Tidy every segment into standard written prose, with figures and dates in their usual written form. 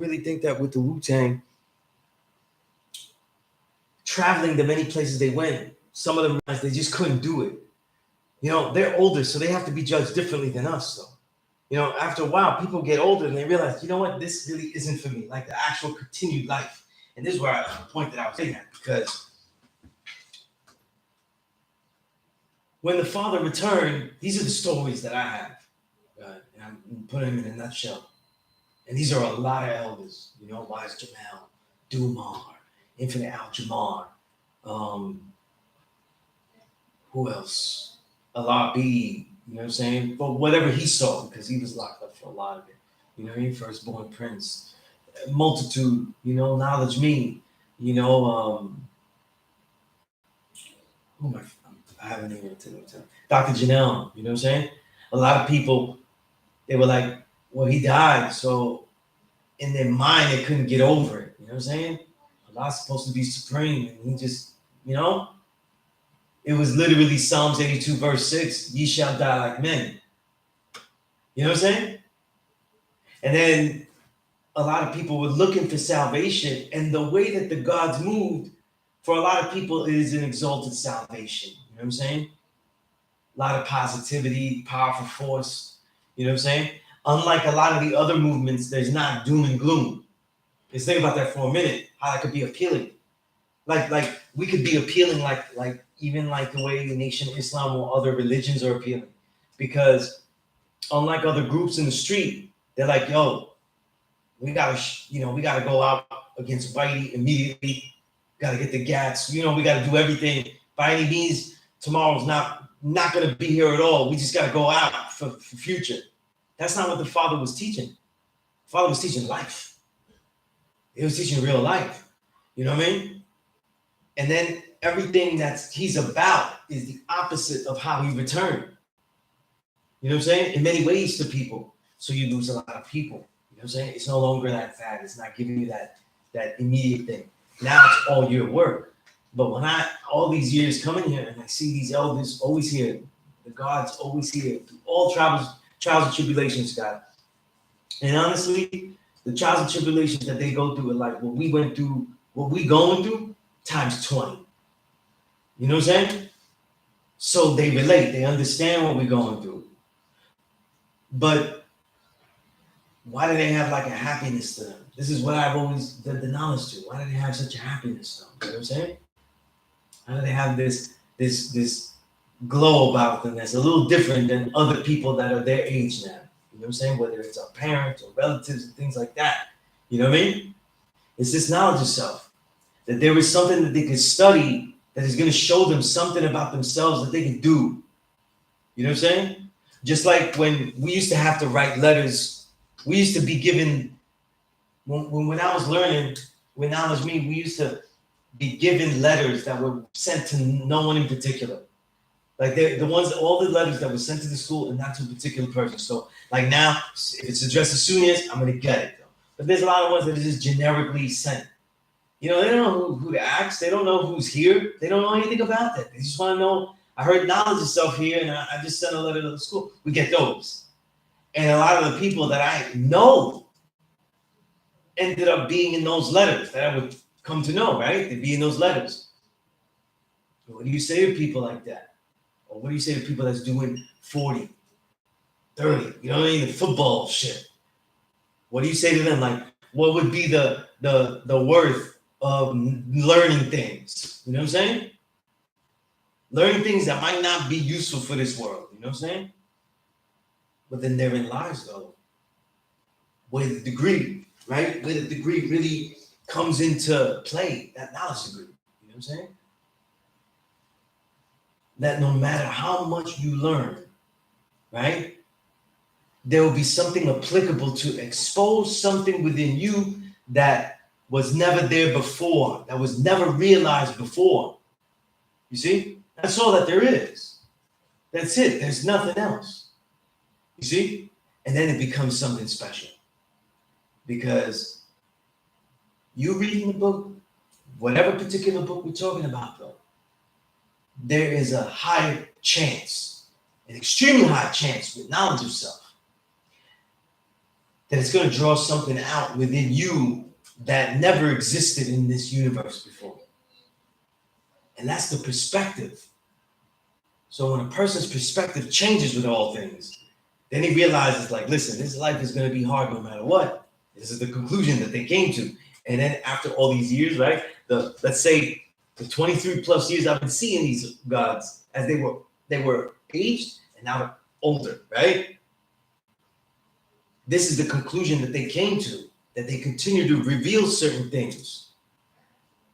really think that with the Wu-Tang, traveling the many places they went, some of them realized they just couldn't do it. You know, they're older, so they have to be judged differently than us, though. You know, after a while, people get older and they realize, you know what, this really isn't for me, like the actual continued life. And this is where the point that I was getting at, because when the father returned, these are the stories that I have. And I'm putting them in a nutshell. And these are a lot of elders, you know, Wise Jamal, Dumar, Infinite Al Jamar, who else? Allah B, you know what I'm saying? But whatever he saw, because he was locked up for a lot of it. You know what I mean? Firstborn Prince, multitude, you know, Knowledge Me, you know, who am I haven't even to Dr. Janelle, you know what I'm saying? A lot of people, they were like, well, he died, so in their mind, they couldn't get over it. You know what I'm saying? Allah's supposed to be supreme, and he just, you know, it was literally Psalms 82, verse 6, ye shall die like men. You know what I'm saying? And then a lot of people were looking for salvation, and the way that the gods moved, for a lot of people, it is an exalted salvation. You know what I'm saying? A lot of positivity, powerful force. You know what I'm saying? Unlike a lot of the other movements, there's not doom and gloom. Just think about that for a minute, how that could be appealing. Like we could be appealing like even like the way the Nation of Islam or other religions are appealing. Because unlike other groups in the street, they're like, yo, we gotta go out against Whitey immediately. Gotta get the gats, you know, we gotta do everything. By any means, tomorrow's not gonna be here at all. We just gotta go out for future. That's not what the father was teaching. The father was teaching life. He was teaching real life. You know what I mean? And then everything that he's about is the opposite of how he returned. You know what I'm saying? In many ways to people. So you lose a lot of people. You know what I'm saying? It's no longer that fad. It's not giving you that immediate thing. Now it's all your work. But when all these years come in here and I see these elders always here, the gods always here, all trials and tribulations, God. And honestly, the trials and tribulations that they go through are like what we went through, what we going through, times 20. You know what I'm saying? So they relate, they understand what we're going through. But why do they have like a happiness to them? This is what I've always the knowledge to. Why do they have such a happiness to them? You know what I'm saying? How do they have this glow about them that's a little different than other people that are their age now? You know what I'm saying? Whether it's our parents or relatives and things like that. You know what I mean? It's this knowledge of self. That there is something that they can study that is going to show them something about themselves that they can do. You know what I'm saying? Just like when we used to have to write letters, we used to be given, when I was learning, when Knowledge Me, we used to be given letters that were sent to no one in particular. Like the ones, all the letters that were sent to the school and not to a particular person. So like now, if it's addressed to Sunez, I'm going to get it though. But there's a lot of ones that are just generically sent. You know, they don't know who to ask. They don't know who's here. They don't know anything about that. They just want to know, I heard knowledge of self here and I just sent a letter to the school. We get those. And a lot of the people that I know ended up being in those letters that I would come to know, right? They'd be in those letters. What do you say to people like that? Or what do you say to people that's doing 40, 30, you know what I mean? The football shit. What do you say to them? Like, what would be the worth of learning things? You know what I'm saying? Learning things that might not be useful for this world. You know what I'm saying? But then therein lies, though, where the degree, right? Where the degree really comes into play, that knowledge degree. You know what I'm saying? That no matter how much you learn, right? There will be something applicable to expose something within you that was never there before, that was never realized before. You see? That's all that there is. That's it. There's nothing else. You see? And then it becomes something special. Because you reading the book, whatever particular book we're talking about, though, there is a high chance, an extremely high chance with knowledge of self, that it's going to draw something out within you that never existed in this universe before. And that's the perspective. So when a person's perspective changes with all things, then he realizes, like, listen, this life is going to be hard no matter what. This is the conclusion that they came to. And then after all these years, right, let's say the 23 plus years I've been seeing these gods as they were aged and now they're older, right? This is the conclusion that they came to, that they continue to reveal certain things.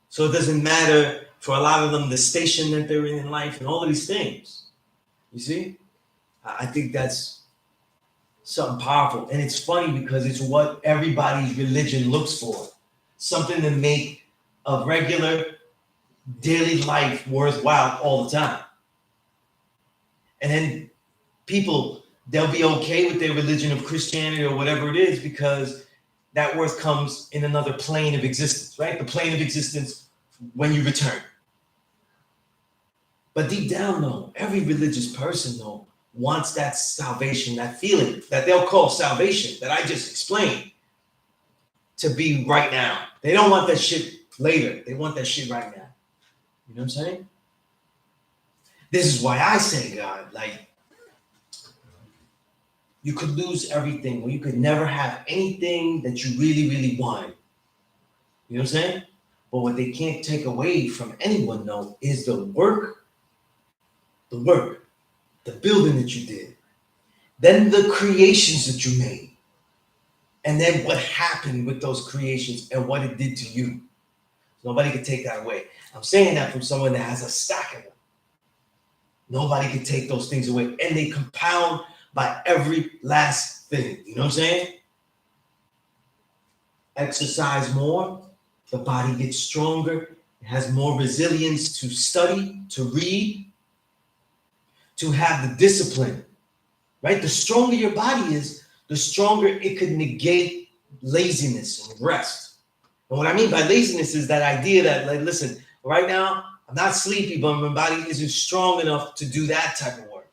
So it doesn't matter for a lot of them the station that they're in life and all of these things. You see? I think that's something powerful. And it's funny because it's what everybody's religion looks for. Something to make a regular daily life worthwhile all the time. And then people, they'll be okay with their religion of Christianity or whatever it is because that worth comes in another plane of existence, right? The plane of existence when you return. But deep down, though, every religious person, though, wants that salvation, that feeling that they'll call salvation that I just explained to be right now. They don't want that shit later. They want that shit right now. You know what I'm saying? This is why I say, God, like, you could lose everything or you could never have anything that you really, really wanted. You know what I'm saying? But what they can't take away from anyone, though, is the work, the building that you did, then the creations that you made, and then what happened with those creations and what it did to you. Nobody can take that away. I'm saying that from someone that has a stack of them. Nobody can take those things away, and they compound by every last thing. You know what I'm saying? Exercise more, the body gets stronger, it has more resilience to study, to read, to have the discipline, right? The stronger your body is, the stronger it could negate laziness and rest. And what I mean by laziness is that idea that, like, listen, right now, I'm not sleepy, but my body isn't strong enough to do that type of work.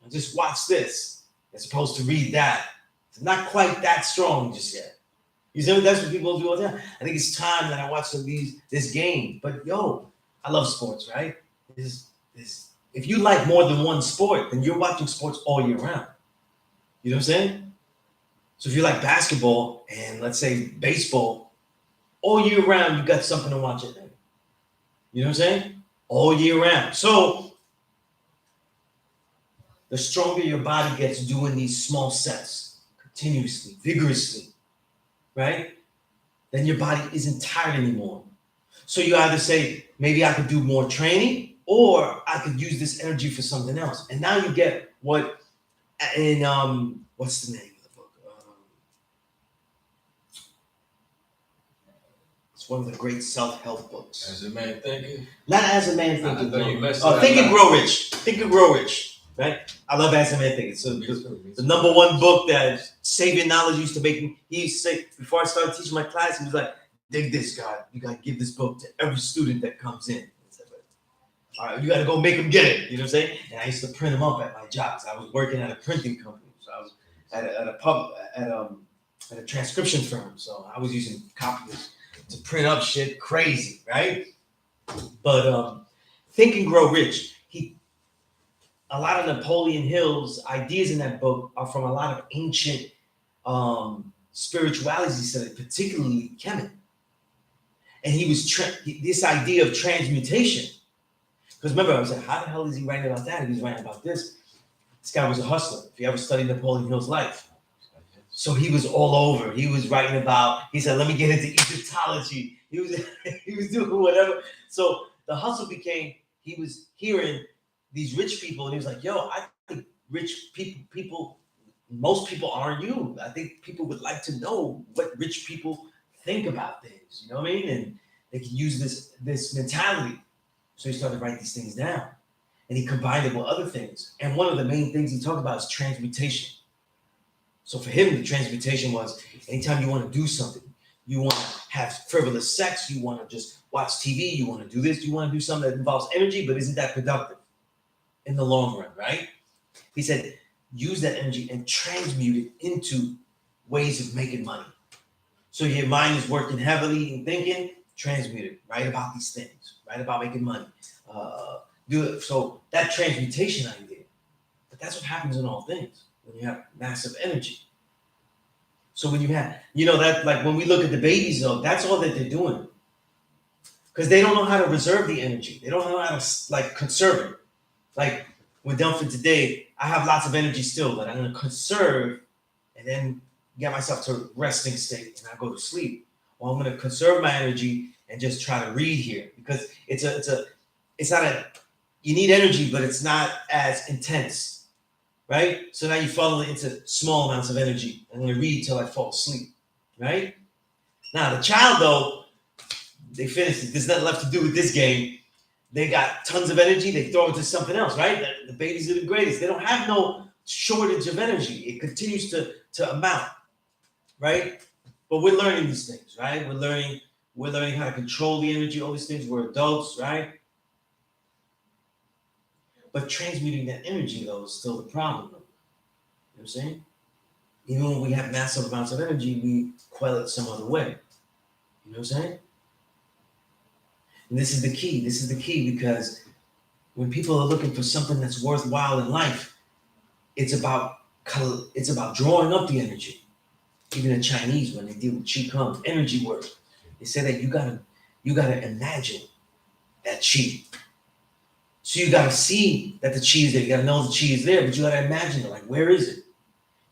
I just watch this as opposed to read that. It's not quite that strong just yet. You see, that's what people do all the time. I think it's time that I watch this game. But yo, I love sports, right? If you like more than one sport, then you're watching sports all year round. You know what I'm saying? So if you like basketball and let's say baseball, all year round, you got something to watch it then. You know what I'm saying? All year round. So the stronger your body gets doing these small sets continuously, vigorously, right? Then your body isn't tired anymore. So you either say, maybe I could do more training or I could use this energy for something else. And now you get what in, what's the name of the book? It's one of the great self-help books. As a Man Thinking? Not As a Man Thinking. Think and Grow Rich. Think and Grow Rich, right? I love As a Man Thinking. So the number one book that Savior Knowledge used to make me, he used to say, before I started teaching my class, he was like, dig this, God. You got to give this book to every student that comes in. All right, you got to go make them get it. You know what I'm saying? And I used to print them up at my jobs. I was working at a printing company. So I was at a transcription firm. So I was using copiers to print up shit crazy, right? But Think and Grow Rich. A lot of Napoleon Hill's ideas in that book are from a lot of ancient spiritualities, he said, particularly Kemet. And he was this idea of transmutation. Because remember, I was like, how the hell is he writing about that? And he's writing about this. This guy was a hustler. If you ever studied Napoleon Hill's life. So he was all over. He was writing about, he said, let me get into Egyptology. He was doing whatever. So the hustle became, he was hearing these rich people, and he was like, yo, I think rich people, most people aren't you. I think people would like to know what rich people think about things. You know what I mean? And they can use this mentality. So he started writing these things down, and he combined it with other things. And one of the main things he talked about is transmutation. So for him, the transmutation was anytime you want to do something, you want to have frivolous sex, you want to just watch TV, you want to do this, you want to do something that involves energy, but isn't that productive in the long run, right? He said, use that energy and transmute it into ways of making money. So your mind is working heavily and thinking, transmute it. Write about these things. Write about making money. Do it. So that transmutation idea. But that's what happens in all things when you have massive energy. So when you have, that like when we look at the babies though, that's all that they're doing. Because they don't know how to reserve the energy. They don't know how to like conserve it. Like we're done for today. I have lots of energy still, but I'm gonna conserve and then get myself to a resting state and I go to sleep. Or I'm gonna conserve my energy and just try to read here because it's not a you need energy, but it's not as intense, right? So now you fall into small amounts of energy. I'm gonna read till I fall asleep, right? Now the child though, they finished it. There's nothing left to do with this game. They got tons of energy. They throw it to something else, right? The babies are the greatest. They don't have no shortage of energy. It continues to amount, right? But we're learning these things, right? We're learning how to control the energy, all these things. We're adults, right? But transmuting that energy, though, is still the problem. You know what I'm saying? Even when we have massive amounts of energy, we quell it some other way. You know what I'm saying? And this is the key. This is the key because when people are looking for something that's worthwhile in life, it's about drawing up the energy. Even in Chinese, when they deal with Qigong, energy work, they say that you gotta imagine that Qi. So you gotta see that the Qi is there. You gotta know the Qi is there, but you gotta imagine it. Like, where is it?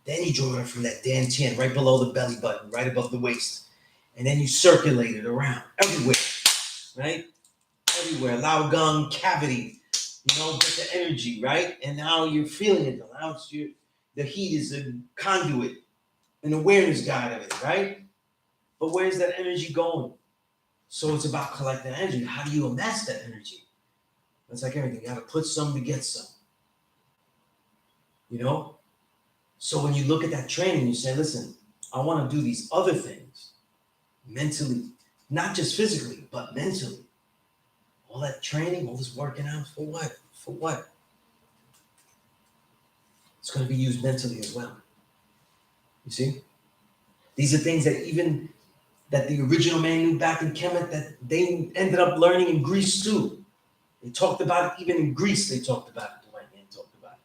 Then you draw it from that dantian, right below the belly button, right above the waist. And then you circulate it around everywhere, right? Everywhere. Lao Gong cavity, get the energy, right? And now you're feeling it. Now the heat is a conduit, an awareness guide of it, right? But where's that energy going? So it's about collecting energy. How do you amass that energy? It's like everything. You got to put some to get some. So when you look at that training, you say, listen, I want to do these other things mentally, not just physically, but mentally. All that training, all this working out, for what? For what? It's going to be used mentally as well. You see? These are things that the original man knew back in Kemet that they ended up learning in Greece too. They talked about it even in Greece. They talked about it. The white man talked about it.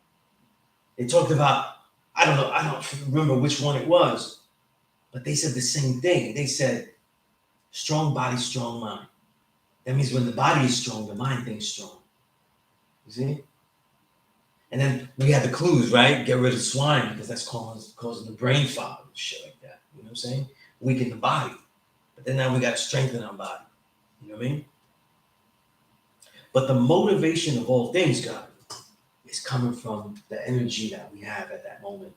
They talked about, I don't remember which one it was, but they said the same thing. They said, strong body, strong mind. That means when the body is strong, the mind thinks strong. You see? And then we had the clues, right? Get rid of swine because that's causing the brain fog and shit like that. You know what I'm saying? Weaken the body. But then now we got to strengthen our body. You know what I mean? But the motivation of all things, God, is coming from the energy that we have at that moment.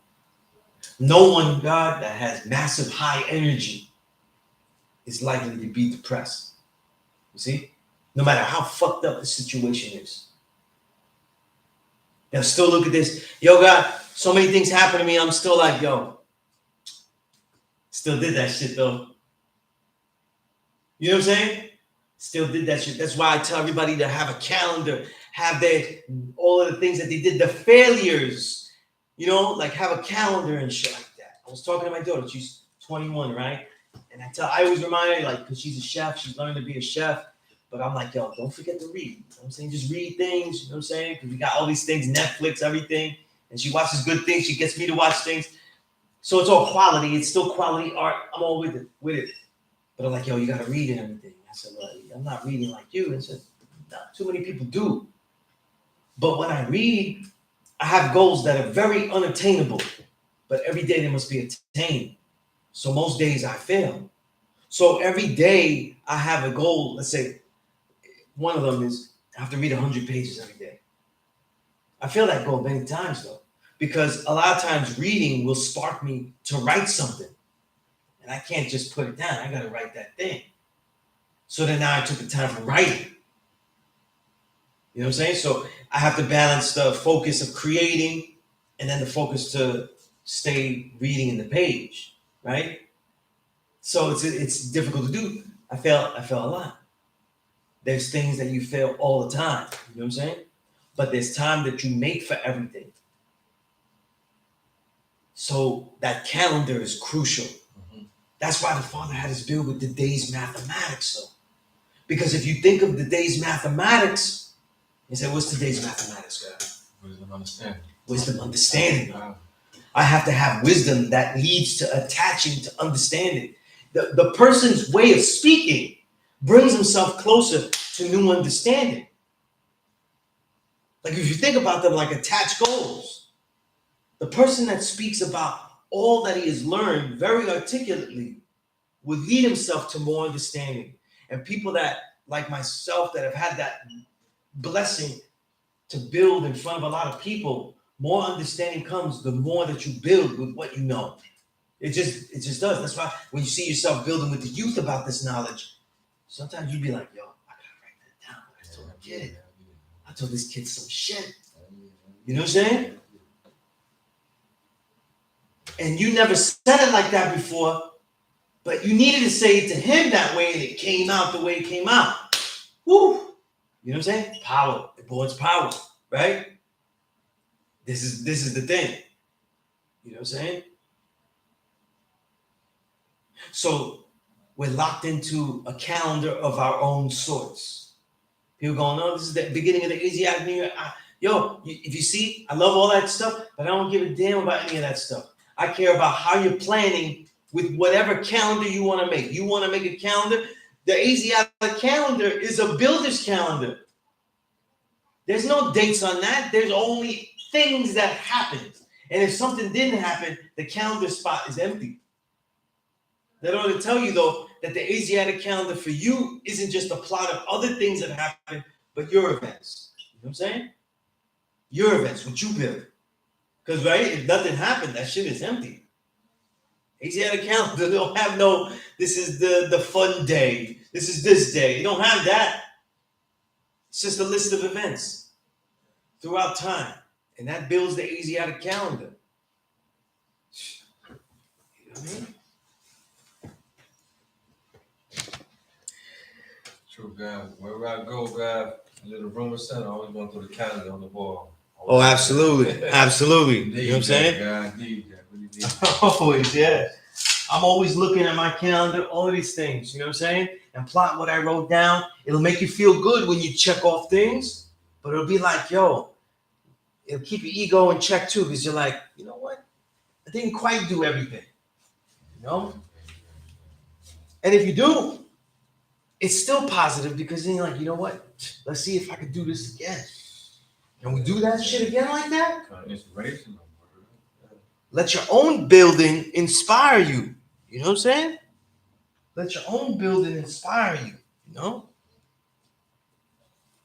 No one, God, that has massive high energy is likely to be depressed. You see? No matter how fucked up the situation is. They'll still look at this. Yo, God, so many things happen to me. I'm still like, yo, still did that shit though. You know what I'm saying? Still did that shit. That's why I tell everybody to have a calendar, have all of the things that they did, the failures, like have a calendar and shit like that. I was talking to my daughter. She's 21, right? And I always remind her, like, because she's a chef, she's learning to be a chef. But I'm like, yo, don't forget to read. You know what I'm saying? Just read things, you know what I'm saying? Because we got all these things, Netflix, everything. And she watches good things. She gets me to watch things. So it's all quality. It's still quality art. I'm all with it. But I'm like, yo, you got to read and everything. I said, well, I'm not reading like you. And said, not too many people do. But when I read, I have goals that are very unattainable. But every day they must be attained. So most days I fail. So every day I have a goal. Let's say one of them is I have to read 100 pages every day. I feel that goal many times though, because a lot of times reading will spark me to write something. And I can't just put it down. I got to write that thing. So then now I took the time for writing. You know what I'm saying? So I have to balance the focus of creating and then the focus to stay reading in the page, right? So it's difficult to do. I fail a lot. There's things that you fail all the time. You know what I'm saying? But there's time that you make for everything. So that calendar is crucial. That's why the Father had us build with the day's mathematics, though. Because if you think of the day's mathematics, you say, what's today's mathematics, God? Wisdom, understanding. Wisdom, understanding. I have to have wisdom that leads to attaching to understanding. The person's way of speaking brings himself closer to new understanding. Like if you think about them like attached goals, the person that speaks about all that he has learned very articulately would lead himself to more understanding. And people that, like myself, that have had that blessing to build in front of a lot of people, more understanding comes the more that you build with what you know. It just does. That's why when you see yourself building with the youth about this knowledge, sometimes you'd be like, yo, I gotta write that down. I told the kid. I told this kid some shit. You know what I'm saying? And you never said it like that before, but you needed to say it to him that way, and it came out the way it came out. Woo! You know what I'm saying? Power. It boards power, right? This is the thing. You know what I'm saying? So we're locked into a calendar of our own sorts. People going, no, this is the beginning of the Asiatic New Year. Yo, if you see, I love all that stuff, but I don't give a damn about any of that stuff. I care about how you're planning with whatever calendar you want to make. You want to make a calendar? The Asiatic calendar is a builder's calendar. There's no dates on that. There's only things that happened. And if something didn't happen, the calendar spot is empty. That ought to tell you, though, that the Asiatic calendar for you isn't just a plot of other things that happen, but your events. You know what I'm saying? Your events, what you build. Because, right, if nothing happened, that shit is empty. Asiatic calendar don't have no, this is the fun day. This is this day. You don't have that. It's just a list of events throughout time. And that builds the Asiatic calendar. You know what I mean? True, God. Wherever I go, God, into the room of center, I always going through the calendar on the wall. Oh, absolutely. Absolutely. You know what I'm saying? God, need that. Really need that. Always, yeah. I'm always looking at my calendar, all of these things, you know what I'm saying? And plot what I wrote down. It'll make you feel good when you check off things, but it'll be like, yo, it'll keep your ego in check too, because you're like, you know what? I didn't quite do everything, you know? And if you do, it's still positive because then you're like, you know what? Let's see if I can do this again. Can we do that shit again like that? Kind of inspirational. Let your own building inspire you. You know what I'm saying? Let your own building inspire you. You know?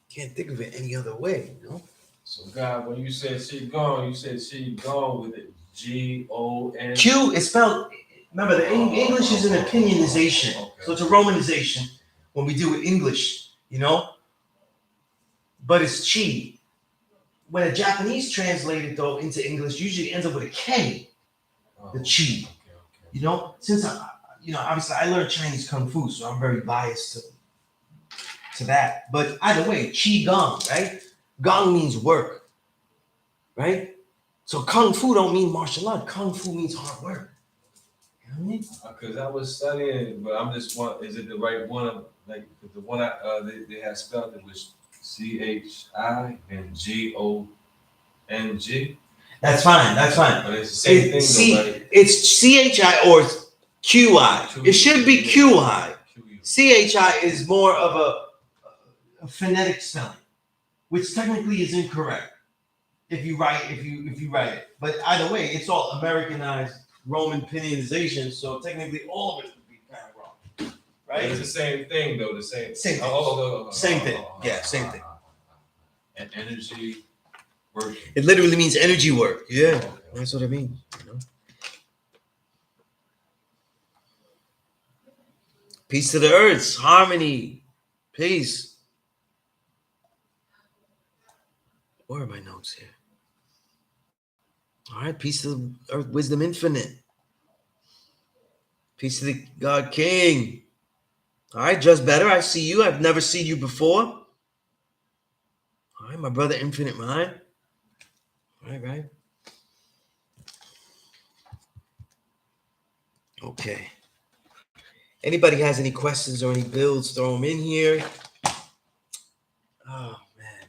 Can't think of it any other way, you know? So, God, when you said she gone, you said she gone with it. G-O-N. Q is spelled, remember, the English is an opinionization. Okay. So it's a romanization when we do it English, you know? But it's chi. When a Japanese translated, though, into English, usually ends up with a K, the chi. Okay. You know, since obviously I learned Chinese Kung Fu, so I'm very biased to that. But either way, Qi Gong, right? Gong means work, right? So Kung Fu don't mean martial art. Kung Fu means hard work. You know what I mean? Because I was studying, but I'm just one. Is it the right one? Like the one they had spelled it was C-H-I and G-O-N-G. That's fine. That's fine. But it's the same thing, though, right? It's C-H-I or Q-I. It should be Q-I. C-H-I is more of a phonetic spelling, which technically is incorrect if you write it. But either way, it's all Americanized Roman pinionization, so technically all of it would be kind of wrong. Right? It's the same thing, though. The same. Same thing. Same thing. Yeah, same thing. And energy work. It literally means energy work. Yeah, okay. That's what it means. You know? Peace to the earths, harmony, peace. Where are my notes here? All right, peace to the earth, wisdom infinite. Peace to the God King. All right, just better. I see you. I've never seen you before. All right, my brother, infinite mind. All right. Okay. Anybody has any questions or any builds, throw them in here. Oh, man.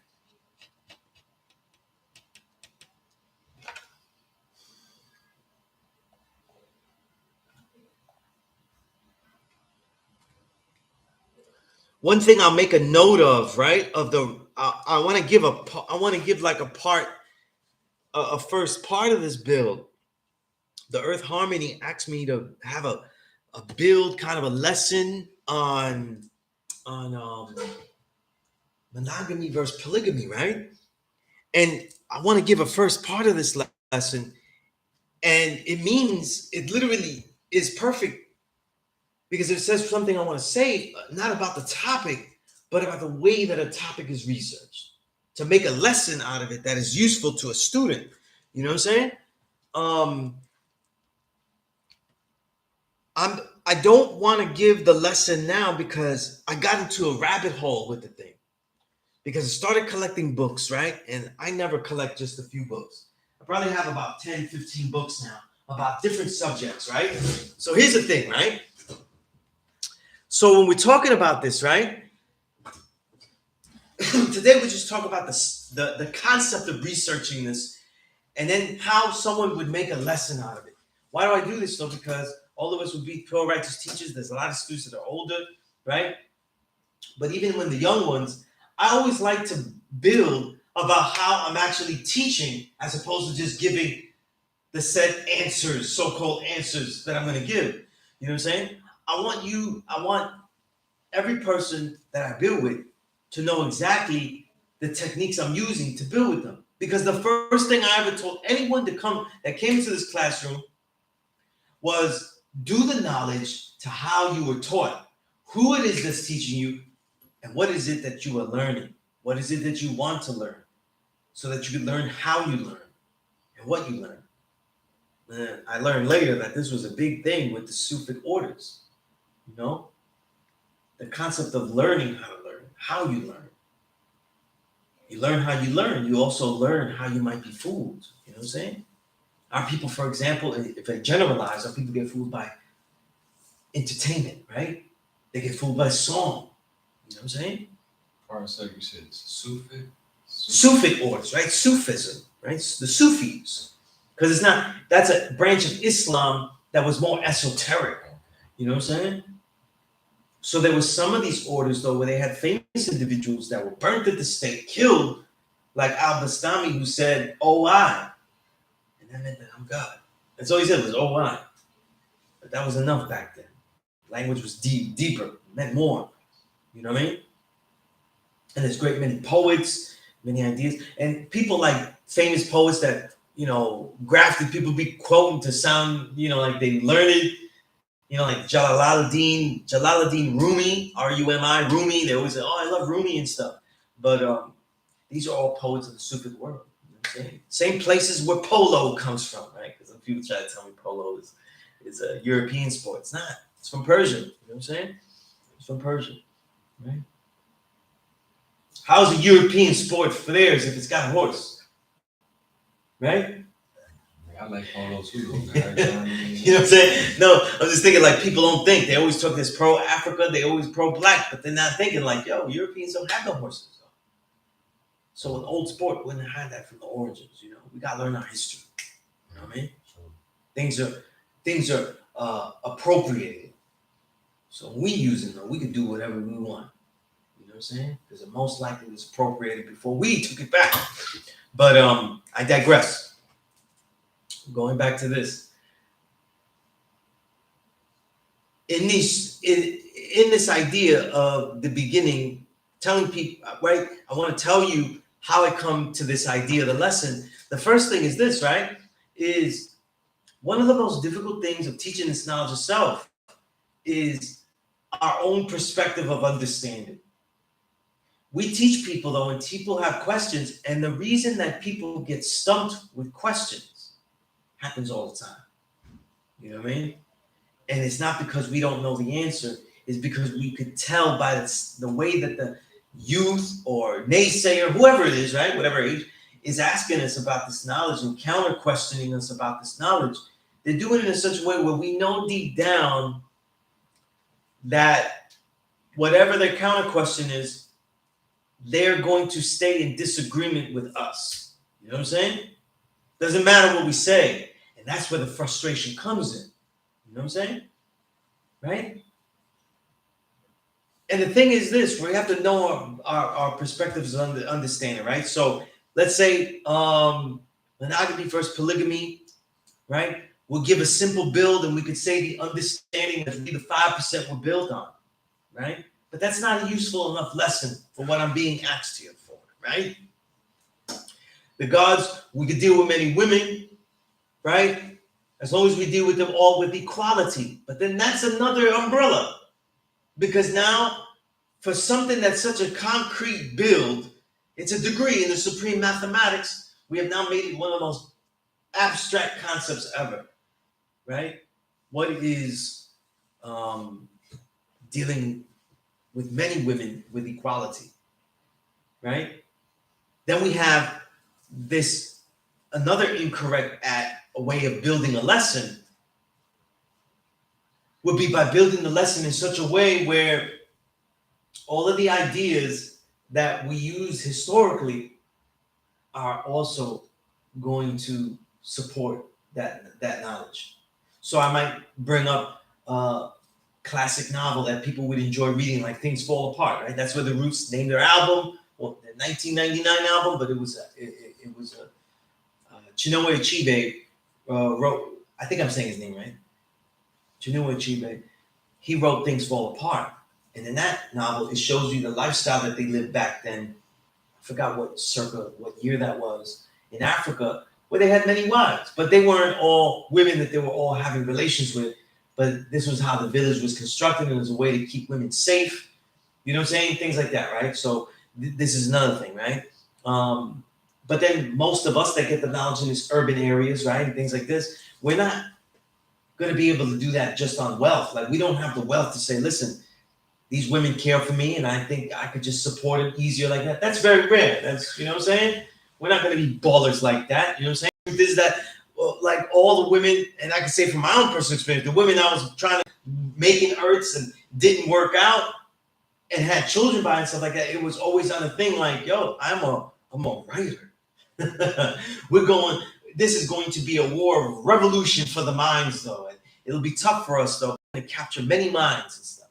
One thing I'll make a note of, right? Of the, I want to give I want to give like a first part of this build. The Earth Harmony asked me to have a build, kind of a lesson on monogamy versus polygamy, right? And I want to give a first part of this lesson, and it means it literally is perfect because it says something I want to say, not about the topic, but about the way that a topic is researched to make a lesson out of it that is useful to a student. You know what I'm saying? Um, I don't want to give the lesson now because I got into a rabbit hole with the thing. Because I started collecting books, right? And I never collect just a few books. I probably have about 10, 15 books now about different subjects, right? So here's the thing, right? So when we're talking about this, right? Today we just talk about the concept of researching this and then how someone would make a lesson out of it. Why do I do this though? Because all of us would be pure righteous teachers. There's a lot of students that are older, right? But even when the young ones, I always like to build about how I'm actually teaching as opposed to just giving the said answers, so-called answers that I'm going to give. You know what I'm saying? I want every person that I build with to know exactly the techniques I'm using to build with them. Because the first thing I ever told anyone that came into this classroom was do the knowledge to how you were taught, who it is that's teaching you, and what is it that you are learning? What is it that you want to learn? So that you can learn how you learn and what you learn. And I learned later that this was a big thing with the Sufic orders. You know? The concept of learning how to learn, how you learn. You learn how you learn. You also learn how you might be fooled. You know what I'm saying? Our people, for example, if I generalize, our people get fooled by entertainment, right? They get fooled by song. You know what I'm saying? So you said Sufi? Sufic orders, right? Sufism, right? The Sufis. Because it's not, that's a branch of Islam that was more esoteric. You know what I'm saying? So there was some of these orders, though, where they had famous individuals that were burnt at the stake, killed, like Al-Bastami, who said, "Oh, I." And that meant that I'm God. That's all he said was, "Oh, I." But that was enough back then. Language was deeper, meant more. You know what I mean? And there's great many poets, many ideas, and people like famous poets that, you know, grafted people be quoting to sound, you know, like they learned it. You know, like Jalaluddin Rumi, R-U-M-I, Rumi. They always say, "Oh, I love Rumi and stuff." But these are all poets of the Sufi world. You know what I'm saying? Same places where polo comes from, right? Because some people try to tell me polo is a European sport. It's not. It's from Persia. You know what I'm saying? It's from Persia, right? How's a European sport for theirs if it's got a horse, right? I like polo too. You know what I'm saying? No, I'm just thinking like people don't think. They always talk this pro Africa, they always pro black, but they're not thinking like, yo, Europeans don't have no horses. So an old sport wouldn't have had that from the origins. You know, we gotta learn our history. You know what I mean? Things are appropriated. So when we use them, we can do whatever we want. You know what I'm saying? Because it most likely was appropriated before we took it back. But I digress. Going back to this. In this idea of the beginning, telling people, right? I want to tell you how I come to this idea of the lesson. The first thing is this, right? Is one of the most difficult things of teaching this knowledge of self is our own perspective of understanding. We teach people though, and people have questions, and the reason that people get stumped with questions happens all the time. You know what I mean? And it's not because we don't know the answer, it's because we could tell by the way that the youth or naysayer, whoever it is, right, whatever age, is asking us about this knowledge and counter questioning us about this knowledge. They're doing it in such a way where we know deep down that whatever their counter question is, they're going to stay in disagreement with us. You know what I'm saying? Doesn't matter what we say. And that's where the frustration comes in. You know what I'm saying? Right? And the thing is this, we have to know our perspectives on the understanding, right? So let's say monogamy versus polygamy, right? We'll give a simple build and we could say the understanding that the 5% we're built on, right? But that's not a useful enough lesson for what I'm being asked here for, right? The gods, we could deal with many women, right? As long as we deal with them all with equality. But then that's another umbrella. Because now, for something that's such a concrete build, it's a degree in the supreme mathematics. We have now made it one of the most abstract concepts ever, right? What is dealing with many women with equality, right? Then we have this another incorrect at a way of building a lesson would be by building the lesson in such a way where all of the ideas that we use historically are also going to support that knowledge. So I might bring up a classic novel that people would enjoy reading, like Things Fall Apart, right? That's where the Roots named their album, well, their 1999 album, but it was Chinua Achebe wrote. I think I'm saying his name right. Chinua Achebe. He wrote Things Fall Apart, and in that novel, it shows you the lifestyle that they lived back then. I forgot what year that was in Africa, where they had many wives, but they weren't all women that they were all having relations with. But this was how the village was constructed, and it was a way to keep women safe. You know what I'm saying? Things like that, right? So this is another thing, right? But then most of us that get the knowledge in these urban areas, right, and things like this, we're not going to be able to do that just on wealth. Like we don't have the wealth to say, listen, these women care for me, and I think I could just support them easier like that. That's very rare. That's, you know what I'm saying? We're not going to be ballers like that. You know what I'm saying? The truth is that, well, like all the women, and I can say from my own personal experience, the women I was trying to making earths and didn't work out and had children by and stuff like that, it was always on a thing like, yo, I'm a writer. This is going to be a war of revolution for the minds, though. And it'll be tough for us, though, to capture many minds and stuff.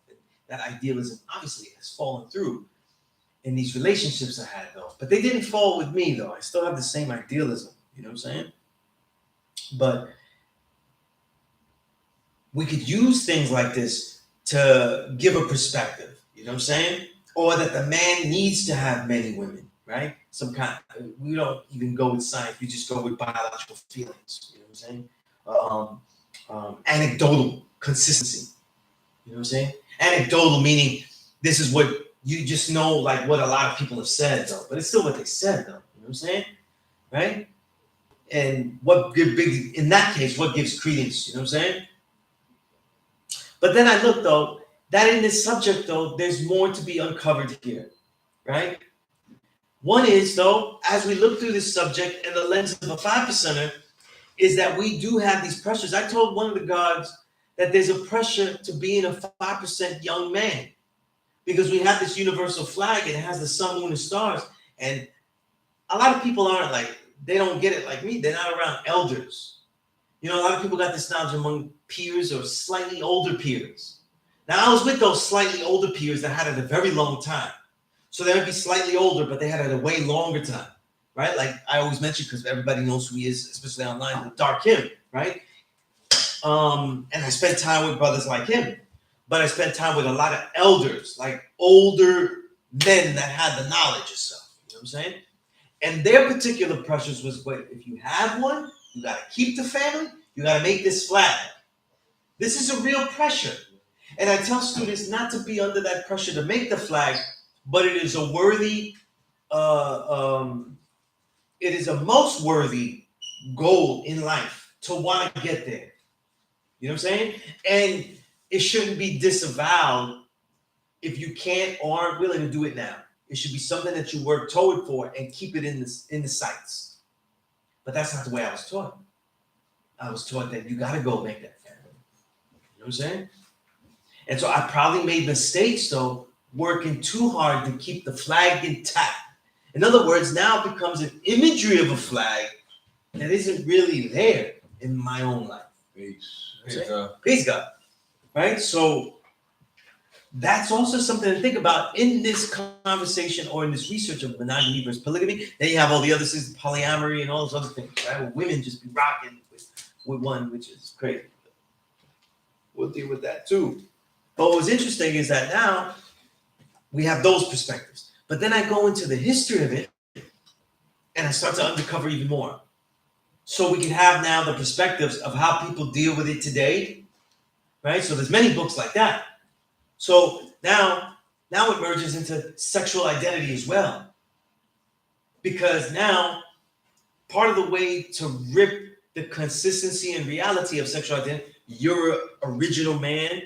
That idealism obviously has fallen through in these relationships I had, though. But they didn't fall with me, though. I still have the same idealism. You know what I'm saying? But we could use things like this to give a perspective. You know what I'm saying? Or that the man needs to have many women, right? Some kind. We don't even go with science. We just go with biological feelings. You know what I'm saying? Anecdotal consistency. You know what I'm saying? Anecdotal meaning this is what you just know, like what a lot of people have said, though. But it's still what they said, though. You know what I'm saying? Right? And in that case, what gives credence? You know what I'm saying? But then I look, though, that in this subject, though, there's more to be uncovered here, right? One is, though, as we look through this subject and the lens of a 5%er, is that we do have these pressures. I told one of the gods that there's a pressure to being a 5% young man because we have this universal flag and it has the sun, moon, and stars. And a lot of people aren't like, they don't get it like me. They're not around elders. You know, a lot of people got this knowledge among peers or slightly older peers. Now, I was with those slightly older peers that had it a very long time. So they might be slightly older, but they had it a way longer time, right? Like I always mention, because everybody knows who he is, especially online, the Dark Him, right? And I spent time with brothers like him, but I spent time with a lot of elders, like older men that had the knowledge and stuff. You know what I'm saying? And their particular pressures was, wait, if you have one, you got to keep the family, you got to make this flag. This is a real pressure. And I tell students not to be under that pressure to make the flag, but it is a worthy, it is a most worthy goal in life to want to get there. You know what I'm saying? And it shouldn't be disavowed if you can't or aren't willing to do it now. It should be something that you work toward for and keep it in the sights. But that's not the way I was taught. I was taught that you gotta go make that family. You know what I'm saying? And so I probably made mistakes though, working too hard to keep the flag intact. In other words, now it becomes an imagery of a flag that isn't really there in my own life. Peace. Peace, God. Peace, God. Right? So that's also something to think about in this conversation or in this research of monogamy versus polygamy. Then you have all the other things, polyamory and all those other things, right? Where women just be rocking with one, which is crazy. We'll deal with that too. But what's interesting is that now we have those perspectives. But then I go into the history of it and I start to uncover even more. So we can have now the perspectives of how people deal with it today, right? So there's many books like that. So now it merges into sexual identity as well. Because now part of the way to rip the consistency and reality of sexual identity, you're an original man,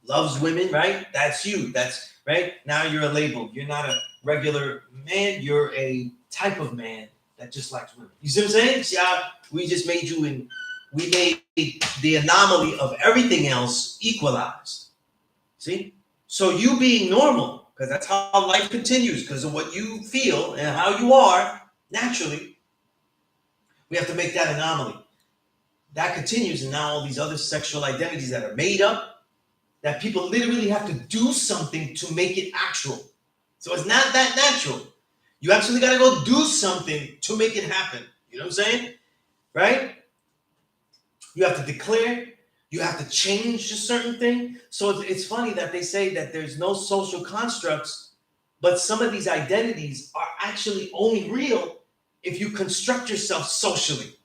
loves women, right? That's you. That's right. Now you're a label. You're not a regular man. You're a type of man that just likes women. You see what I'm saying? See how we just made you and we made the anomaly of everything else equalized. See? So you being normal, because that's how life continues, because of what you feel and how you are naturally, we have to make that anomaly. That continues, and now all these other sexual identities that are made up, that people literally have to do something to make it actual. So it's not that natural. You actually got to go do something to make it happen. You know what I'm saying? Right? You have to declare. You have to change a certain thing. So it's funny that they say that there's no social constructs, but some of these identities are actually only real if you construct yourself socially.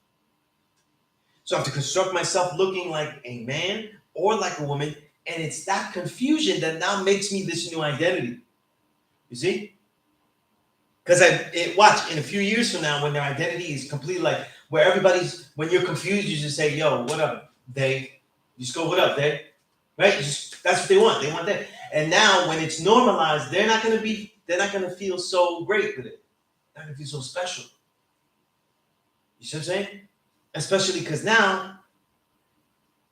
So I have to construct myself looking like a man or like a woman, and it's that confusion that now makes me this new identity. You see? Because watch, in a few years from now, when their identity is completely like, where everybody's, when you're confused, you just say, yo, what up, Dave? You just go, what up, Dave? Right? That's what they want. They want that. And now when it's normalized, they're not gonna feel so great with it. They're not gonna feel so special. You see what I'm saying? Especially because now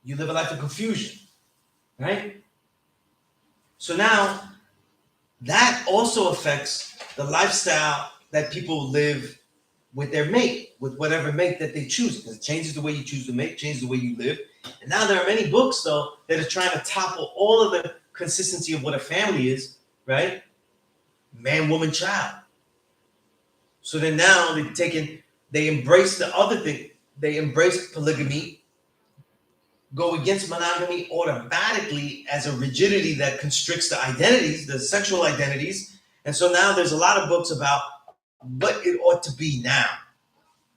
you live a life of confusion. Right? So now that also affects the lifestyle that people live with their mate, with whatever mate that they choose, because it changes the way you choose to mate, changes the way you live. And now there are many books, though, that are trying to topple all of the consistency of what a family is, right? Man, woman, child. So then now they embrace the other thing. They embrace polygamy, go against monogamy automatically as a rigidity that constricts the identities, the sexual identities. And so now there's a lot of books about what it ought to be now.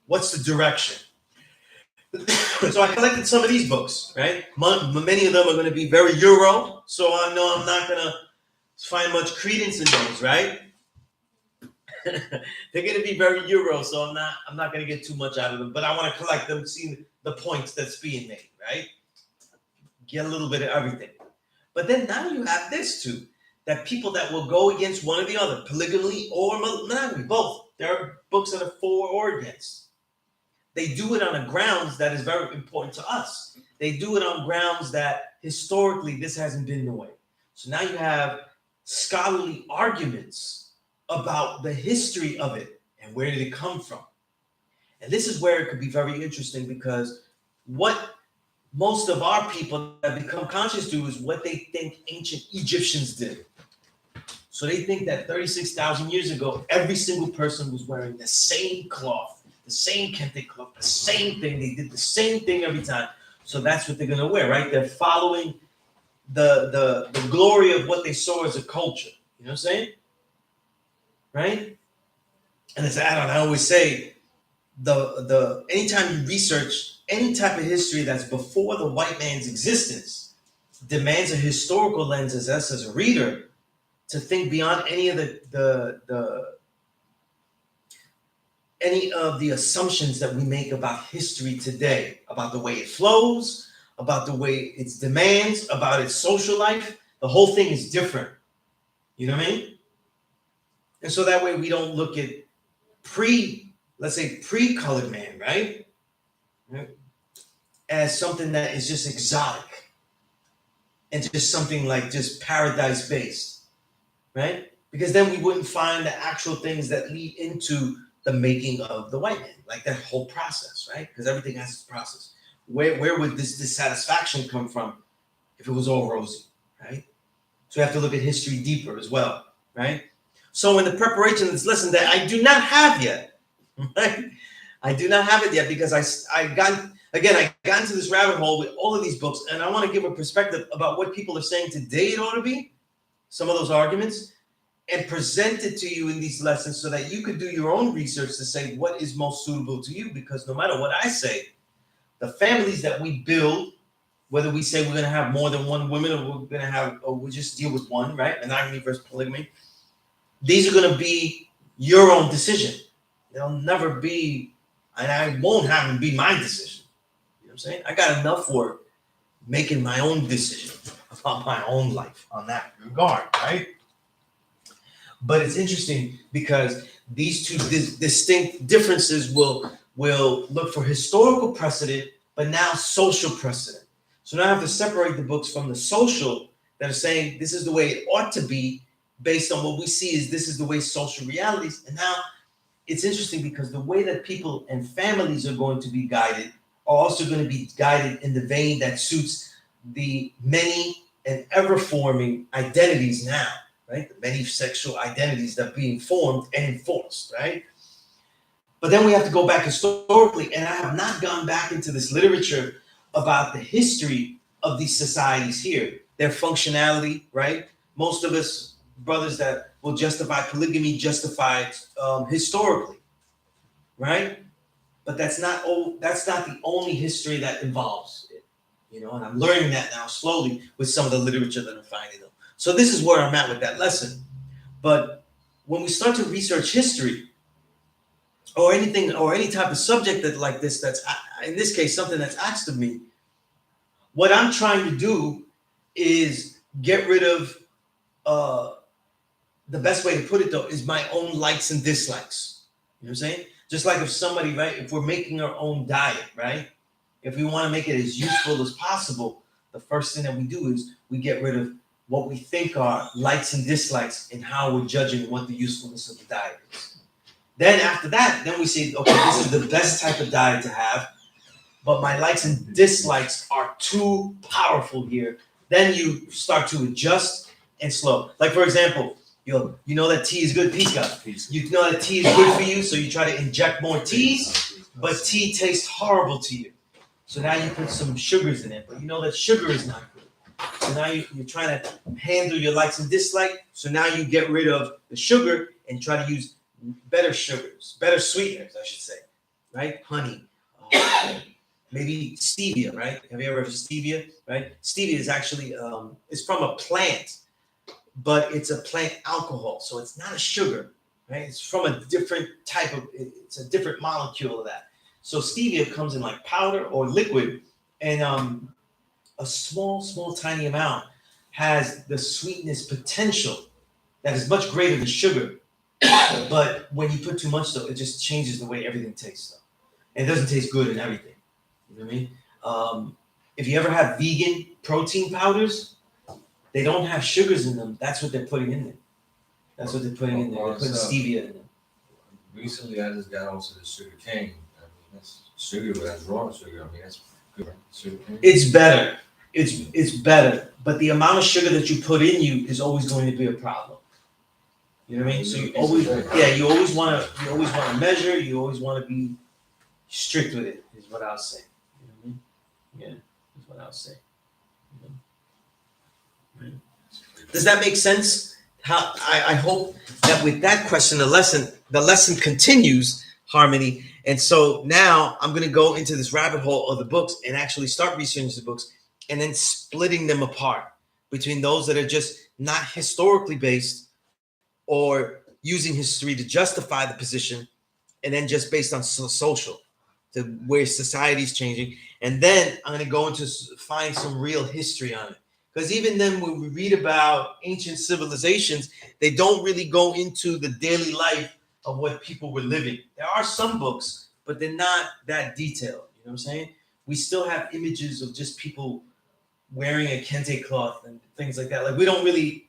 What's the direction? So I collected some of these books, right? Many of them are going to be very Euro, so I know I'm not going to find much credence in those, right? They're going to be very Euro, so I'm not going to get too much out of them, but I want to collect them, see the points that's being made, right? Get a little bit of everything. But then now you have this too, that people that will go against one or the other, polygamy or monogamy, both. There are books that are for or against. They do it on a grounds that is very important to us. They do it on grounds that historically this hasn't been the way. So now you have scholarly arguments about the history of it and where did it come from. And this is where it could be very interesting, because what most of our people have become conscious to is what they think ancient Egyptians did. So they think that 36,000 years ago, every single person was wearing the same cloth, the same kente cloth, the same thing. They did the same thing every time. So that's what they're going to wear, right? They're following the glory of what they saw as a culture. You know what I'm saying? Right? And it's, I always say, the anytime you research any type of history that's before the white man's existence, demands a historical lens as us as a reader to think beyond any of the assumptions that we make about history today, about the way it flows, about the way its demands, about its social life. The whole thing is different. You know what I mean? And so that way we don't look at let's say pre-colored man, right? as something that is just exotic and just something like just paradise based, right? Because then we wouldn't find the actual things that lead into the making of the white man, like that whole process, right? Because everything has its process. Where would this dissatisfaction come from if it was all rosy, right? So we have to look at history deeper as well, right? So in the preparation of this lesson that I do not have yet, right? I do not have it yet because I got into this rabbit hole with all of these books, and I want to give a perspective about what people are saying today it ought to be, some of those arguments, and present it to you in these lessons so that you could do your own research to say what is most suitable to you. Because no matter what I say, the families that we build, whether we say we're going to have more than one woman or we're going to have, or we just deal with one, right? Monogamy versus polygamy. These are going to be your own decision. They'll never be, and I won't have them be my decision. You know what I'm saying? I got enough work making my own decision about my own life on that regard, right? But it's interesting because these two distinct differences will look for historical precedent, but now social precedent. So now I have to separate the books from the social that are saying this is the way it ought to be based on what we see is this is the way social realities. And now it's interesting because the way that people and families are going to be guided are also going to be guided in the vein that suits the many and ever forming identities now, right? The many sexual identities that are being formed and enforced, right? But then we have to go back historically, and I have not gone back into this literature about the history of these societies here, their functionality, right? Most of us brothers that will justify polygamy justify it historically, right? But that's not the only history that involves it, you know. And I'm learning that now slowly with some of the literature that I'm finding. So this is where I'm at with that lesson. But when we start to research history or anything or any type of subject that like this, that's in this case something that's asked of me, what I'm trying to do is get rid of the best way to put it though is my own likes and dislikes. You know what I'm saying? Just like if somebody, right, if we're making our own diet, right? If we want to make it as useful as possible, the first thing that we do is we get rid of what we think are likes and dislikes and how we're judging what the usefulness of the diet is. Then after that, then we say, okay, this is the best type of diet to have, but my likes and dislikes are too powerful here. Then you start to adjust and slow. Like for example, you know that tea is good, P.E.A.C.E. You know that tea is good for you, so you try to inject more teas, but tea tastes horrible to you. So now you put some sugars in it, but you know that sugar is not good. So now you're trying to handle your likes and dislikes. So now you get rid of the sugar and try to use better sugars, better sweeteners, I should say, right? Honey, maybe stevia, right? Have you ever heard of stevia, right? Stevia is actually, it's from a plant, but it's a plant alcohol. So it's not a sugar, right? It's from a different type of, it's a different molecule of that. So stevia comes in like powder or liquid, and a small, tiny amount has the sweetness potential that is much greater than sugar. But when you put too much, though, it just changes the way everything tastes. Though. And it doesn't taste good in everything. You know what I mean? If you ever have vegan protein powders, they don't have sugars in them. That's what they're putting in there. That's what they're putting in there. They're putting stevia in them. Recently, I just got onto the sugar cane. I mean, that's sugar, but that's raw sugar. I mean, that's good, right? Sugar cane. It's better. It's better. But the amount of sugar that you put in you is always going to be a problem. You know what I mean? So you always want to measure. You always want to be strict with it. Is what I'll say. You know what I mean? Yeah, is what I'll say. You know? Does that make sense? How I hope that with that question, the lesson continues, Harmony. And so now I'm going to go into this rabbit hole of the books and actually start researching the books and then splitting them apart between those that are just not historically based or using history to justify the position, and then just based on social, to where society's changing. And then I'm going to go into find some real history on it. Because even then, when we read about ancient civilizations, they don't really go into the daily life of what people were living. There are some books, but they're not that detailed. You know what I'm saying? we still have images of just people wearing a kente cloth and things like that. Like we don't really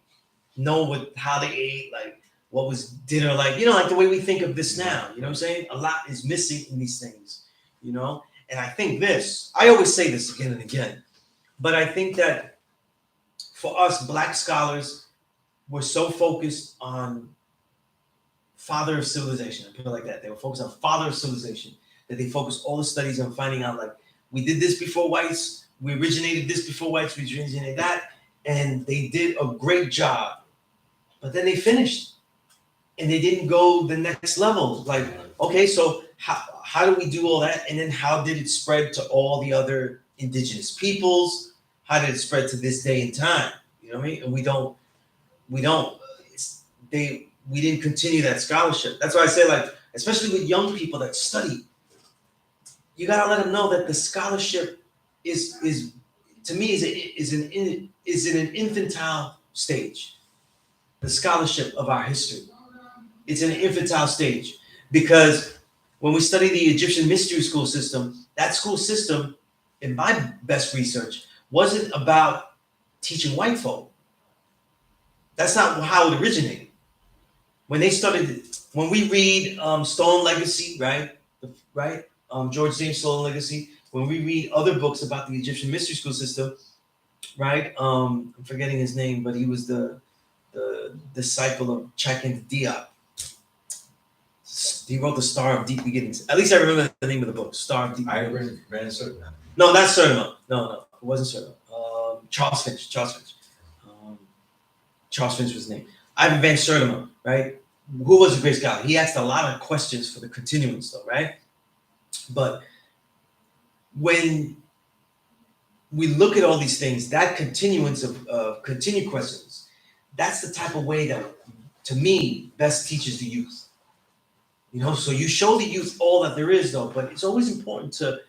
know how they ate, like what was dinner like, like the way we think of this now. You know what I'm saying? A lot is missing in these things, And I think I always say this again and again, but I think that for us Black scholars, we're so focused on father of civilization. I put it like that. They were focused on father of civilization, that they focused all the studies on finding out, like, we did this before whites, we originated this before whites, we originated that, and they did a great job. But then they finished, and they didn't go the next level. Like, okay, so how do we do all that? And then how did it spread to all the other indigenous peoples? How did it spread to this day and time? You know what I mean? And we didn't continue that scholarship. That's why I say, like, especially with young people that study, you gotta let them know that the scholarship is to me is in an infantile stage. The scholarship of our history, it's in an infantile stage, because when we study the Egyptian mystery school system, that school system, in my best research, wasn't about teaching white folk. That's not how it originated. When we read Stolen Legacy, right? George James Stolen Legacy. When we read other books about the Egyptian mystery school system, right? I'm forgetting his name, but he was the disciple of Cheikh Diop. He wrote the Star of Deep Beginnings. At least I remember the name of the book, Star of Deep Beginnings. No, not Sertima. No, it wasn't Sertima. Charles Finch. Charles Finch was his name. Ivan Van Sertima, right? Who was a great scholar. He asked a lot of questions for the continuance, though, right? But when we look at all these things, that continuance of continued questions, that's the type of way that, to me, best teaches the youth. So you show the youth all that there is, though, but it's always important to,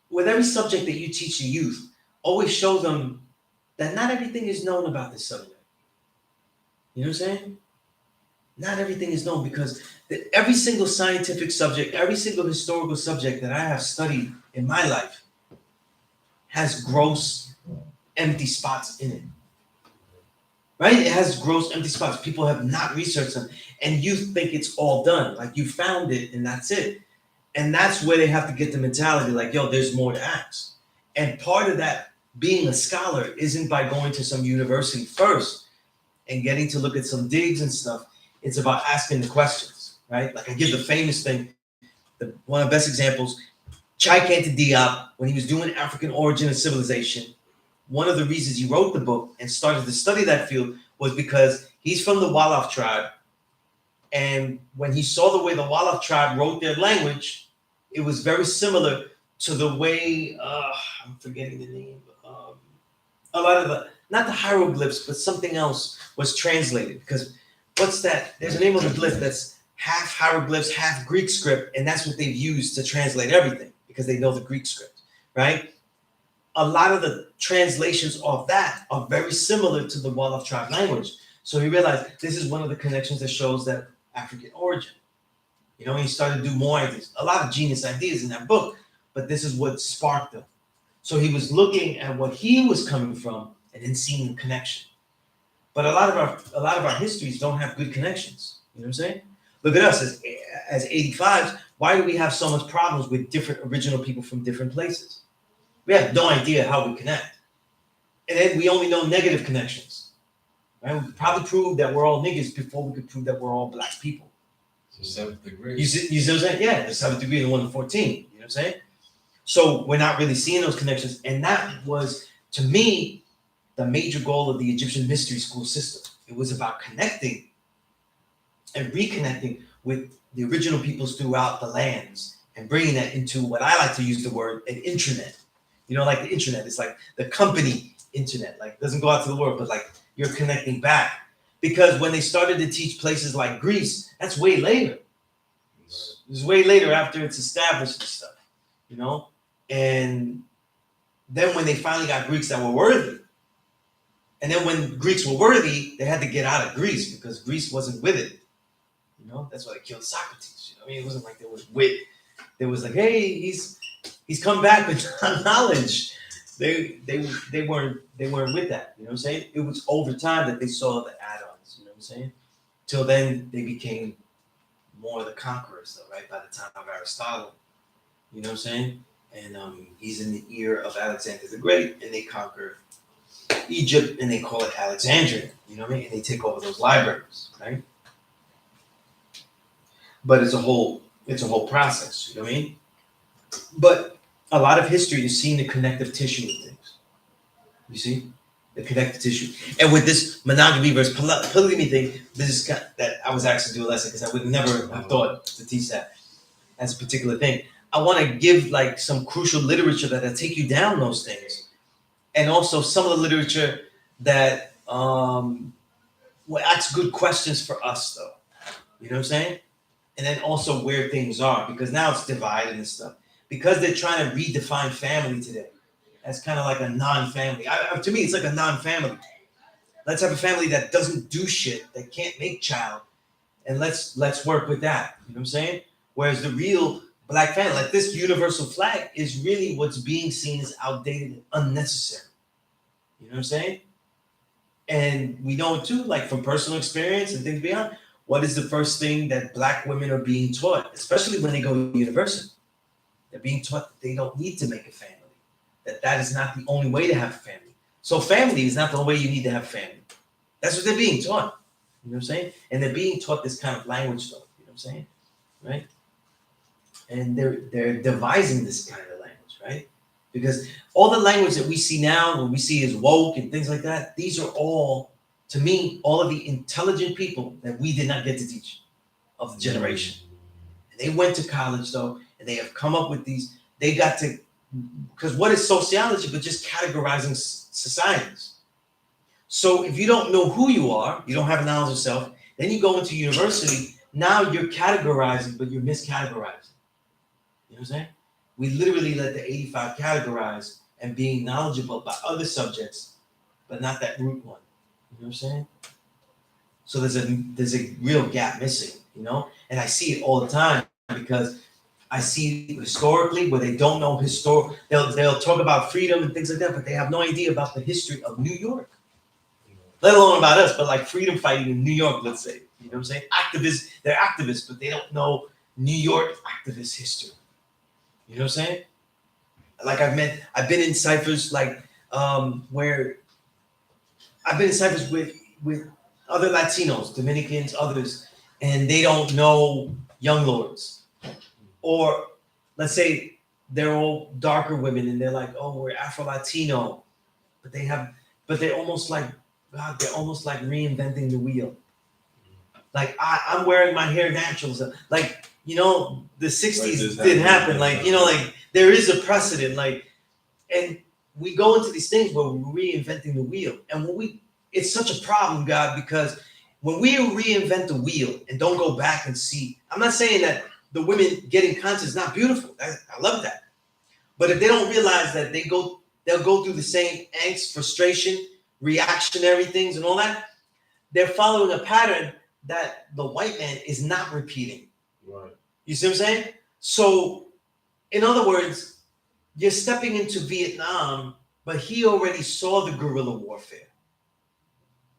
with every subject that you teach the youth, always show them that not everything is known about this subject. You know what I'm saying? Not everything is known, because every single scientific subject, every single historical subject that I have studied in my life has gross, empty spots in it. Right? It has gross, empty spots. People have not researched them, and you think it's all done. Like, you found it, and that's it. And that's where they have to get the mentality, like, yo, there's more to ask. And part of that, being a scholar, isn't by going to some university first and getting to look at some digs and stuff. It's about asking the questions, right? Like, I give the famous thing, one of the best examples, Cheikh Diop, when he was doing African Origin of Civilization, one of the reasons he wrote the book and started to study that field was because he's from the Wolof tribe. And when he saw the way the Wolof tribe wrote their language, it was very similar to the way, I'm forgetting the name, a lot of not the hieroglyphs, but something else was translated. Because what's that? There's a name of a glyph that's half hieroglyphs, half Greek script, and that's what they've used to translate everything, because they know the Greek script, right? A lot of the translations of that are very similar to the Wolof tribe language. So he realized this is one of the connections that shows that African origin. He started to do more ideas, a lot of genius ideas in that book, but this is what sparked them. So he was looking at what he was coming from and then seeing the connection. But a lot of our histories don't have good connections. You know what I'm saying? Look at us as 85s. Why do we have so much problems with different original people from different places? We have no idea how we connect. And then we only know negative connections. Right? We could probably prove that we're all niggas before we could prove that we're all black people. The seventh degree. You see what I'm saying? Yeah, the seventh degree and the 1 to 14. You know what I'm saying? So we're not really seeing those connections. And that was, to me, the major goal of the Egyptian mystery school system. It was about connecting and reconnecting with the original peoples throughout the lands and bringing that into what I like to use the word, an intranet. Like the internet, it's like the company internet, like, doesn't go out to the world, but like you're connecting back. Because when they started to teach places like Greece, that's way later. It's way later after it's established and stuff, And then when they finally got Greeks that were worthy, and then when Greeks were worthy, they had to get out of Greece because Greece wasn't with it. That's why they killed Socrates. It wasn't like there was wit. There was like, hey, He's come back with knowledge. They weren't with that. You know what I'm saying? It was over time that they saw the add-ons. You know what I'm saying? Till then, they became more the conquerors, though, right? By the time of Aristotle, you know what I'm saying? And he's in the ear of Alexander the Great, and they conquer Egypt, and they call it Alexandria. You know what I mean? And they take over those libraries, right? But it's a whole process. You know what I mean? But a lot of history is seeing the connective tissue of things. You see, the connective tissue, and with this monogamy versus polygamy thing, this is that I was asked to do a lesson because I would never have thought to teach that as a particular thing. I want to give like some crucial literature that'll take you down those things, and also some of the literature that will ask good questions for us, though. You know what I'm saying? And then also where things are, because now it's divided and stuff. Because they're trying to redefine family today. That's kind of like a non-family. To me, it's like a non-family. Let's have a family that doesn't do shit, that can't make child, and let's work with that. You know what I'm saying? Whereas the real black family, like this universal flag, is really what's being seen as outdated and unnecessary. You know what I'm saying? And we know too, like from personal experience and things beyond, what is the first thing that black women are being taught, especially when they go to university? They're being taught that they don't need to make a family, that is not the only way to have a family. So family is not the way you need to have a family. That's what they're being taught. You know what I'm saying? And they're being taught this kind of language, though. You know what I'm saying? Right? And they're devising this kind of language, right? Because all the language that we see now, what we see is woke and things like that, these are all, to me, all of the intelligent people that we did not get to teach of the generation. And they went to college, though, and they have come up with these, they got to, because what is sociology but just categorizing societies? So if you don't know who you are, you don't have a knowledge of self, then you go into university, now you're categorizing, but you're miscategorizing. You know what I'm saying? We literally let the 85 categorize and being knowledgeable about other subjects, but not that root one. You know what I'm saying? So there's a real gap missing, you know? And I see it all the time because I see historically where they don't know they'll talk about freedom and things like that, but they have no idea about the history of New York. Let alone about us, but like freedom fighting in New York, let's say. You know what I'm saying? Activists, they're activists, but they don't know New York activist history. You know what I'm saying? Like I've been in ciphers like where I've been in ciphers with other Latinos, Dominicans, others, and they don't know young lords. Or let's say they're all darker women and they're like, oh, we're Afro-Latino, but they're almost like, God, they're almost like reinventing the wheel. Like I'm wearing my hair natural. So, like, you know, the 60s didn't happen. Like, you know, like there is a precedent. Like, and we go into these things where we're reinventing the wheel. And it's such a problem, God, because when we reinvent the wheel and don't go back and see, I'm not saying that the women getting conscious is not beautiful. I love that. But if they don't realize that they'll go through the same angst, frustration, reactionary things and all that, they're following a pattern that the white man is not repeating. Right. You see what I'm saying? So, in other words, you're stepping into Vietnam, but he already saw the guerrilla warfare.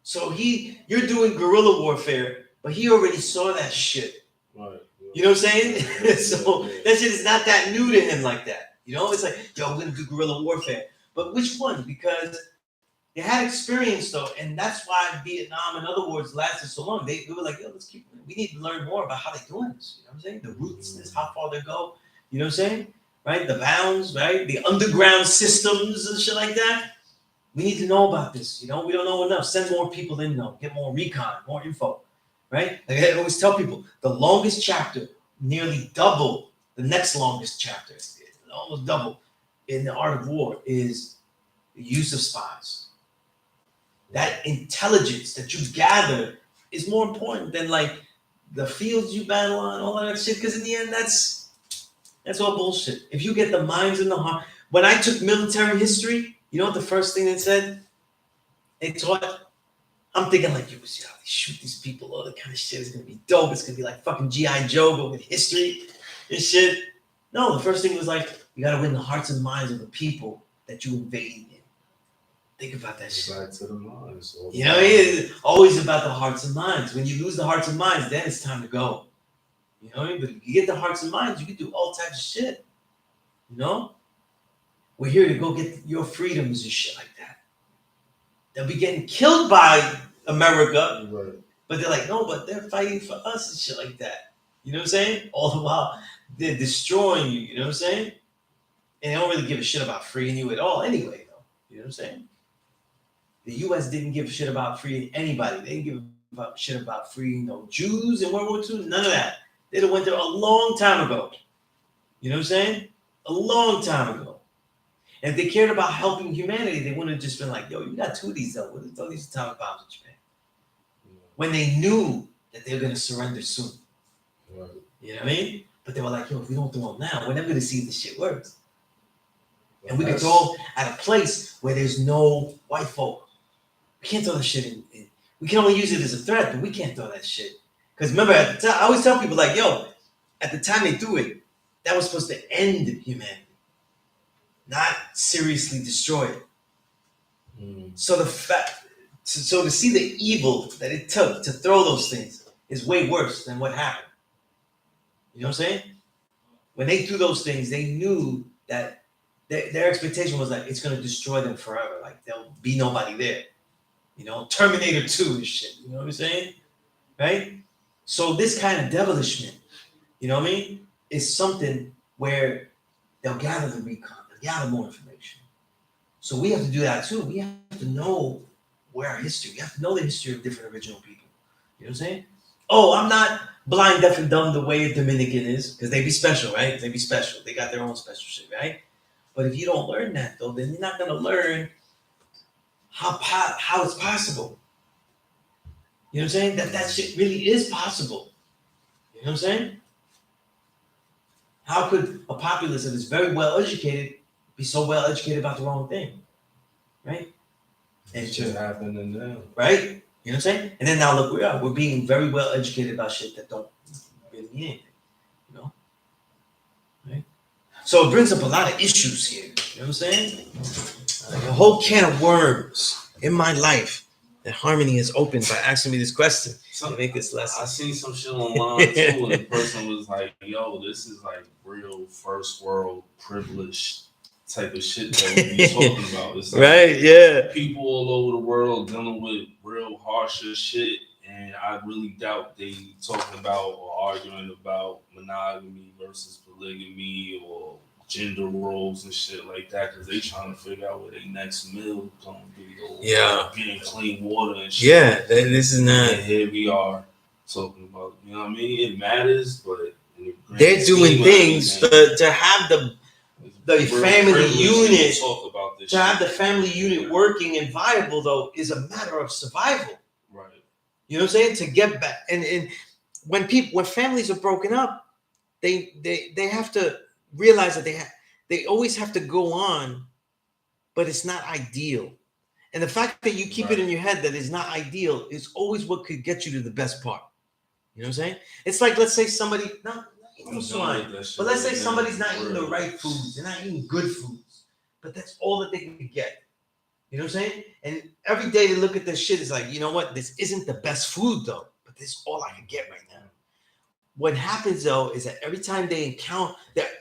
So you're doing guerrilla warfare, but he already saw that shit. Right. You know what I'm saying? So that shit is not that new to him like that. You know, it's like, yo, we're gonna do guerrilla warfare. But which one? Because they had experience though, and that's why Vietnam, in other words, lasted so long. They were like, yo, we need to learn more about how they're doing this. You know what I'm saying? The rootsness, how far they go. You know what I'm saying? Right? The bounds, right? The underground systems and shit like that. We need to know about this. You know, we don't know enough. Send more people in, though. Get more recon, more info. Right? Like I always tell people, the longest chapter, nearly double the next longest chapter, almost double in the art of war, is the use of spies. That intelligence that you gather is more important than like the fields you battle on, all of that shit. Because in the end, that's all bullshit. If you get the minds and the heart. When I took military history, you know what the first thing they said? They taught. I'm thinking like, yo, see how they shoot these people, all that kind of shit is gonna be dope. It's gonna be like fucking G.I. Joe, but with history and shit. No, the first thing was like, You got to win the hearts and minds of the people that you invade in. Think about that shit. Back to the minds. You know, it's always about the hearts and minds. When you lose the hearts and minds, then it's time to go. You know what I mean? But if you get the hearts and minds, you can do all types of shit. You know? We're here to go get your freedoms and shit like that. They'll be getting killed by America, Right. but they're like, no, but they're fighting for us and shit like that. You know what I'm saying? All the while they're destroying you. You know what I'm saying? And they don't really give a shit about freeing you at all anyway, though. You know what I'm saying? The U.S. didn't give a shit about freeing anybody. They didn't give a shit about freeing no Jews in World War II. None of that. They'd have went there a long time ago. You know what I'm saying? A long time ago. And if they cared about helping humanity, they wouldn't have just been like, yo, you got 2 of these though. What are throw these atomic bombs in Japan? When they knew that they were going to surrender soon. Right. You know what I mean? But they were like, yo, if we don't throw them now, we're never going to see if this shit works. And we can throw them at a place where there's no white folk. We can't throw that shit in. We can only use it as a threat, but we can't throw that shit. Because remember, at the time, I always tell people, like, yo, at the time they threw it, that was supposed to end humanity, not seriously destroy it. So so to see the evil that it took to throw those things is way worse than what happened. You know what I'm saying? When they threw those things, they knew that their expectation was like it's going to destroy them forever. Like there'll be nobody there. You know, Terminator 2 and shit. You know what I'm saying? Right? So this kind of devilishment, you know what I mean, is something where they'll gather the recon, they'll gather more information. So we have to do that too. We have to know where our history. We have to know the history of different original people. You know what I'm saying? Oh, I'm not blind, deaf, and dumb the way a Dominican is, because they be special, right? They be special. They got their own special shit, right? But if you don't learn that though, then you're not gonna learn how it's possible. You know what I'm saying? That shit really is possible. You know what I'm saying? How could a populace that is very well educated be so well educated about the wrong thing? Right? And shit happening now. Right? You know what I'm saying? And then now look where we are. We're being very well educated about shit that don't really mean anything. You know? Right? So it brings up a lot of issues here. You know what I'm saying? Like a whole can of worms in my life that Harmony has opened by asking me this question to make this lesson. I seen some shit online too, and the person was like, yo, this is like real first world privilege type of shit that we be talking about. It's like right, yeah. People all over the world dealing with real harsher shit, and I really doubt they talking about or arguing about monogamy versus polygamy or gender roles and shit like that, because they trying to figure out where their next meal gonna be, or getting clean water and shit. Yeah, this is not. And here we are talking about, you know what I mean? It matters, but they're doing things to have the family unit. Talk about this to have the family unit working and viable though is a matter of survival. Right. You know what I'm saying? To get back, and when families are broken up, they have to realize that they always have to go on, but it's not ideal. And the fact that you keep it in your head that it's not ideal is always what could get you to the best part. You know what I'm saying? It's like, let's say somebody, not eating swine, but let's say somebody's not eating the right foods, they're not eating good foods, but that's all that they can get. You know what I'm saying? And every day they look at this shit, it's like, you know what? This isn't the best food though, but this is all I can get right now. What happens though is that every time they encounter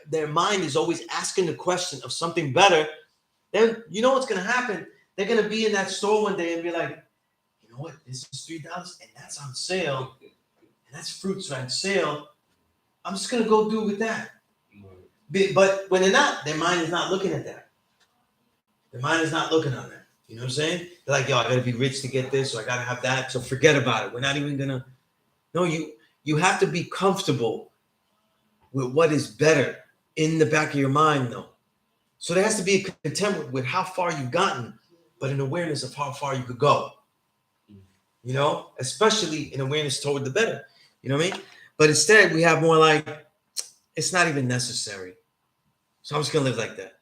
their mind is always asking the question of something better, then you know what's gonna happen? They're gonna be in that store one day and be like, you know what, this is $3 and that's on sale, and that's fruits on sale. I'm just gonna go do with that. But when they're not, their mind is not looking at that. Their mind is not looking on that. You know what I'm saying? They're like, yo, I gotta be rich to get this, or I gotta have that. So forget about it. We're not even gonna. No, you have to be comfortable with what is better in the back of your mind, though. So there has to be a contentment with how far you've gotten, but an awareness of how far you could go. You know, especially an awareness toward the better. You know what I mean? But instead, we have more like, it's not even necessary. So I'm just gonna live like that.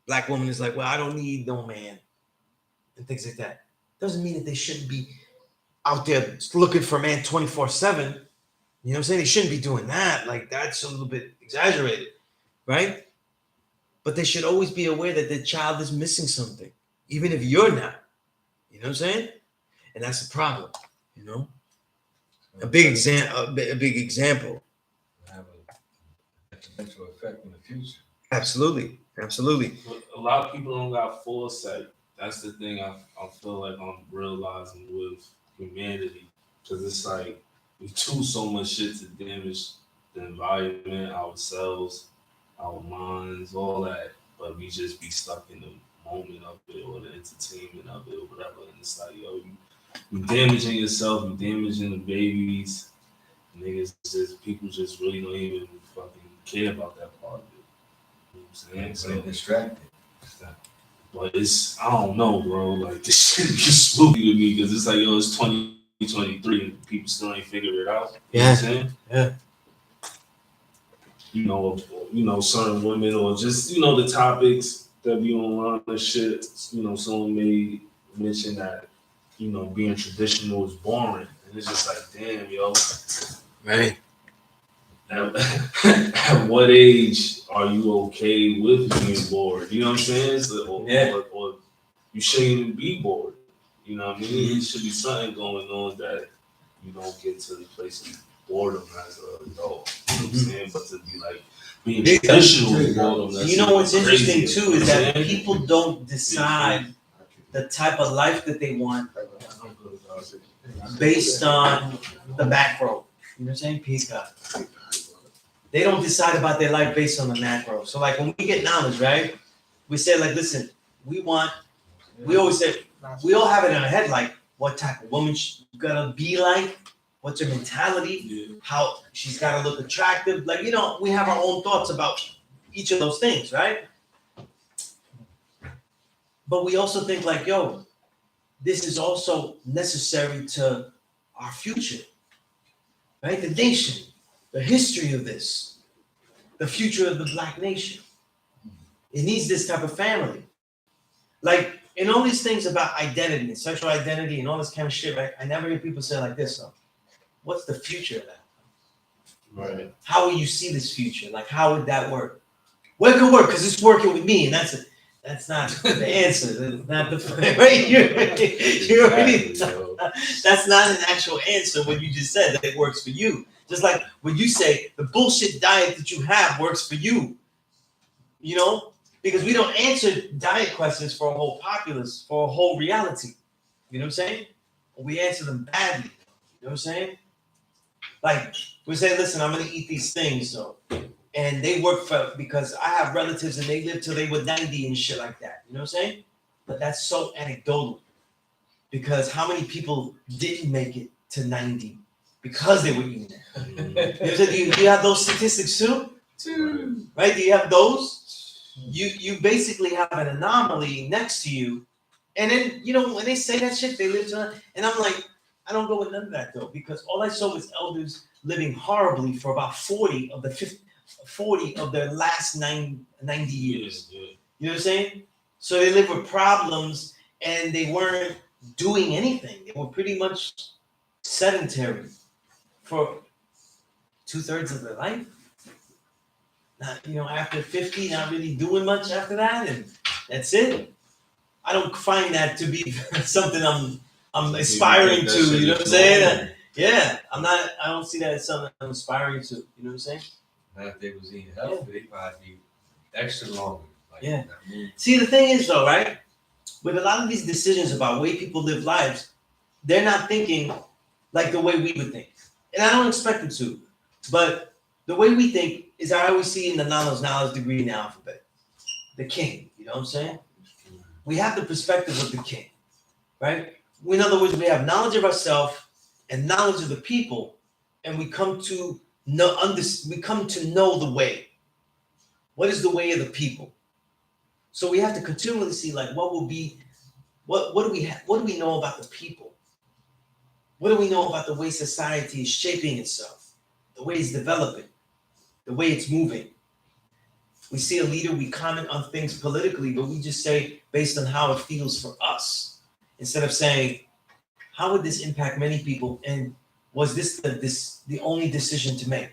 Black woman is like, well, I don't need no man, and things like that. Doesn't mean that they shouldn't be out there looking for a man 24/7. You know what I'm saying? They shouldn't be doing that. Like, that's a little bit exaggerated, right? but they should always be aware that their child is missing something, even if you're not. You know what I'm saying? And that's the problem. You know, a big example. Have a detrimental effect in the future. Absolutely. But a lot of people don't got foresight. That's the thing I feel like I'm realizing with humanity. Because it's like we do so much shit to damage the environment, ourselves, our minds, all that. But we just be stuck in the moment of it or the entertainment of it or whatever. And it's like, yo, you damaging yourself, you damaging the babies. Niggas just people just really don't even fucking care about that part of it. You know what I'm saying? So distracted. But it's I don't know, bro. Like this shit gets spooky to me because it's like, yo, it's 2023 and people still ain't figured it out. You know what I'm saying? Yeah. You know, certain women or just, the topics that be online and shit. Someone may mention that, being traditional is boring. And it's just like, damn, yo. Right. At what age are you okay with being bored? You know what I'm saying? Or you shouldn't even be bored. You know what I mean? Mm-hmm. There should be something going on that you don't get to the place of boredom as an adult. You know what I'm saying? But to be like being traditional boredom. That's you know what's interesting crazy, too is that people don't decide the type of life that they want based on the macro. You know what I'm saying? Peace, God. They don't decide about their life based on the macro. So like when we get knowledge, right? We say like, listen, we always say, we all have it in our head, like what type of woman you gotta be like, what's her mentality, how she's gotta look attractive. Like, we have our own thoughts about each of those things, right? But we also think like, yo, this is also necessary to our future, right? The nation, the history of this, the future of the Black nation. It needs this type of family. Like, in all these things about identity and sexual identity and all this kind of shit, right? I never hear people say like this, though. What's the future of that? Right. How will you see this future? Like, how would that work? Well, it could work because it's working with me, and that's not the answer. That's not the right. You're already. That's not an actual answer. What you just said that it works for you. Just like when you say the bullshit diet that you have works for you. Because we don't answer diet questions for a whole populace, for a whole reality. You know what I'm saying? We answer them badly. You know what I'm saying? Like, we say, listen, I'm going to eat these things, though. And they work because I have relatives and they lived till they were 90 and shit like that. You know what I'm saying? But that's so anecdotal. Because how many people didn't make it to 90 because they were eating that? Do you have those statistics too? Right? Do you have those? You basically have an anomaly next to you. And then, when they say that shit, they live to, and I'm like, I don't go with none of that though, because all I saw was elders living horribly for about 40 of their last 90 years. Yeah. You know what I'm saying? So they lived with problems and they weren't doing anything. They were pretty much sedentary for 2/3 of their life. Not, after 50, not really doing much after that, and that's it. I don't find that to be something I'm aspiring to. You know what I'm saying? Yeah, I don't see that as something I'm aspiring to. You know what I'm saying? Now, if they was eating healthy, they probably be extra longer. Yeah. See, the thing is, though, right? With a lot of these decisions about way people live lives, they're not thinking like the way we would think, and I don't expect them to. But the way we think is, I always see in the knowledge degree in the alphabet, the king. You know what I'm saying? We have the perspective of the king, right? In other words, we have knowledge of ourselves and knowledge of the people, and we come to know the way. What is the way of the people? So we have to continually see, like, what do we know about the people? What do we know about the way society is shaping itself, the way it's developing, the way it's moving? We see a leader, we comment on things politically, but we just say based on how it feels for us, instead of saying, how would this impact many people, and was this the only decision to make?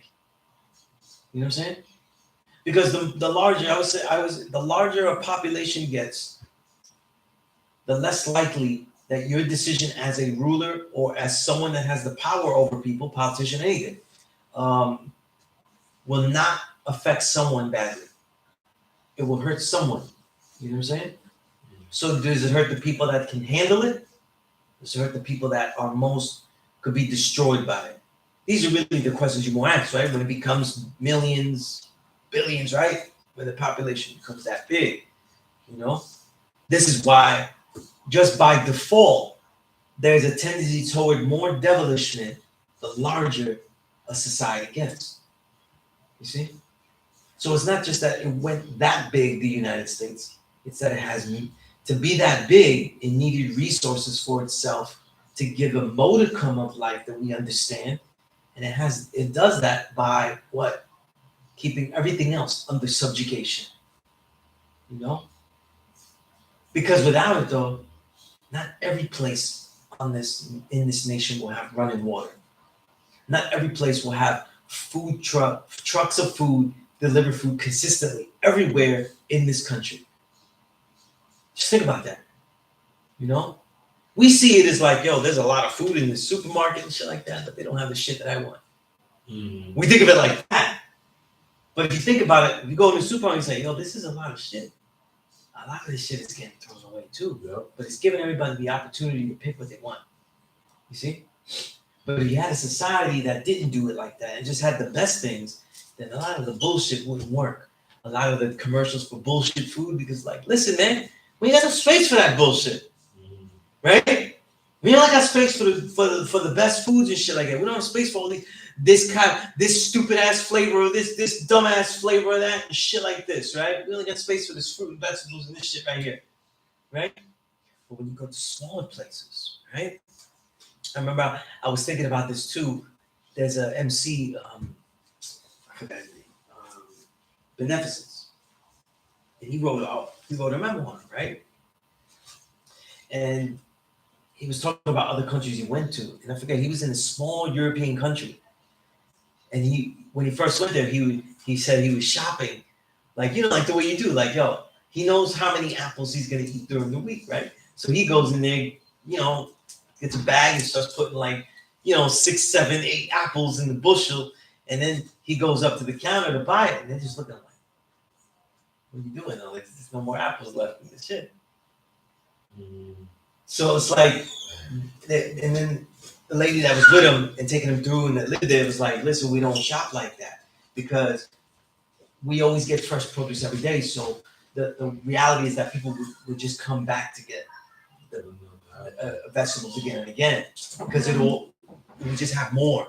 You know what I'm saying? Because the larger the larger a population gets, the less likely that your decision as a ruler or as someone that has the power over people, politician, anything, um, will not affect someone badly. It will hurt someone. You know what I'm saying? So does it hurt the people that can handle it? Does it hurt the people that are most could be destroyed by it? These are really the questions you want to ask, right? When it becomes millions, billions, right? When the population becomes that big, you know? This is why, just by default, there's a tendency toward more devilishment the larger a society gets. You see? So it's not just that it went that big, the United States. It's that it has to be that big, it needed resources for itself to give a modicum of life that we understand. And it does that by what? Keeping everything else under subjugation. You know? Because without it though, not every place in this nation will have running water. Not every place will have trucks of food, deliver food consistently everywhere in this country. Just think about that. You know? We see it as like, yo, there's a lot of food in the supermarket and shit like that, but they don't have the shit that I want. Mm. We think of it like that. But if you think about it, if you go to the supermarket and say, yo, this is a lot of shit. A lot of this shit is getting thrown away too. Yep. But it's giving everybody the opportunity to pick what they want. You see? But if you had a society that didn't do it like that and just had the best things, then a lot of the bullshit wouldn't work. A lot of the commercials for bullshit food, because like, listen, man, we ain't got no space for that bullshit. Right? We don't got space for the best foods and shit like that. We don't have space for all this stupid ass flavor or this dumb ass flavor of that and shit like this, right? We only got space for this fruit and vegetables and this shit right here, right? But when you go to smaller places, right? I remember I was thinking about this too. There's a MC, I forgot his name, Beneficence, and he wrote a memoir, right? And he was talking about other countries he went to, and I forget, he was in a small European country, and when he first went there, he said he was shopping, like, you know, like the way you do, like, yo, he knows how many apples he's gonna eat during the week, right? So he goes in there, you know, gets a bag and starts putting like, you know, 6, 7, 8 apples in the bushel, and then he goes up to the counter to buy it, and they're just looking like, what are you doing? Like, there's no more apples left in this shit. So it's like, and then the lady that was with him and taking him through and that lived there was like, listen, we don't shop like that because we always get fresh produce every day. So the reality is that people would just come back to get the vegetables again and again because we just have more.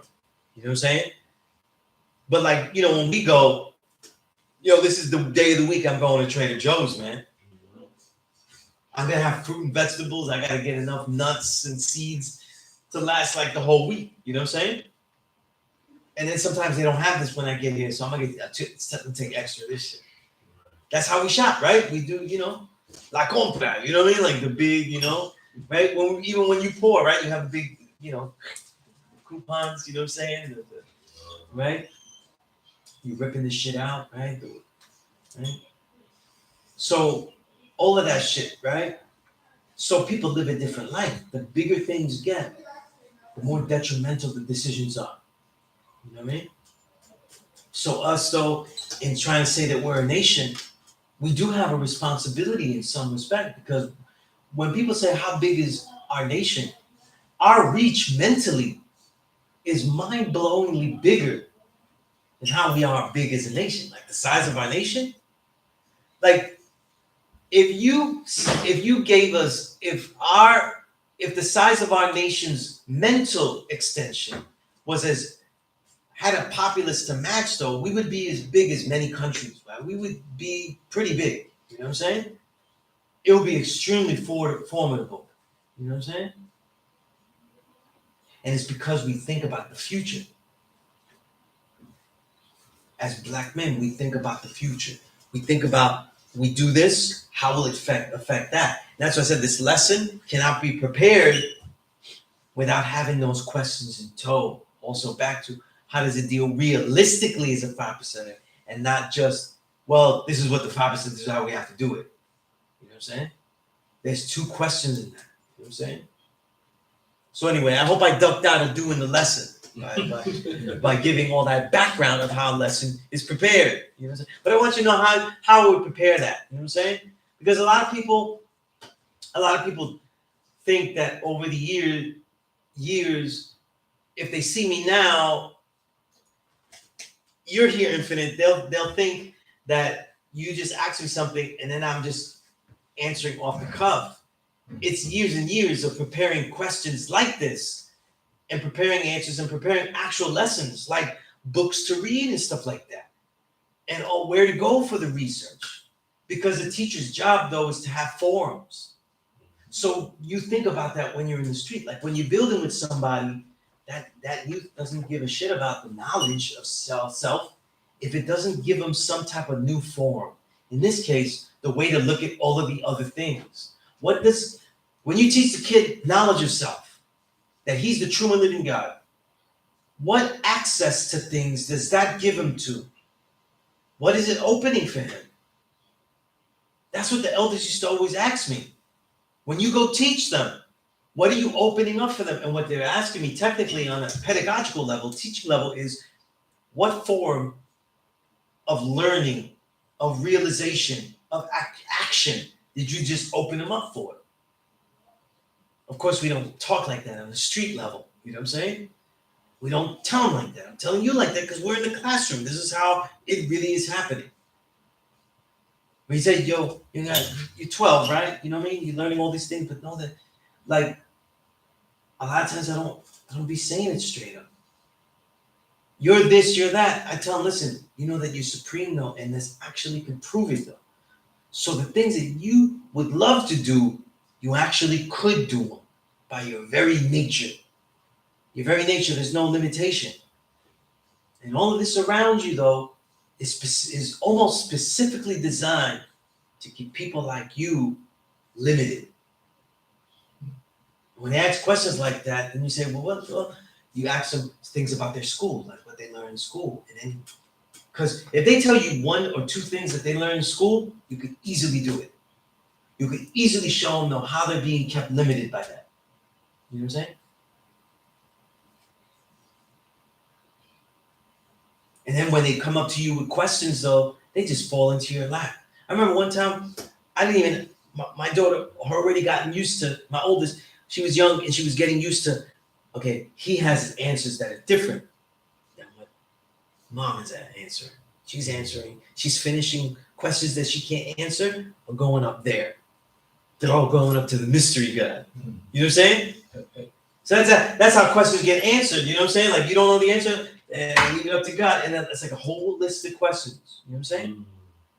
You know what I'm saying? But like, you know, when we go, yo, this is the day of the week I'm going to Trader Joe's, man. I'm gonna have fruit and vegetables. I gotta get enough nuts and seeds to last like the whole week. You know what I'm saying? And then sometimes they don't have this when I get here, so I'm gonna take extra of this shit. That's how we shop, right? We do, you know, la compra. You know what I mean? Like the big, you know, right? Even when you pour, right? You have the big, you know, coupons. You know what I'm saying? Right? You're ripping this shit out, right? Right? So. All of that shit, right? So people live a different life. The bigger things get, the more detrimental the decisions are. You know what I mean? So us, though, in trying to say that we're a nation, we do have a responsibility in some respect because when people say how big is our nation, our reach mentally is mind-blowingly bigger than how we are big as a nation. Like the size of our nation, like. If you gave us if the size of our nation's mental extension had a populace to match, though, we would be as big as many countries, right? We would be pretty big. You know what I'm saying? It would be extremely formidable. You know what I'm saying? And it's because we think about the future. As black men, we think about the future. We think about we do this, how will it affect that? And that's why I said this lesson cannot be prepared without having those questions in tow. Also back to how does it deal realistically as a 5%er and not just well, this is what the Father said, this is how we have to do it. You know what I'm saying? There's 2 questions in that. You know what I'm saying? So anyway, I hope I ducked out of doing the lesson by giving all that background of how a lesson is prepared. You know what I'm saying? But I want you to know how we prepare that. You know what I'm saying? Because a lot of people think that over the years, if they see me now, you're here, Infinite. They'll think that you just asked me something and then I'm just answering off the cuff. It's years and years of preparing questions like this and preparing answers and preparing actual lessons like books to read and stuff like that. And where to go for the research. Because the teacher's job, though, is to have forums. So you think about that when you're in the street. Like when you're building with somebody, that youth doesn't give a shit about the knowledge of self if it doesn't give them some type of new form. In this case, the way to look at all of the other things. When you teach the kid knowledge of self, that he's the true and living God, what access to things does that give him to? What is it opening for him? That's what the elders used to always ask me. When you go teach them, what are you opening up for them? And what they're asking me technically on a pedagogical level, teaching level, is what form of learning, of realization, of action did you just open them up for? Of course, we don't talk like that on the street level. You know what I'm saying? We don't tell them like that. I'm telling you like that because we're in the classroom. This is how it really is happening. When you say, yo, you're 12, right? You know what I mean? You're learning all these things, but know that, like, a lot of times I don't be saying it straight up. You're this, you're that. I tell them, listen, you know that you're supreme though, and this actually can prove it though. So the things that you would love to do, you actually could do them by your very nature. Your very nature, there's no limitation. And all of this around you, though, is almost specifically designed to keep people like you limited. When they ask questions like that, then you say, well, you ask them things about their school, like what they learn in school. And then, because if they tell you 1 or 2 things that they learn in school, you could easily do it. You could easily show them, though, how they're being kept limited by that. You know what I'm saying? And then when they come up to you with questions, though, they just fall into your lap. I remember one time, my daughter already gotten used to, my oldest, she was young and she was getting used to, okay, he has answers that are different than what mom is answering. She's answering, she's finishing questions that she can't answer are going up there. They're all going up to the mystery God. You know what I'm saying? So that's how questions get answered. You know what I'm saying? Like you don't know the answer, and leave it up to God. And then it's like a whole list of questions. You know what I'm saying?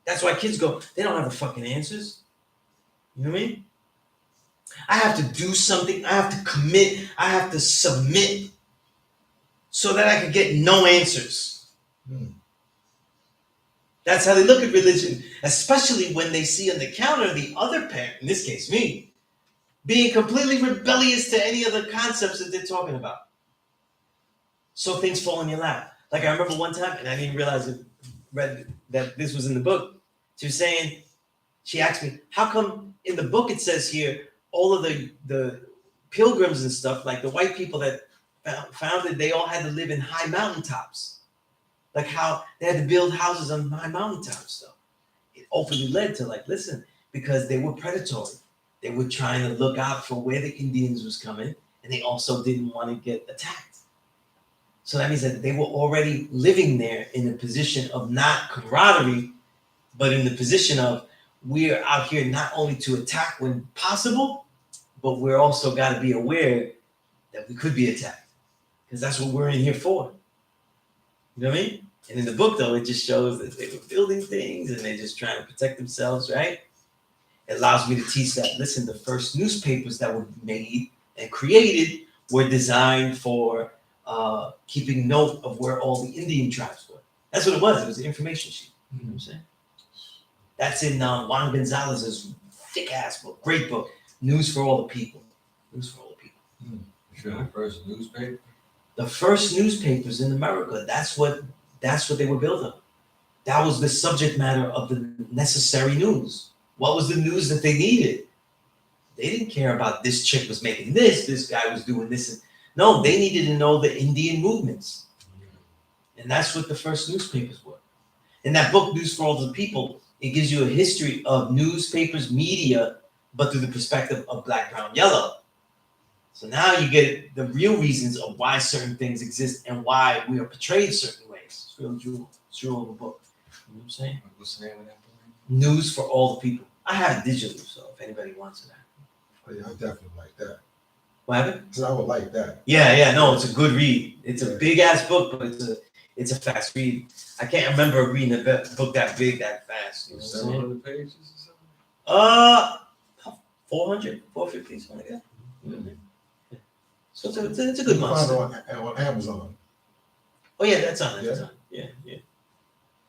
That's why kids go, they don't have the fucking answers. You know what I mean? I have to do something. I have to commit. I have to submit so that I can get no answers. That's how they look at religion, especially when they see on the counter the other parent, in this case me, being completely rebellious to any other concepts that they're talking about. So things fall in your lap. Like I remember one time, and I didn't realize read that this was in the book. She was saying, she asked me, how come in the book it says here, all of the pilgrims and stuff, like the white people that founded, they all had to live in high mountaintops. Like how they had to build houses on high mountaintops, though. It openly led to like, listen, because they were predatory. They were trying to look out for where the Indians was coming, and they also didn't want to get attacked. So that means that they were already living there in a position of not camaraderie, but in the position of we're out here not only to attack when possible, but we're also got to be aware that we could be attacked, because that's what we're in here for. You know what I mean? And in the book, though, it just shows that they were building things and they're just trying to protect themselves, right? It allows me to teach that, listen, the first newspapers that were made and created were designed for keeping note of where all the Indian tribes were. That's what it was. It was an information sheet. You know what I'm saying? That's in Juan Gonzalez's thick-ass book, great book, News for All the People. News for All the People. Sure, the first newspaper? The first newspapers in America, that's what they were built on. That was the subject matter of the necessary news. What was the news that they needed? They didn't care about this chick was making this guy was doing this. No, they needed to know the Indian movements. And that's what the first newspapers were. In that book, News for All the People, it gives you a history of newspapers, media, but through the perspective of black, brown, yellow. So now you get the real reasons of why certain things exist and why we are portrayed certain ways. It's real jewel. It's jewel of the book. You know what I'm saying? What's the name of that book? News for All the People. I have it digitally, so if anybody wants it. Oh, yeah, I definitely like that. What happened? So I would like that. Yeah, no, it's a good read. It's a big ass book, but it's a fast read. I can't remember reading a book that big that fast. You know what I'm saying? 700 pages or something? 400, 450, something like that. Mm-hmm. So it's a good You can monster. find it on Amazon. Oh yeah, that's on Yeah. Amazon. Yeah.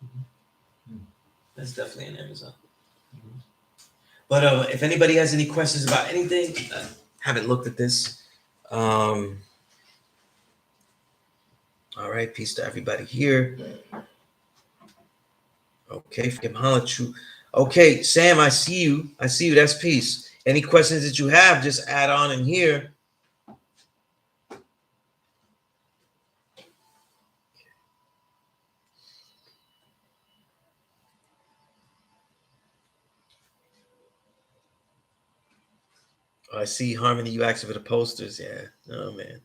Mm-hmm. That's definitely on Amazon. Mm-hmm. But if anybody has any questions about anything, haven't looked at this. All right, peace to everybody here. Okay, from Halachu. Okay, Sam, I see you. That's peace. Any questions that you have, just add on in here. I see Harmony. You asked for the posters. Yeah. Oh man.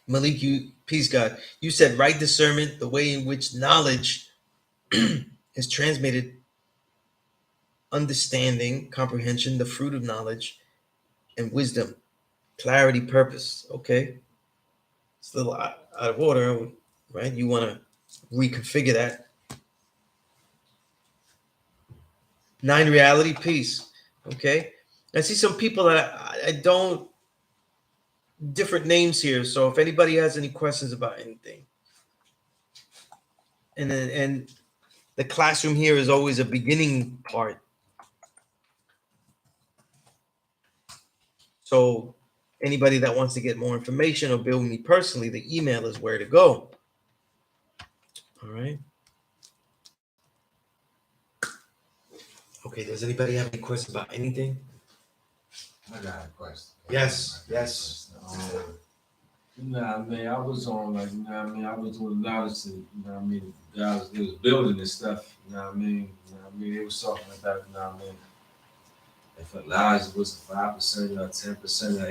Malik, you peace God. You said right discernment, the way in which knowledge is transmitted, understanding, comprehension, the fruit of knowledge, and wisdom, clarity, purpose. Okay. It's a little out of order, right? You want to reconfigure that. 9 reality, peace. Okay. I see some people that I don't, different names here. So if anybody has any questions about anything, and the classroom here is always a beginning part. So anybody that wants to get more information or build me personally, the email is where to go. All right. Okay, does anybody have any questions about anything? I got a question. Yes. Nah, man, I was on like, you know what I mean? I was doing knowledge and, you know what I mean? Guys, they was building this stuff, you know what I mean? They was talking about, you know what I mean? If Elijah was a 5% or 10% or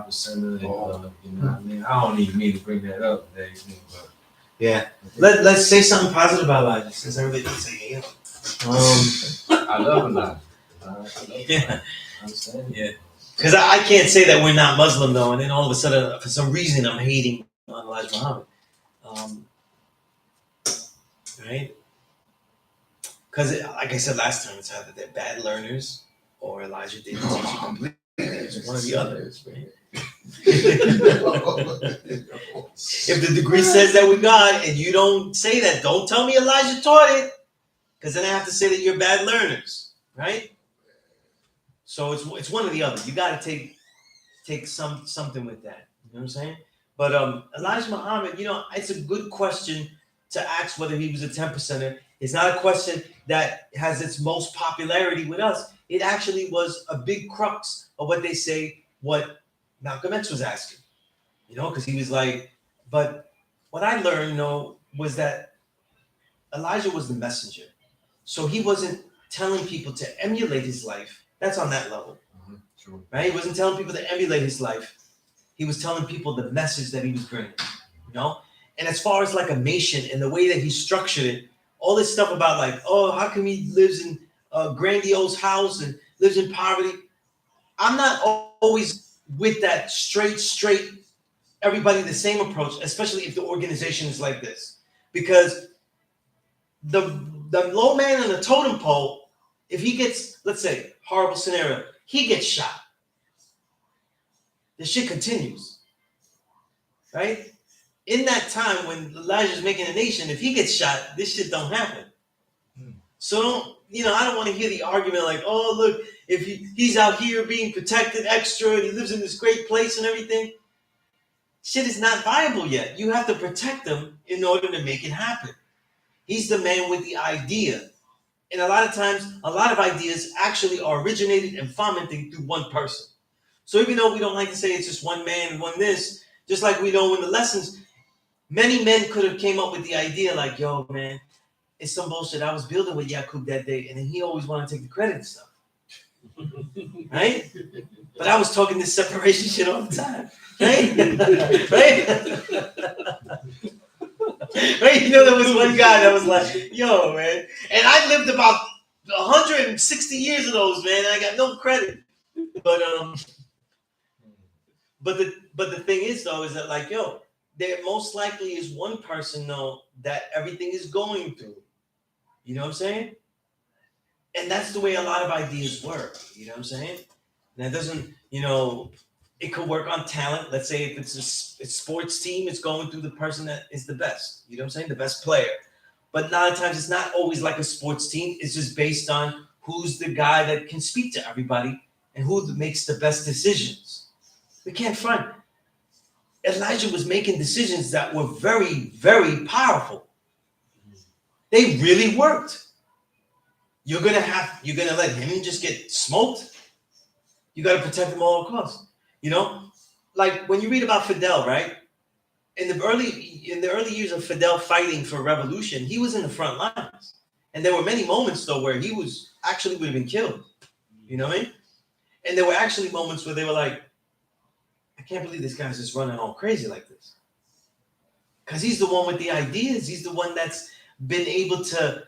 85%, and, you know what I mean? I don't even mean to bring that up, but Yeah. Let's say something positive about Elijah, since everybody keeps saying, I love Elijah. Yeah. I understand. Yeah. Because I can't say that we're not Muslim though, and then all of a sudden, for some reason, I'm hating on Elijah Muhammad. Right? Because, like I said last time, it's either they're bad learners or Elijah didn't teach you completely. It's one of the others, right? If the degree says that we God and you don't say that, don't tell me Elijah taught it, because then I have to say that you're bad learners, right? So it's one or the other. You got to take something with that. You know what I'm saying? But Elijah Muhammad, it's a good question to ask whether he was a 10%er. It's not a question that has its most popularity with us. It actually was a big crux of what they say, what Malcolm X was asking. Because he was like, but what I learned, was that Elijah was the messenger. So he wasn't telling people to emulate his life. That's on that level. Sure. Right? He wasn't telling people to emulate his life. He was telling people the message that he was bringing, And as far as like a nation and the way that he structured it, all this stuff about like, oh, how come he lives in a grandiose house and lives in poverty? I'm not always with that straight, everybody the same approach, especially if the organization is like this. Because the low man on the totem pole, if he gets, let's say, horrible scenario, he gets shot. The shit continues, right? In that time when Elijah's making a nation, if he gets shot, this shit don't happen. So I don't want to hear the argument like, oh, look, if he's out here being protected extra and he lives in this great place and everything. Shit is not viable yet. You have to protect him in order to make it happen. He's the man with the idea. And a lot of times, a lot of ideas actually are originated and fomenting through one person. So even though we don't like to say it's just one man and one this, just like we know in the lessons, many men could have came up with the idea like, yo, man, it's some bullshit. I was building with Yakub that day, and then he always wanted to take the credit and stuff. Right? But I was talking this separation shit all the time. Right? Right? Right? There was one guy that was like, yo, man. And I lived about 160 years of those, man. And I got no credit. But the thing is, though, is that like, yo, there most likely is one person, though, that everything is going through. You know what I'm saying? And that's the way a lot of ideas work. You know what I'm saying? And it doesn't, it could work on talent. Let's say if it's a sports team, it's going through the person that is the best. You know what I'm saying? The best player. But a lot of times it's not always like a sports team. It's just based on who's the guy that can speak to everybody and who makes the best decisions. We can't front. Elijah was making decisions that were very, very powerful. They really worked. You're gonna let him just get smoked. You got to protect him at all costs. Like when you read about Fidel, right? In the early years of Fidel fighting for revolution, he was in the front lines, and there were many moments though where he was actually would have been killed. You know what I mean? And there were actually moments where they were like, I can't believe this guy's just running all crazy like this. Because he's the one with the ideas. He's the one that's been able to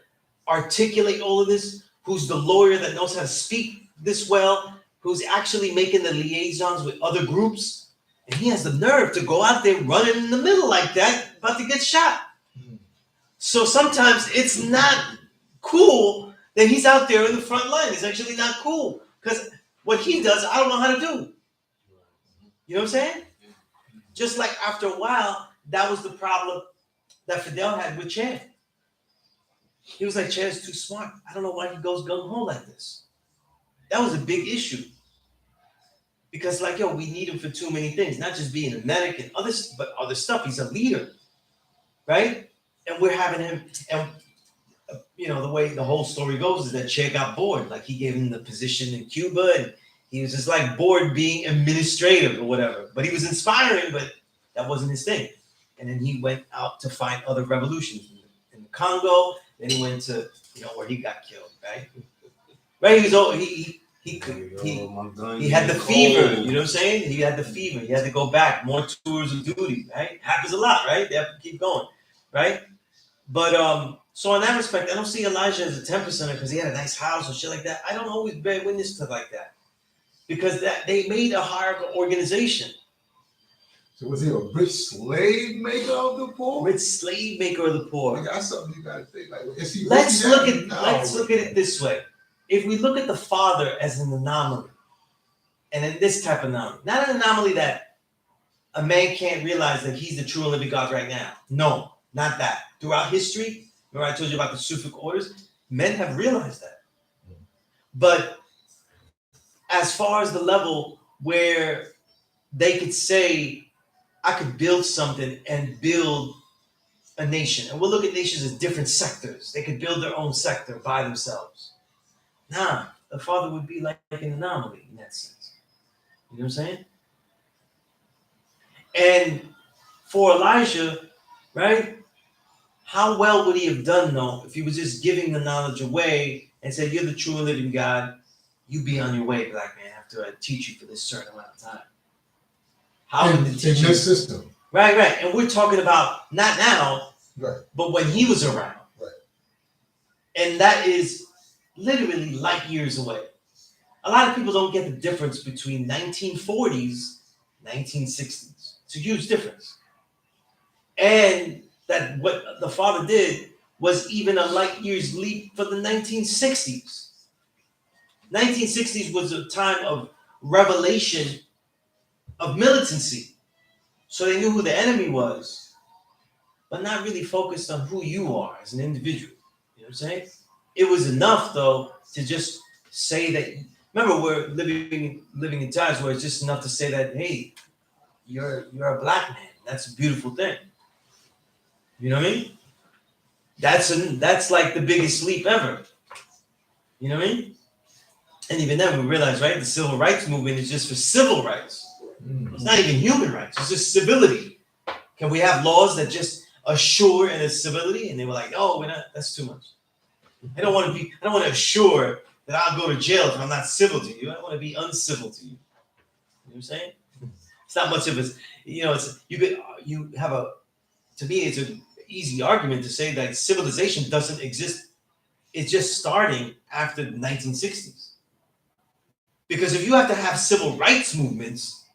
articulate all of this, who's the lawyer that knows how to speak this well, who's actually making the liaisons with other groups. And he has the nerve to go out there running in the middle like that, about to get shot. So sometimes it's not cool that he's out there in the front line. It's actually not cool. Because what he does, I don't know how to do. You know what I'm saying? Just like after a while, that was the problem that Fidel had with Che. He was like, Che's too smart. I don't know why he goes gung-ho like this. That was a big issue. Because like, yo, we need him for too many things. Not just being a medic and but other stuff. He's a leader. Right? And we're having him, and the way the whole story goes is that Che got bored. Like he gave him the position in Cuba, and he was just like bored being administrative or whatever. But he was inspiring, but that wasn't his thing. And then he went out to fight other revolutions in the Congo. Then he went to, where he got killed, right? Right? He had the fever, you know what I'm saying? He had the fever. He had to go back, more tours of duty, right? Happens a lot, right? They have to keep going, right? But so in that respect, I don't see Elijah as a 10%er because he had a nice house or shit like that. I don't always bear witness to like that. Because they made a hierarchical organization. So was he a rich slave maker of the poor? Rich slave maker of the poor. Like, that's something you gotta think. Like, is he let's look at it this way. If we look at the father as an anomaly, and in this type of anomaly, not an anomaly that a man can't realize that he's the true and living God right now. No, not that. Throughout history, remember I told you about the Sufic orders? Men have realized that. But as far as the level where they could say, I could build something and build a nation. And we'll look at nations as different sectors. They could build their own sector by themselves. Nah, the father would be like an anomaly in that sense. You know what I'm saying? And for Elijah, right? How well would he have done, though, if he was just giving the knowledge away and said, you're the true and living God, you be on your way, black man, after I teach you for this certain amount of time. How in, did the teaching? In this system. Right. And we're talking about not now, right, but when he was around. Right. And that is literally light years away. A lot of people don't get the difference between 1940s, 1960s. It's a huge difference. And that what the father did was even a light years leap for the 1960s. 1960s was a time of revelation of militancy. So they knew who the enemy was, but not really focused on who you are as an individual. You know what I'm saying? it was enough though to just say that. Remember, we're living in times where it's just enough to say that, hey, you're a black man. That's a beautiful thing. You know what I mean? That's like the biggest leap ever. You know what I mean? And even then, we realize, right, the civil rights movement is just for civil rights. It's not even human rights. It's just civility. Can we have laws that just assure and it's civility? And they were like, oh, we're not. That's too much. I don't want to assure that I'll go to jail if I'm not civil to you. I want to be uncivil to you. You know what I'm saying? It's not much of a, it's you have a. To me, it's an easy argument to say that civilization doesn't exist. It's just starting after the 1960s. Because if you have to have civil rights movements,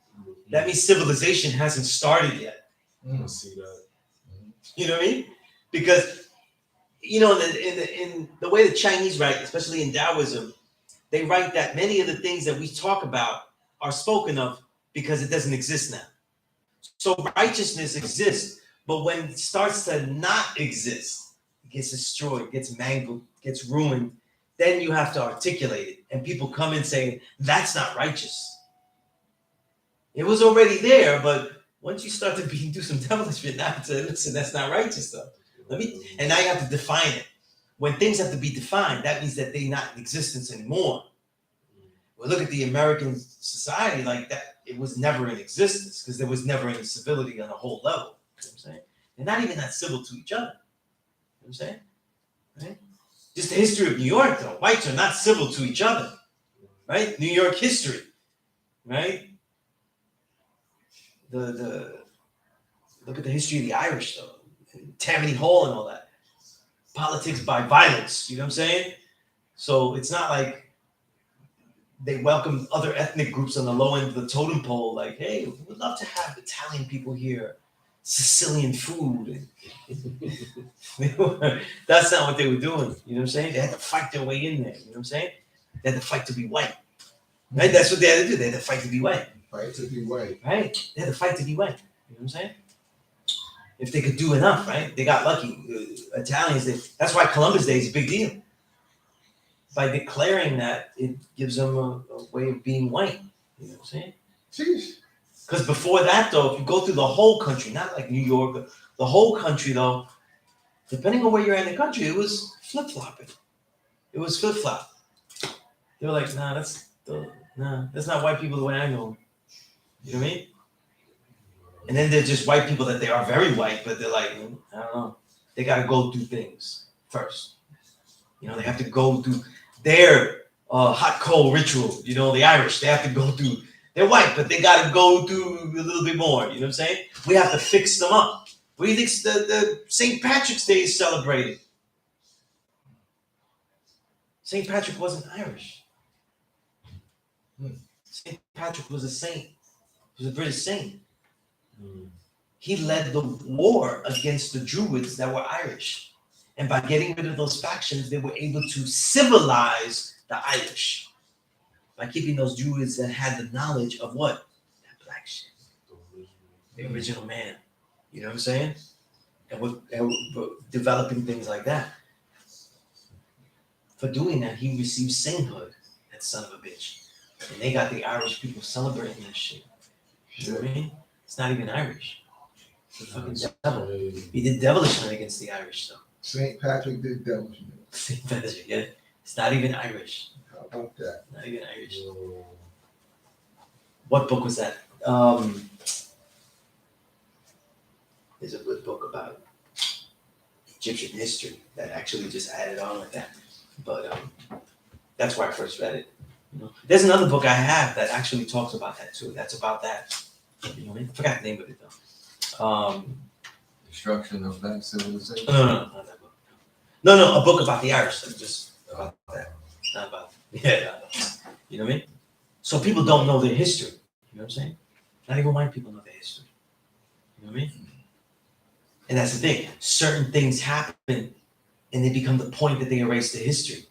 that means civilization hasn't started yet. I see that. You know what I mean? Because in the way the Chinese write, especially in Taoism, they write that many of the things that we talk about are spoken of because it doesn't exist now. So righteousness exists, but when it starts to not exist, it gets destroyed, gets mangled, gets ruined, then you have to articulate it. And people come and say, that's not righteous. It was already there, but once you start to do some devilish shit, now say, listen, that's not righteous though. And now you have to define it. When things have to be defined, that means that they're not in existence anymore. Well, look at the American society like that. It was never in existence because there was never any civility on a whole level. You know what I'm saying? They're not even that civil to each other. You know what I'm saying? Right? Just the history of New York, though. Whites are not civil to each other. Right? New York history. Right? The look at the history of the Irish, though. And Tammany Hall and all that. Politics by violence. You know what I'm saying? So it's not like they welcome other ethnic groups on the low end of the totem pole, like, hey, we'd love to have Italian people here, Sicilian food. That's not what they were doing. You know what I'm saying? They had to fight their way in there. You know what I'm saying? They had to fight to be white. Right? That's what they had to do. They had to fight to be white. Fight to be white. Right? They had to fight to be white. You know what I'm saying? If they could do enough, right? They got lucky. Italians, that's why Columbus Day is a big deal. By declaring that, it gives them a way of being white. You know what I'm saying? Jeez. Because before that, though, if you go through the whole country, not like New York, but the whole country, though, depending on where you're at in the country, it was flip-flopping. It was flip-flop. They were like, that's not white people the way I know them. You know what I mean? And then they're just white people that they are very white, but they're like, I don't know. They got to go through things first. You know, they have to go through their hot coal ritual. You know, the Irish, they have to go through. They're white, but they got to go through a little bit more. You know what I'm saying? We have to fix them up. What do you think the St. Patrick's Day is celebrated? St. Patrick wasn't Irish. St. Patrick was a saint. He was a British saint. He led the war against the Druids that were Irish. And by getting rid of those factions, they were able to civilize the Irish. By keeping those Druids that had the knowledge of what? That black shit. The original man. You know what I'm saying? And we're developing things like that. For doing that, he received sainthood, that son of a bitch. And they got the Irish people celebrating that shit. You know what I mean? It's not even Irish. It's the fucking devil. He did devilish against the Irish, though. St. Patrick did devilish. St. Patrick, yeah. It's not even Irish. How about that? Not even Irish. What book was that? There's a good book about Egyptian history that actually just added on with that. But that's where I first read it. You know? There's another book I have that actually talks about that too. That's about that. You know, I forgot the name of it though. Destruction of Black Civilization. No, not that book. No, a book about the Irish. Just about that. Not about you know what I mean? So people don't know their history. You know what I'm saying? Not even white people know their history. You know what I mean? And that's the thing. Certain things happen and they become the point that they erase the history.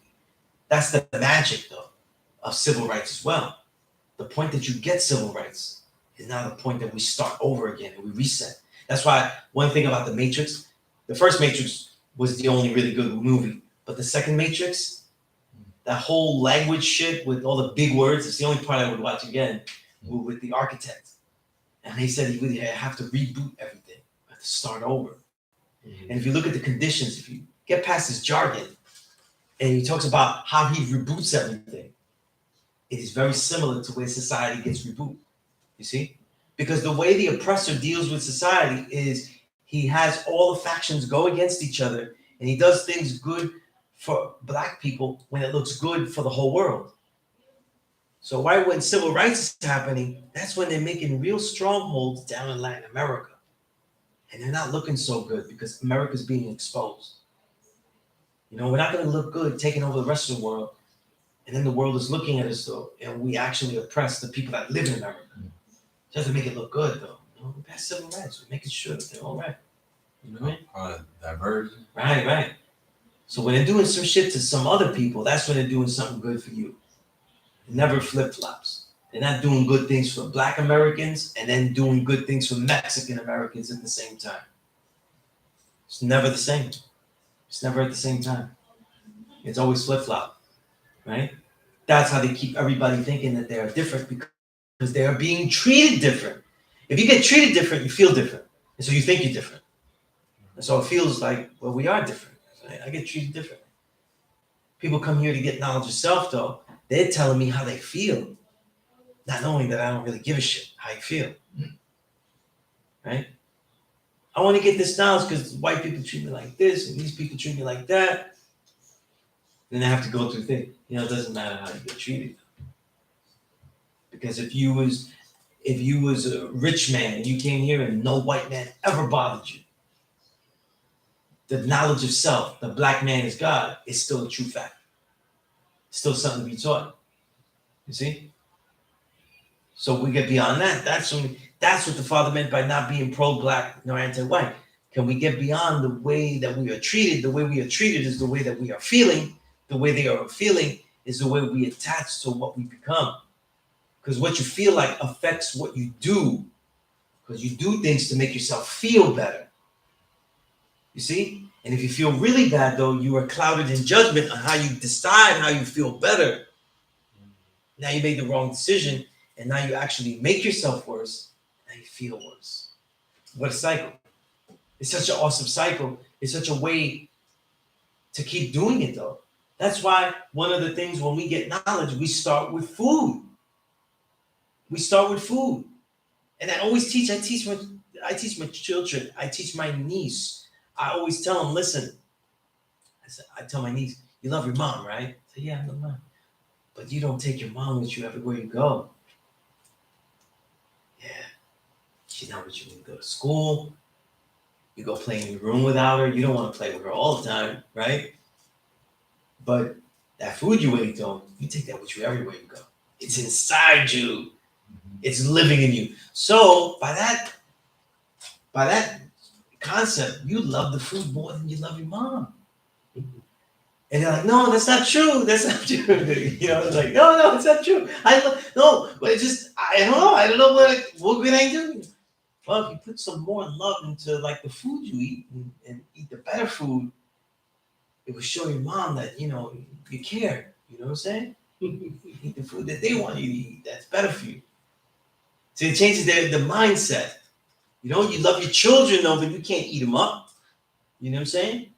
That's the magic though of civil rights as well. The point that you get civil rights is now the point that we start over again and we reset. That's why one thing about the Matrix, the first Matrix was the only really good movie. But the second Matrix, that whole language shit with all the big words, it's the only part I would watch again with the architect. And he said he would have to reboot everything, have to start over. And if you look at the conditions, if you get past his jargon, and he talks about how he reboots everything, it is very similar to where society gets rebooted. You see? Because the way the oppressor deals with society is he has all the factions go against each other, and he does things good for black people when it looks good for the whole world. So why when civil rights is happening, that's when they're making real strongholds down in Latin America. And they're not looking so good because America's being exposed. You know, we're not going to look good taking over the rest of the world. And then the world is looking at us though, and we actually oppress the people that live in America. Just to make it look good though. You know, we pass civil rights. We're making sure that they're all right. You know what I mean? Diversion. Right. So when they're doing some shit to some other people, that's when they're doing something good for you. It never flip-flops. They're not doing good things for Black Americans and then doing good things for Mexican Americans at the same time. It's never the same. It's never at the same time. It's always flip-flop, right? That's how they keep everybody thinking that they're different because they are being treated different. If you get treated different, you feel different. And so you think you're different. And so it feels like, well, we are different. I get treated differently. People come here to get knowledge of self, though. They're telling me how they feel, not knowing that I don't really give a shit how you feel, right? I want to get this knowledge because white people treat me like this and these people treat me like that. Then I have to go through things. You know, it doesn't matter how you get treated. Because if you was a rich man and you came here and no white man ever bothered you, the knowledge of self, the black man is God, is still a true fact. It's still something to be taught. You see? So we get beyond that. That's what the Father meant by not being pro-black nor anti-white. Can we get beyond the way that we are treated? The way we are treated is the way that we are feeling. The way they are feeling is the way we attach to what we become. Because what you feel like affects what you do. Because you do things to make yourself feel better. You see? And if you feel really bad, though, you are clouded in judgment on how you decide how you feel better. Now you made the wrong decision, and now you actually make yourself worse, and you feel worse. What a cycle. It's such an awesome cycle. It's such a way to keep doing it, though. That's why one of the things when we get knowledge, we start with food. We start with food. And I always teach, I teach my children, I teach my niece. I always tell them, listen, I tell my niece, you love your mom, right? I say, yeah, I love mom. But you don't take your mom with you everywhere you go. Yeah. She's not with you when you go to school. You go play in your room without her. You don't want to play with her all the time, right? But that food you ate, though, you take that with you everywhere you go. It's inside you. It's living in you. So by that concept, you love the food more than you love your mom. And they're like, no, that's not true. That's not true. You know, it's like, no, it's not true. No, but it's just, I don't know what can I do? Well, if you put some more love into like the food you eat and eat the better food, it will show your mom that, you know, you care. You know what I'm saying? Eat the food that they want you to eat. That's better for you. So it changes the mindset. You know, you love your children though, but you can't eat them up. You know what I'm saying?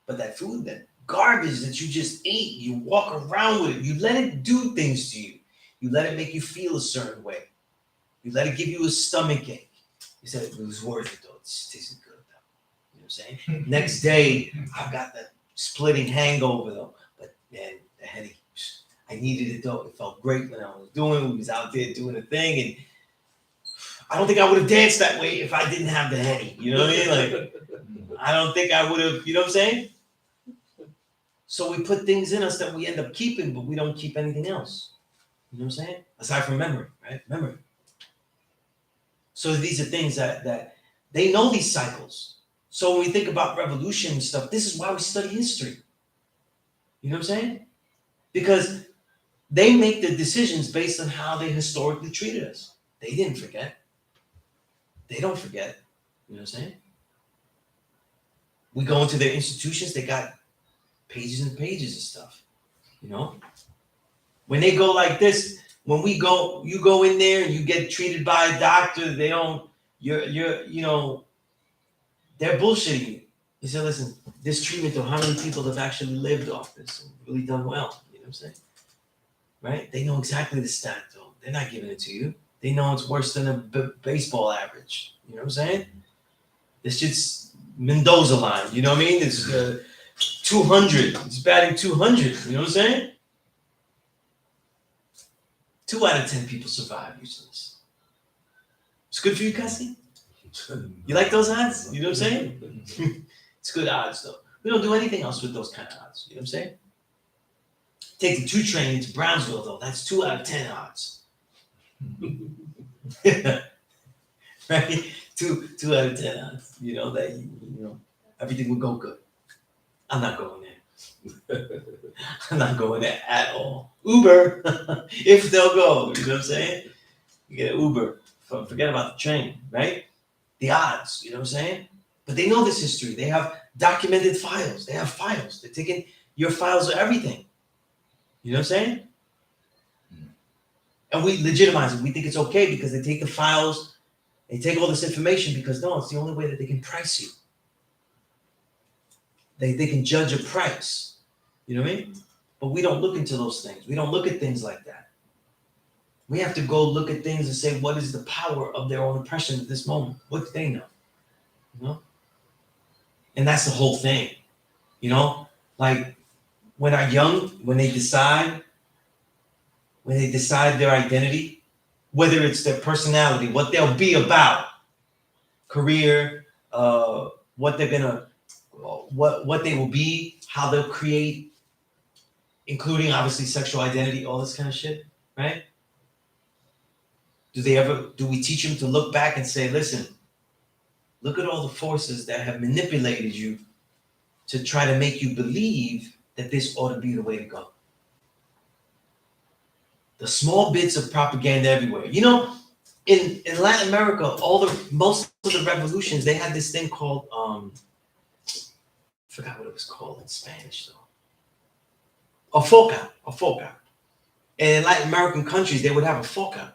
But that food, that garbage that you just ate, you walk around with it. You let it do things to you. You let it make you feel a certain way. You let it give you a stomach ache. You said it was worth it though. It tasted good though. You know what I'm saying? Next day, I've got that splitting hangover though. But man, the headache, I needed it though. It felt great when I was doing it. We was out there doing the thing. And I don't think I would have danced that way if I didn't have the headache. You know what I mean? Like, I don't think I would have, you know what I'm saying? So we put things in us that we end up keeping, but we don't keep anything else. You know what I'm saying? Aside from memory, right? Memory. So these are things that they know these cycles. So when we think about revolution and stuff, this is why we study history. You know what I'm saying? Because they make the decisions based on how they historically treated us. They didn't forget. They don't forget. You know what I'm saying? We go into their institutions, they got pages and pages of stuff. You know, when they go like this, when we go, you go in there and you get treated by a doctor. They don't. You know, they're bullshitting you. You say, listen, this treatment, though, how many people have actually lived off this and really done well? You know what I'm saying? Right? They know exactly the stat, though. They're not giving it to you. They know it's worse than a baseball average. You know what I'm saying? This shit's Mendoza line. You know what I mean? It's 200. It's batting 200. You know what I'm saying? 2 out of 10 people survive usually. It's good for you, Cassie? You like those odds? You know what I'm saying? It's good odds, though. We don't do anything else with those kind of odds. You know what I'm saying? Take the 2 train to Brownsville, though. That's 2 out of 10 odds. Right? 2 out of 10 odds. You know that you know everything would go good. I'm not going there. I'm not going there at all. Uber, if they'll go. You know what I'm saying? You get an Uber. Forget about the train, right? The odds. You know what I'm saying? But they know this history. They have documented files. They have files. They're taking your files of everything. You know what I'm saying? And we legitimize it. We think it's okay because they take the files, they take all this information because no, it's the only way that they can price you. They can judge a price. You know what I mean? But we don't look into those things. We don't look at things like that. We have to go look at things and say, what is the power of their own oppression at this moment? What do they know? You know? And that's the whole thing. You know? Like when they're young, when they decide their identity, whether it's their personality, what they'll be about, career, what they're gonna, what they will be, how they'll create, including obviously sexual identity, all this kind of shit, right? Do we teach them to look back and say, listen, look at all the forces that have manipulated you to try to make you believe that this ought to be the way to go? The small bits of propaganda everywhere. You know, in Latin America, most of the revolutions, they had this thing called I forgot what it was called in Spanish though. A foca. And in Latin American countries, they would have a foca.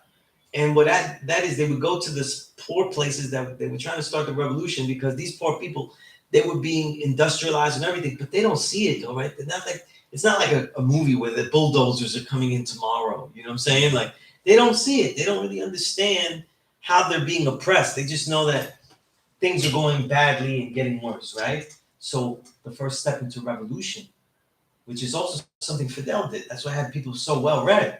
And what that is, they would go to the poor places that they were trying to start the revolution because these poor people, they were being industrialized and everything, but they don't see it though, right? They're not like, it's not like a movie where the bulldozers are coming in tomorrow. You know what I'm saying? Like they don't see it. They don't really understand how they're being oppressed. They just know that things are going badly and getting worse, right? So the first step into revolution, which is also something Fidel did. That's why I had people so well read.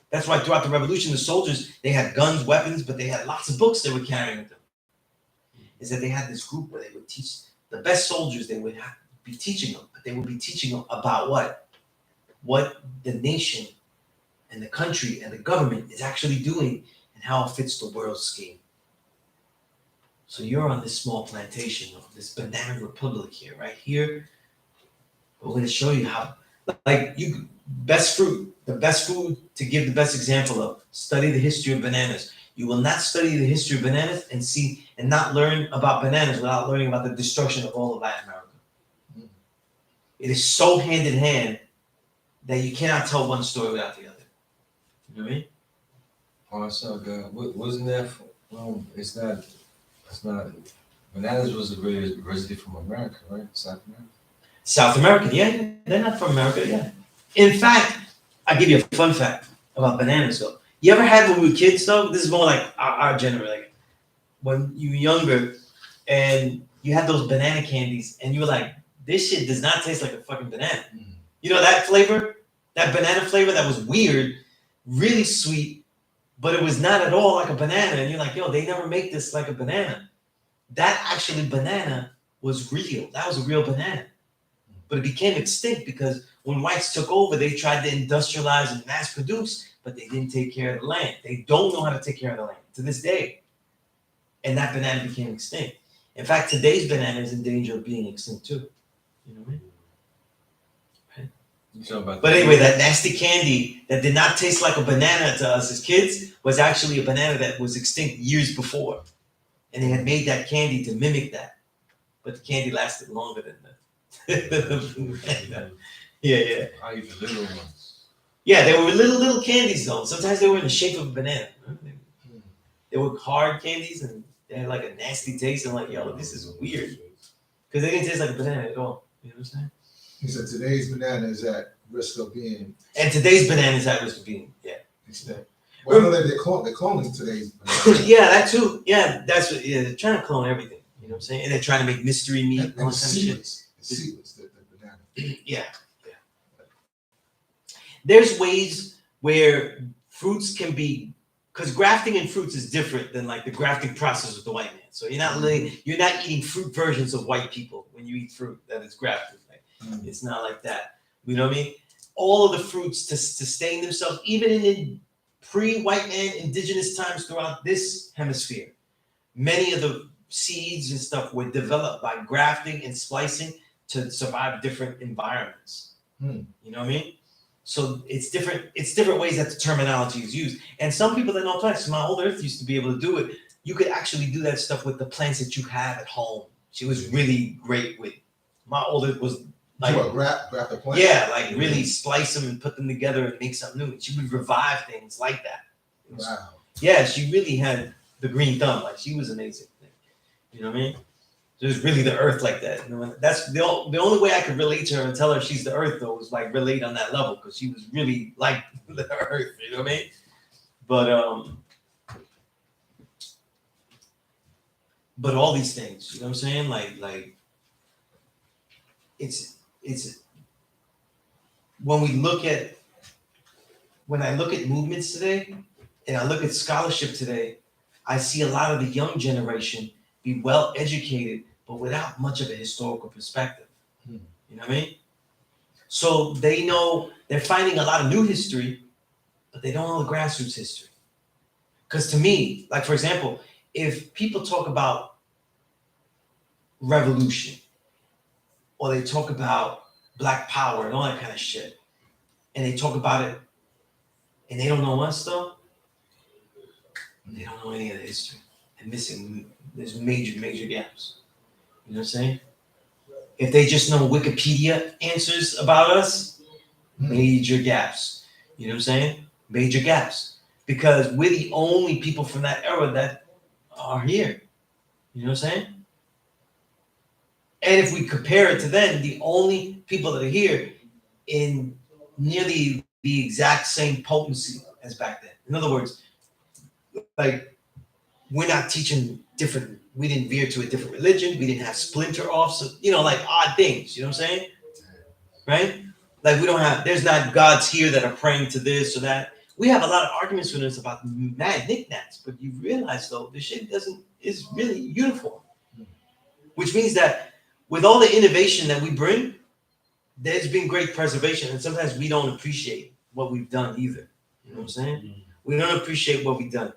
That's why throughout the revolution, the soldiers, they had guns, weapons, but they had lots of books they were carrying with them. Is that they had this group where they would teach the best soldiers, they would be teaching them, but they would be teaching them about what? What the nation and the country and the government is actually doing and how it fits the world scheme. So you're on this small plantation of this banana republic here, right here. We're going to show you how, like the best food to give the best example of, study the history of bananas. You will not study the history of bananas and not learn about bananas without learning about the destruction of all of Latin America. It is so hand in hand that you cannot tell one story without the other. You know what I mean? Oh, I saw God. Wasn't that? It's not. Bananas was originally from America, right? South America. South American, yeah. They're not from America, yeah. In fact, I'll give you a fun fact about bananas, though. You ever had when we were kids, though? This is more like our generation. Like when you were younger and you had those banana candies and you were like, this shit does not taste like a fucking banana. Mm-hmm. You know that flavor? That banana flavor that was weird, really sweet, but it was not at all like a banana. And you're like, yo, they never make this like a banana. That actually banana was real. That was a real banana. But it became extinct because when whites took over, they tried to industrialize and mass produce, but they didn't take care of the land. They don't know how to take care of the land to this day. And that banana became extinct. In fact, today's banana is in danger of being extinct too. You know what I mean? Right. But anyway, that nasty candy that did not taste like a banana to us as kids was actually a banana that was extinct years before. And they had made that candy to mimic that. But the candy lasted longer than Yeah, yeah. I eat the little ones. Yeah, they were little candies though. Sometimes they were in the shape of a banana. Hmm. They were hard candies and they had like a nasty taste. I'm like, yo, this is weird. Because they didn't taste like a banana at all. You know what I'm saying? He said today's banana is at risk of being And today's banana is at risk of being, yeah. extinct. Well, I know that they're cloning today's banana. Yeah, that too. Yeah, that's what, yeah, they're trying to clone everything. You know what I'm saying? And they're trying to make mystery meat and all And that kind of shit. seedless. It's seedless, the banana. Yeah, yeah. There's ways where fruits can be, because grafting in fruits is different than like the grafting process with the white man. So you're not eating fruit versions of white people when you eat fruit that is grafted. Right? It's not like that. You know what I mean? All of the fruits to sustain themselves, even in pre-white man indigenous times throughout this hemisphere, many of the seeds and stuff were developed by grafting and splicing to survive different environments. You know what I mean? So it's different ways that the terminology is used. And some people that know plants, my old earth used to be able to do it. You could actually do that stuff with the plants that you have at home. She was really great with. My old earth was like, graft the plant? yeah, like really splice them and put them together and make something new. She would revive things like that. Wow. Yeah, she really had the green thumb. Like she was amazing. You know what I mean? So it was really the earth like that. You know, that's the only way I could relate to her and tell her she's the earth though was like relate on that level because she was really like the earth. You know what I mean? But all these things, you know what I'm saying? Like it's when I look at movements today and I look at scholarship today, I see a lot of the young generation be well educated, but without much of a historical perspective. You know what I mean? So they know they're finding a lot of new history, but they don't know the grassroots history. Because to me, like for example, if people talk about revolution or they talk about Black Power and all that kind of shit, and they talk about it and they don't know us though, they don't know any of the history. They're missing, there's major gaps. You know what I'm saying? If they just know Wikipedia answers about us, major gaps. You know what I'm saying? Major gaps. Because we're the only people from that era that are here. You know what I'm saying? And if we compare it to then, the only people that are here in nearly the exact same potency as back then. In other words, like we're not teaching different, we didn't veer to a different religion, we didn't have splinter offs, you know, like odd things, you know what I'm saying? Right? Like we don't have, there's not gods here that are praying to this or that. We have a lot of arguments with us about mad knickknacks, but you realize though, the shit is really uniform. Which means that with all the innovation that we bring, there's been great preservation, and sometimes we don't appreciate what we've done either. You know what I'm saying? We don't appreciate what we've done,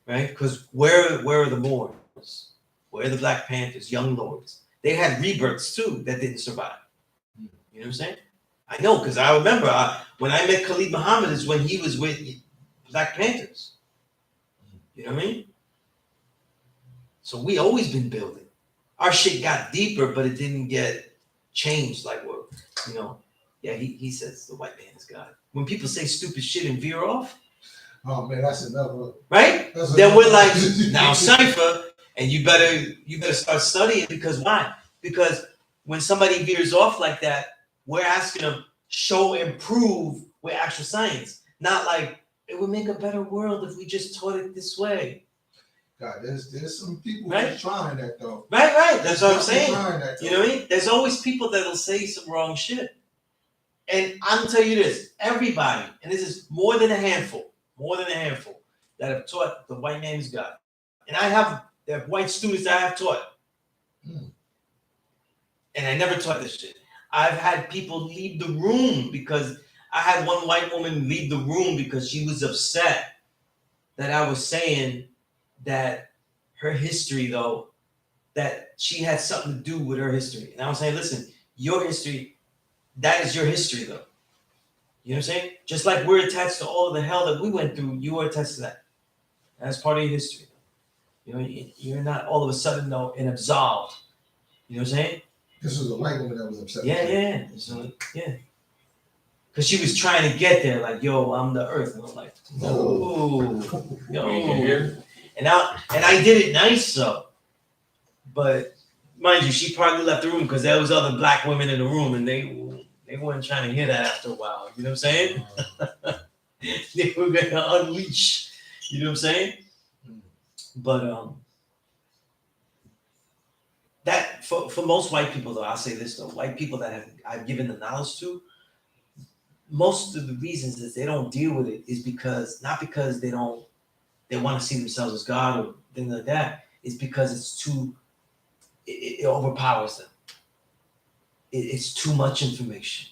right? Because where are the Moors? Where are the Black Panthers, Young Lords? They had rebirths too that didn't survive. You know what I'm saying? I know because I remember when I met Khalid Muhammad is when he was with Black Panthers. You know what I mean? So we always been building. Our shit got deeper, but it didn't get changed like what, you know. Yeah, he says the white man is God. When people say stupid shit and veer off, oh man, that's another. Right? Then we're like, now cipher, and you better start studying because why? Because when somebody veers off like that, we're asking them show and prove with actual science, not like it would make a better world if we just taught it this way. God, there's some people Right? who's trying that though. Right. That's what I'm saying. That, you know what I mean? There's always people that'll say some wrong shit. And I'm gonna tell you this, everybody, and this is more than a handful, that have taught the white man is God. And I have the white students that I have taught. And I never taught this shit. I've had people leave the room because I had one white woman leave the room because she was upset that I was saying that her history, though, that she had something to do with her history. And I was saying, listen, your history, that is your history, though. You know what I'm saying? Just like we're attached to all of the hell that we went through, you are attached to that. That's part of your history. You know, you're not all of a sudden, though, and absolved. You know what I'm saying? This was a white woman that was upset. Yeah. So, yeah. Because she was trying to get there, like, yo, I'm the earth. And I'm like, no, yo. You can hear? And I did it nice, though. But mind you, she probably left the room because there was other black women in the room, and they weren't trying to hear that after a while. You know what I'm saying? They were gonna unleash. You know what I'm saying? But that for most white people, though, I'll say this though: white people that I've given the knowledge to, most of the reasons that they don't deal with it is because not because they want to see themselves as God or things like that. It's because it's too. It overpowers them. It's too much information.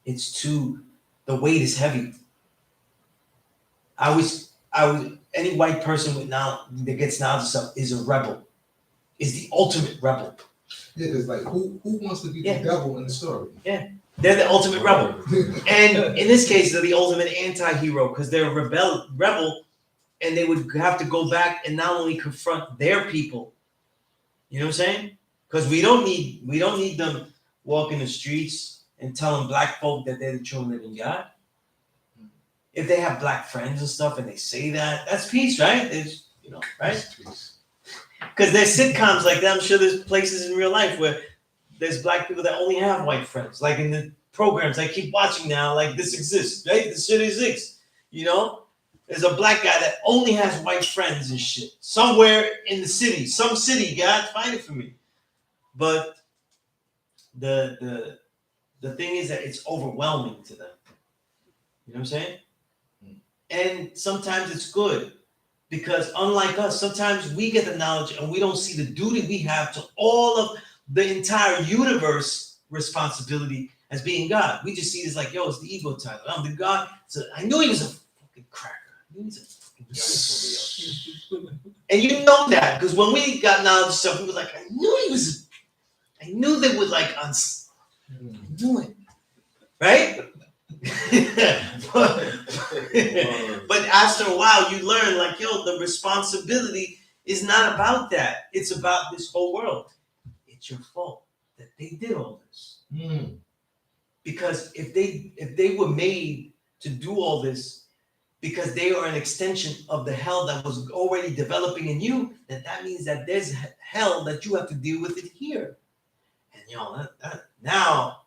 The weight is heavy. I was any white person with knowledge that gets knowledge of stuff is a rebel. Is the ultimate rebel. Yeah, because like who wants to be the devil in the story? Yeah, they're the ultimate rebel. And in this case, they're the ultimate anti-hero because they're a rebel, and they would have to go back and not only confront their people. You know what I'm saying? Because we don't need them walking the streets and telling black folk that they're the true living God. If they have black friends and stuff and they say that, that's peace, right? There's, right? Because there's sitcoms like that. I'm sure there's places in real life where there's black people that only have white friends. Like in the programs I keep watching now, like this exists, right? This shit exists. There's a black guy that only has white friends and shit. Somewhere in the city, some city, God, find it for me. But the thing is that it's overwhelming to them. You know what I'm saying? And sometimes it's good because unlike us, sometimes we get the knowledge and we don't see the duty we have to all of the entire universe responsibility as being God. We just see it as like, yo, it's the ego title. I'm the God. So I knew he was a fucking cracker. I knew he was a fucking dinosaur. And you know that because when we got knowledge of stuff, we were like, I knew they would like us. I knew it. Right? but after a while you learn like, yo, the responsibility is not about that. It's about this whole world. It's your fault that they did all this. Because if they were made to do all this because they are an extension of the hell that was already developing in you, then that means that there's hell that you have to deal with it here. And now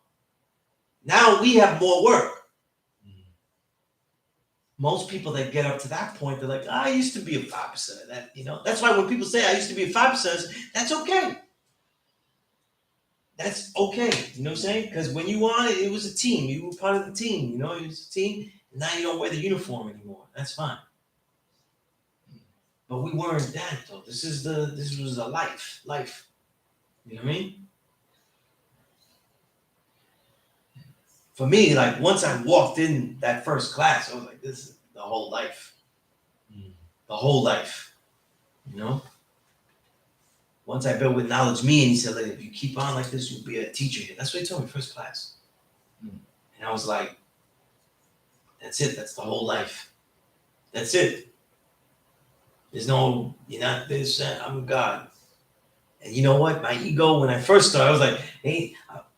we have more work. Most people that get up to that point, they're like, I used to be a 5% of that, That's why when people say I used to be a 5%, that's okay. That's okay. You know what I'm saying? Because when you won it, it was a team. You were part of the team, It was a team. And now you don't wear the uniform anymore. That's fine. But we weren't that though. This was a life. You know what I mean? For me, like once I walked in that first class, I was like, this is the whole life. The whole life. Once I built with knowledge me, and he said, like, if you keep on like this, you'll be a teacher here. That's what he told me first class. And I was like, that's it. That's the whole life. That's it. There's no, you're not this, I'm God. And you know what? My ego, when I first started, I was like,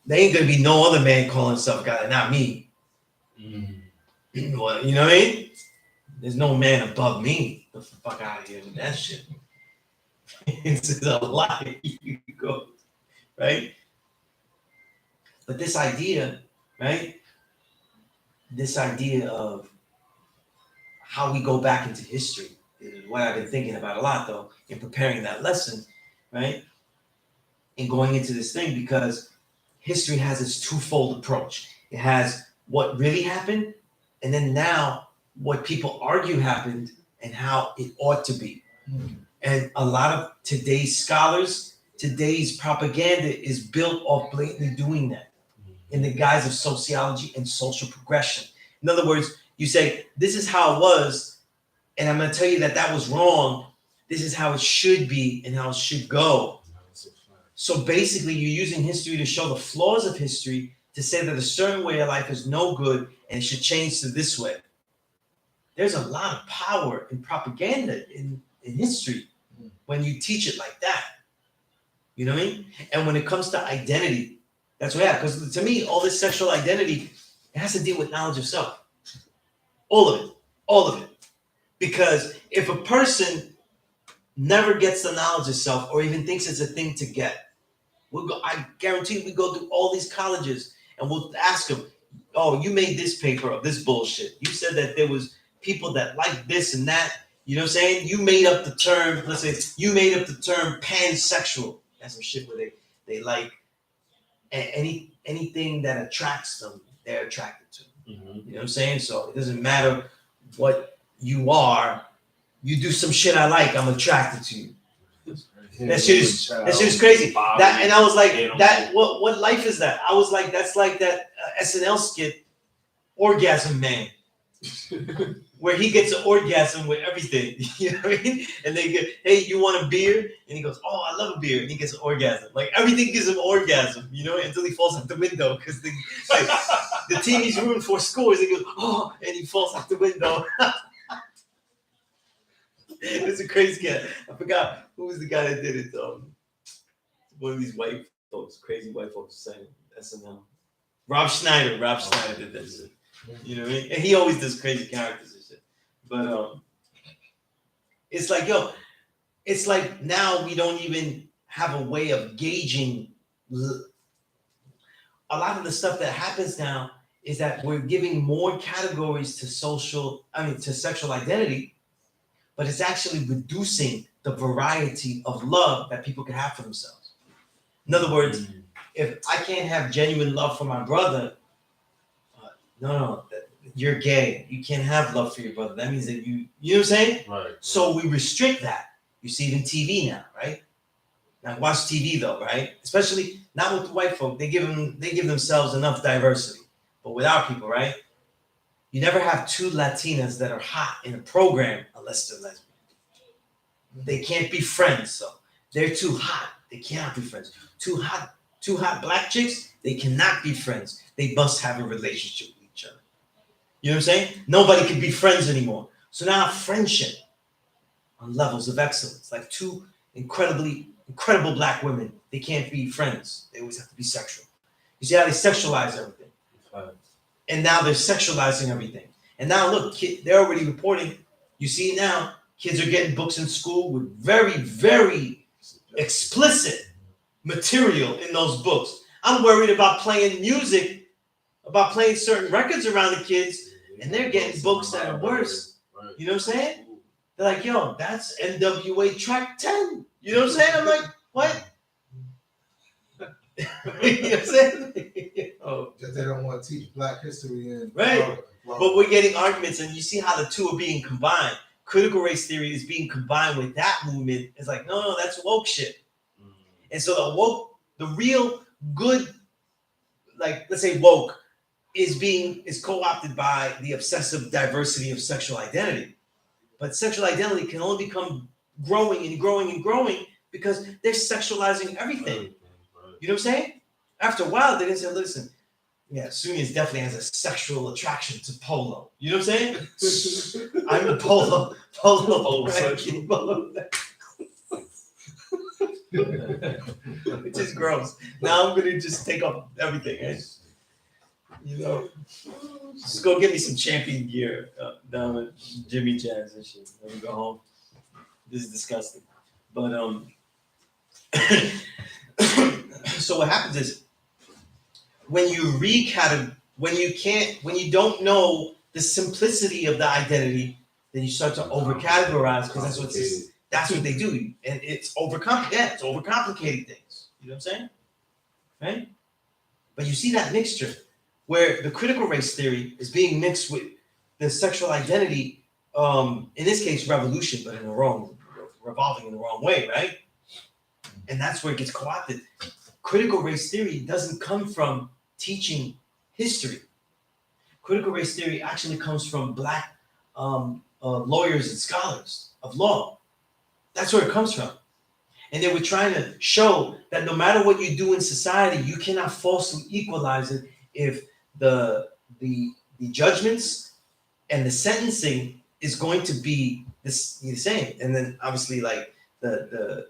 there ain't gonna be no other man calling himself God, not me. Well, you know what I mean? There's no man above me. Get the fuck out of here with that shit. It's a lie. You go, right? But this idea, right? This idea of how we go back into history is what I've been thinking about a lot, though, in preparing that lesson, right? And going into this thing, because history has its twofold approach. It has what really happened, and then now what people argue happened and how it ought to be. And a lot of today's scholars, today's propaganda is built off blatantly doing that in the guise of sociology and social progression. In other words, you say, this is how it was, and I'm going to tell you that that was wrong. This is how it should be and how it should go. So basically, you're using history to show the flaws of history, to say that a certain way of life is no good and it should change to this way. There's a lot of power in propaganda in history when you teach it like that. You know what I mean? And when it comes to identity, that's what happened. Because to me, all this sexual identity, it has to deal with knowledge of self. All of it. All of it. Because if a person never gets the knowledge of self or even thinks it's a thing to get, I guarantee we go through all these colleges and we'll ask them, oh, you made this paper of this bullshit. You said that there was people that like this and that. You know what I'm saying? You made up the term, let's say, you made up the term pansexual. That's some shit where they like anything that attracts them, they're attracted to. Mm-hmm. You know what I'm saying? So it doesn't matter what you are, you do some shit I like, I'm attracted to you. That shit is crazy. That, and I was like, that what life is that? I was like, that's like that SNL skit, Orgasm Man, where he gets an orgasm with everything. You know what I mean? And they get, hey, you want a beer? And he goes, oh, I love a beer. And he gets an orgasm. Like everything gives him orgasm, you know, until he falls out the window because the team he's rooting for scores. And he goes, oh, and he falls out the window. It's a crazy guy. I forgot who was the guy that did it. One of these white folks, crazy white folks saying SNL. Rob Schneider did that shit. You know what I mean? And he always does crazy characters and shit. But it's like, yo, it's like now we don't even have a way of gauging. A lot of the stuff that happens now is that we're giving more categories to sexual identity, but it's actually reducing the variety of love that people can have for themselves. In other words, if I can't have genuine love for my brother, no, you're gay. You can't have love for your brother. That means that you know what I'm saying? Right. So we restrict that. You see it in TV now, right? Now watch TV though, right? Especially not with the white folk. They give themselves enough diversity. But with our people, right? You never have two Latinas that are hot in a program unless they're lesbian. They can't be friends, so they're too hot. They cannot be friends. Two hot black chicks, they cannot be friends. They must have a relationship with each other. You know what I'm saying? Nobody can be friends anymore. So now friendship on levels of excellence, like two incredible black women, they can't be friends. They always have to be sexual. You see how they sexualize everything? And now they're sexualizing everything. And now look, they're already reporting. You see now, kids are getting books in school with very, very explicit material in those books. I'm worried about playing music, about playing certain records around the kids, and they're getting books that are worse. You know what I'm saying? They're like, yo, that's NWA track 10. You know what I'm saying? I'm like, what? You know what I'm saying? Oh. That they don't want to teach Black history in. Right. But we're getting arguments, and you see how the two are being combined. Critical race theory is being combined with that movement. It's like, no, that's woke shit. And so the real good, like, let's say woke, is co-opted by the obsessive diversity of sexual identity. But sexual identity can only become growing and growing and growing because they're sexualizing everything. You know what I'm saying? After a while, they're gonna say, listen, yeah, Sunez definitely has a sexual attraction to polo. You know what I'm saying? I'm a polo. Which is gross. Now I'm gonna just take off everything. Eh? You know, just go get me some champion gear down at Jimmy Jazz and shit. Let me go home. This is disgusting. But so what happens is when you when you don't know the simplicity of the identity, then you start to overcategorize because that's what they do, and it's overcomplicating things. You know what I'm saying, right? But you see that mixture where the critical race theory is being mixed with the sexual identity. In this case, revolution, but revolving in the wrong way, right? And that's where it gets co-opted. Critical race theory doesn't come from teaching history. Critical race theory actually comes from black lawyers and scholars of law. That's where it comes from. And they were trying to show that no matter what you do in society, you cannot falsely equalize it if the judgments and the sentencing is going to be the same. And then obviously like the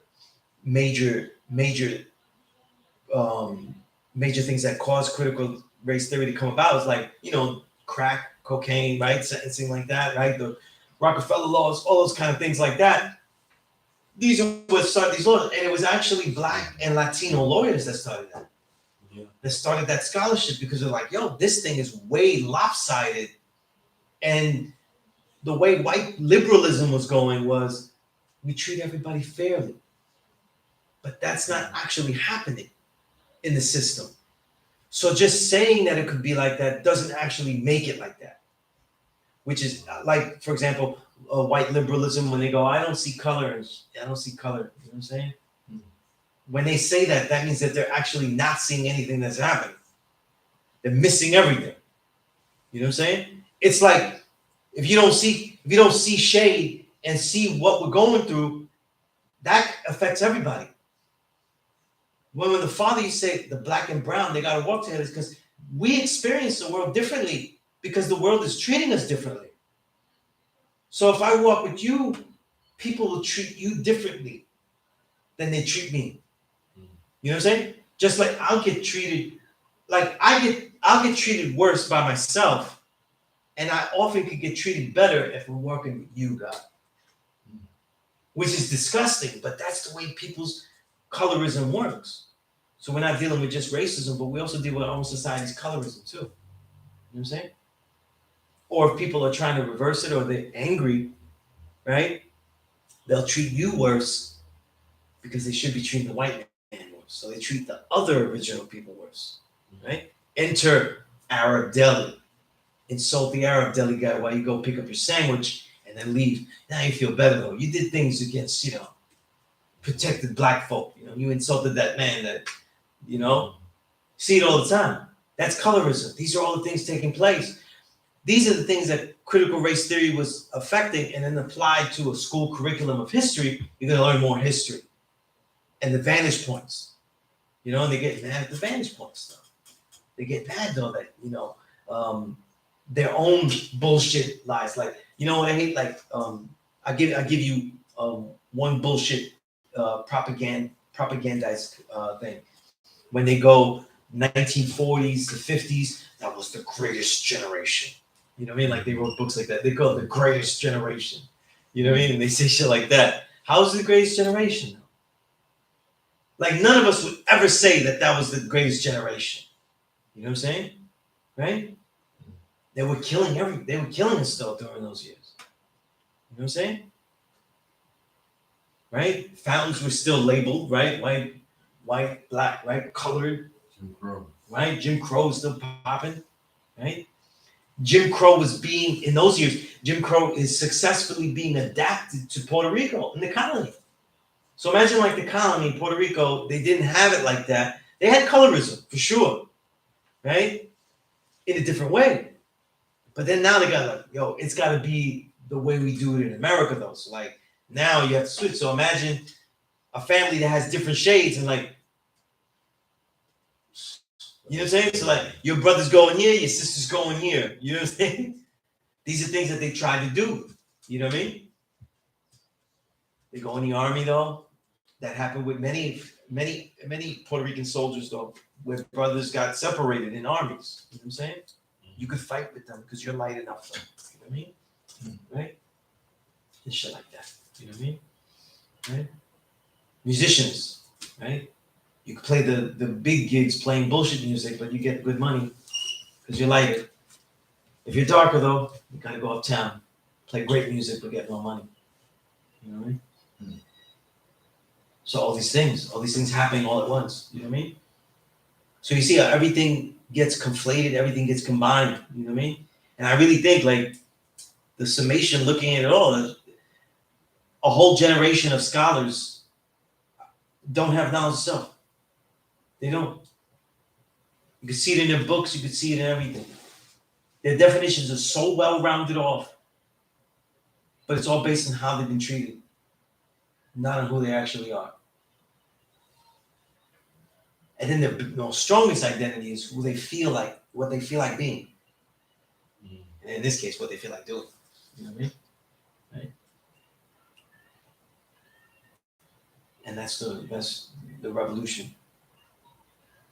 major major major things that caused critical race theory to come about is like, crack, cocaine, right? Sentencing like that, right? The Rockefeller laws, all those kind of things like that. These are what started these laws. And it was actually Black and Latino lawyers that started that. Yeah. That started that scholarship because they're like, yo, this thing is way lopsided. And the way white liberalism was going was we treat everybody fairly. But that's not actually happening in the system. So just saying that it could be like that doesn't actually make it like that. Which is like, for example, white liberalism, when they go, I don't see color, I don't see color. You know what I'm saying? When they say that, that means that they're actually not seeing anything that's happening. They're missing everything. You know what I'm saying? It's like if you don't see shade and see what we're going through, that affects everybody. When the father you say the black and brown, they gotta work together because we experience the world differently because the world is treating us differently. So if I walk with you, people will treat you differently than they treat me. You know what I'm saying? Just like I'll get treated, like I'll get treated worse by myself, and I often could get treated better if we're working with you, God. Which is disgusting, but that's the way people's colorism works. So we're not dealing with just racism, but we also deal with our own society's colorism too. You know what I'm saying? Or if people are trying to reverse it or they're angry, right? They'll treat you worse because they should be treating the white man worse. So they treat the other original people worse, right? Enter Arab deli. Insult the Arab deli guy while you go pick up your sandwich and then leave. Now you feel better though. You did things against, protected black folk. You insulted that man that, see it all the time. That's colorism. These are all the things taking place. These are the things that critical race theory was affecting, and then applied to a school curriculum of history. You're going to learn more history and the vantage points. And they get mad at the vantage point stuff. They get mad though that their own bullshit lies. Like, what I hate? Like, I give you one bullshit propagandized thing. When they go 1940s to 50s, that was the greatest generation. You know what I mean? Like they wrote books like that. They call it the greatest generation. You know what I mean? And they say shit like that. How's the greatest generation? Like none of us would ever say that was the greatest generation. You know what I'm saying? Right? They were killing us still during those years. You know what I'm saying? Right? Fountains were still labeled, right? White, black, right? Colored. Jim Crow. Right? Jim Crow is still popping, right? Jim Crow was being, in those years, Jim Crow is successfully being adapted to Puerto Rico in the colony. So imagine like the colony in Puerto Rico, they didn't have it like that. They had colorism, for sure, right? In a different way. But then now they got like, it's got to be the way we do it in America, though. So like now you have to switch. So imagine a family that has different shades and like, you know what I'm saying? So like your brother's going here, your sister's going here. You know what I'm saying? These are things that they try to do. You know what I mean? They go in the army though. That happened with many Puerto Rican soldiers though, where brothers got separated in armies. You know what I'm saying? You could fight with them because you're light enough. Though. You know what I mean? Right? And shit like that. You know what I mean? Right? Musicians, right? You can play the big gigs playing bullshit music, but you get good money because you're lighter. If you're darker though, you gotta go uptown, play great music, but get no money. You know what I mean? So all these things happening all at once. You know what I mean? So you see how everything gets conflated, everything gets combined. You know what I mean? And I really think like the summation, looking at it all, a whole generation of scholars don't have knowledge of self. They don't. You can see it in their books. You can see it in everything. Their definitions are so well rounded off, but it's all based on how they've been treated, not on who they actually are. And then the strongest identity is who they feel like, what they feel like being. And in this case, what they feel like doing. You know what I mean? Right? And that's the revolution,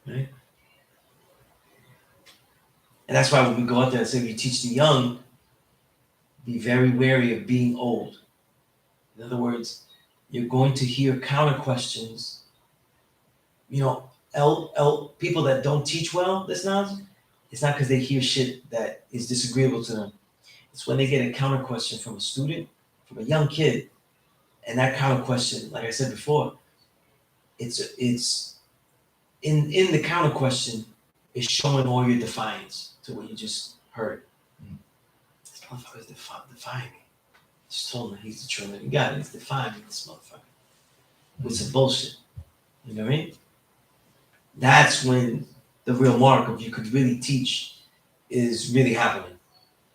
right? And that's why when we go out there and say we teach the young, be very wary of being old. In other words, you're going to hear counter questions. You know, people that don't teach well this knowledge, it's not because they hear shit that is disagreeable to them. It's when they get a counter question from a student, from a young kid, and that counter question, like I said before, it's in the counter question is showing all your defiance to what you just heard. This motherfucker's defying me. Just told him he's the true living God. He's defying me, this motherfucker, with some bullshit. You know what I mean? That's when the real mark of you could really teach is really happening.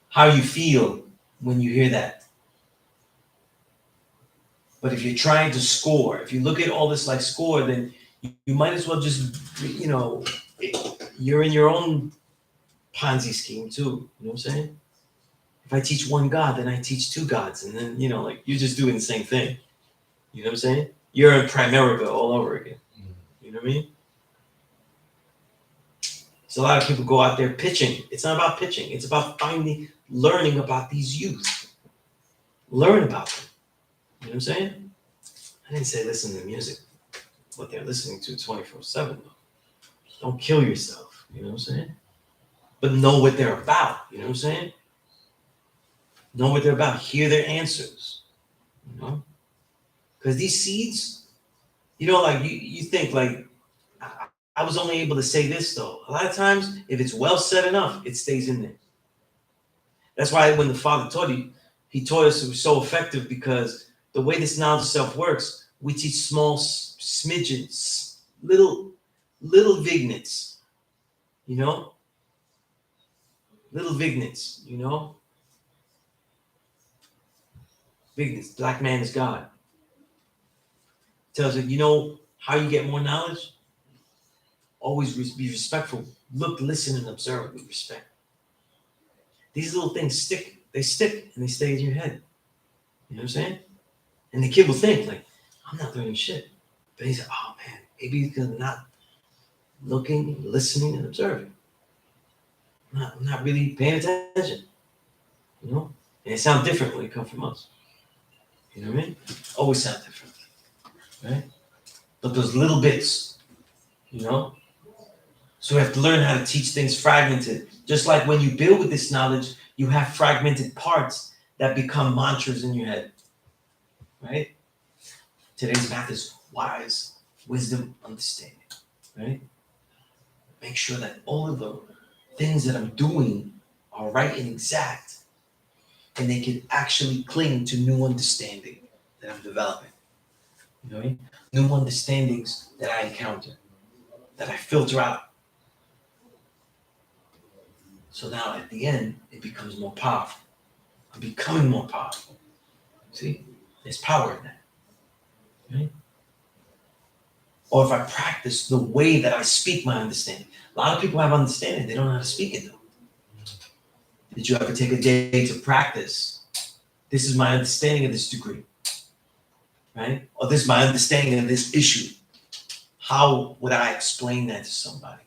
How you feel when you hear that. But if you're trying to score, if you look at all this like score, then you might as well just, you know, you're in your own Ponzi scheme too. You know what I'm saying? If I teach one God, then I teach two gods. And then, you know, like you're just doing the same thing. You know what I'm saying? You're in Primerica all over again. You know what I mean? So a lot of people go out there pitching. It's not about pitching. It's about learning about these youth. Learn about them. You know what I'm saying? I didn't say listen to music, what they're listening to 24/7. Don't kill yourself. You know what I'm saying? But know what they're about. You know what I'm saying? Know what they're about. Hear their answers. You know? Because these seeds, you know, like you think like, I was only able to say this though. A lot of times, if it's well said enough, it stays in there. That's why when the Father taught you, he taught us it was so effective because the way this knowledge of self works, we teach small smidgens, little vignettes, you know? Little vignettes, you know? Vignettes, black man is God. Tells you, you know how you get more knowledge? Always be respectful. Look, listen, and observe with respect. These little things stick. They stick and they stay in your head. You know what I'm saying? And the kid will think, like, I'm not learning shit. But he's like, oh man, maybe he's not looking, listening, and observing. I'm not really paying attention. You know? And it sounds different when it comes from us. You know what I mean? Always sound different. Right? But those little bits, you know? So we have to learn how to teach things fragmented. Just like when you build with this knowledge, you have fragmented parts that become mantras in your head. Right? Today's math is wise, wisdom, understanding. Right? Make sure that all of the things that I'm doing are right and exact, and they can actually cling to new understanding that I'm developing. You know what I mean? New understandings that I encounter, that I filter out. So now at the end, it becomes more powerful. I'm becoming more powerful. See? There's power in that. Right? Or if I practice the way that I speak my understanding. A lot of people have understanding, they don't know how to speak it though. Did you ever take a day to practice? This is my understanding of this degree, right? Or this is my understanding of this issue. How would I explain that to somebody?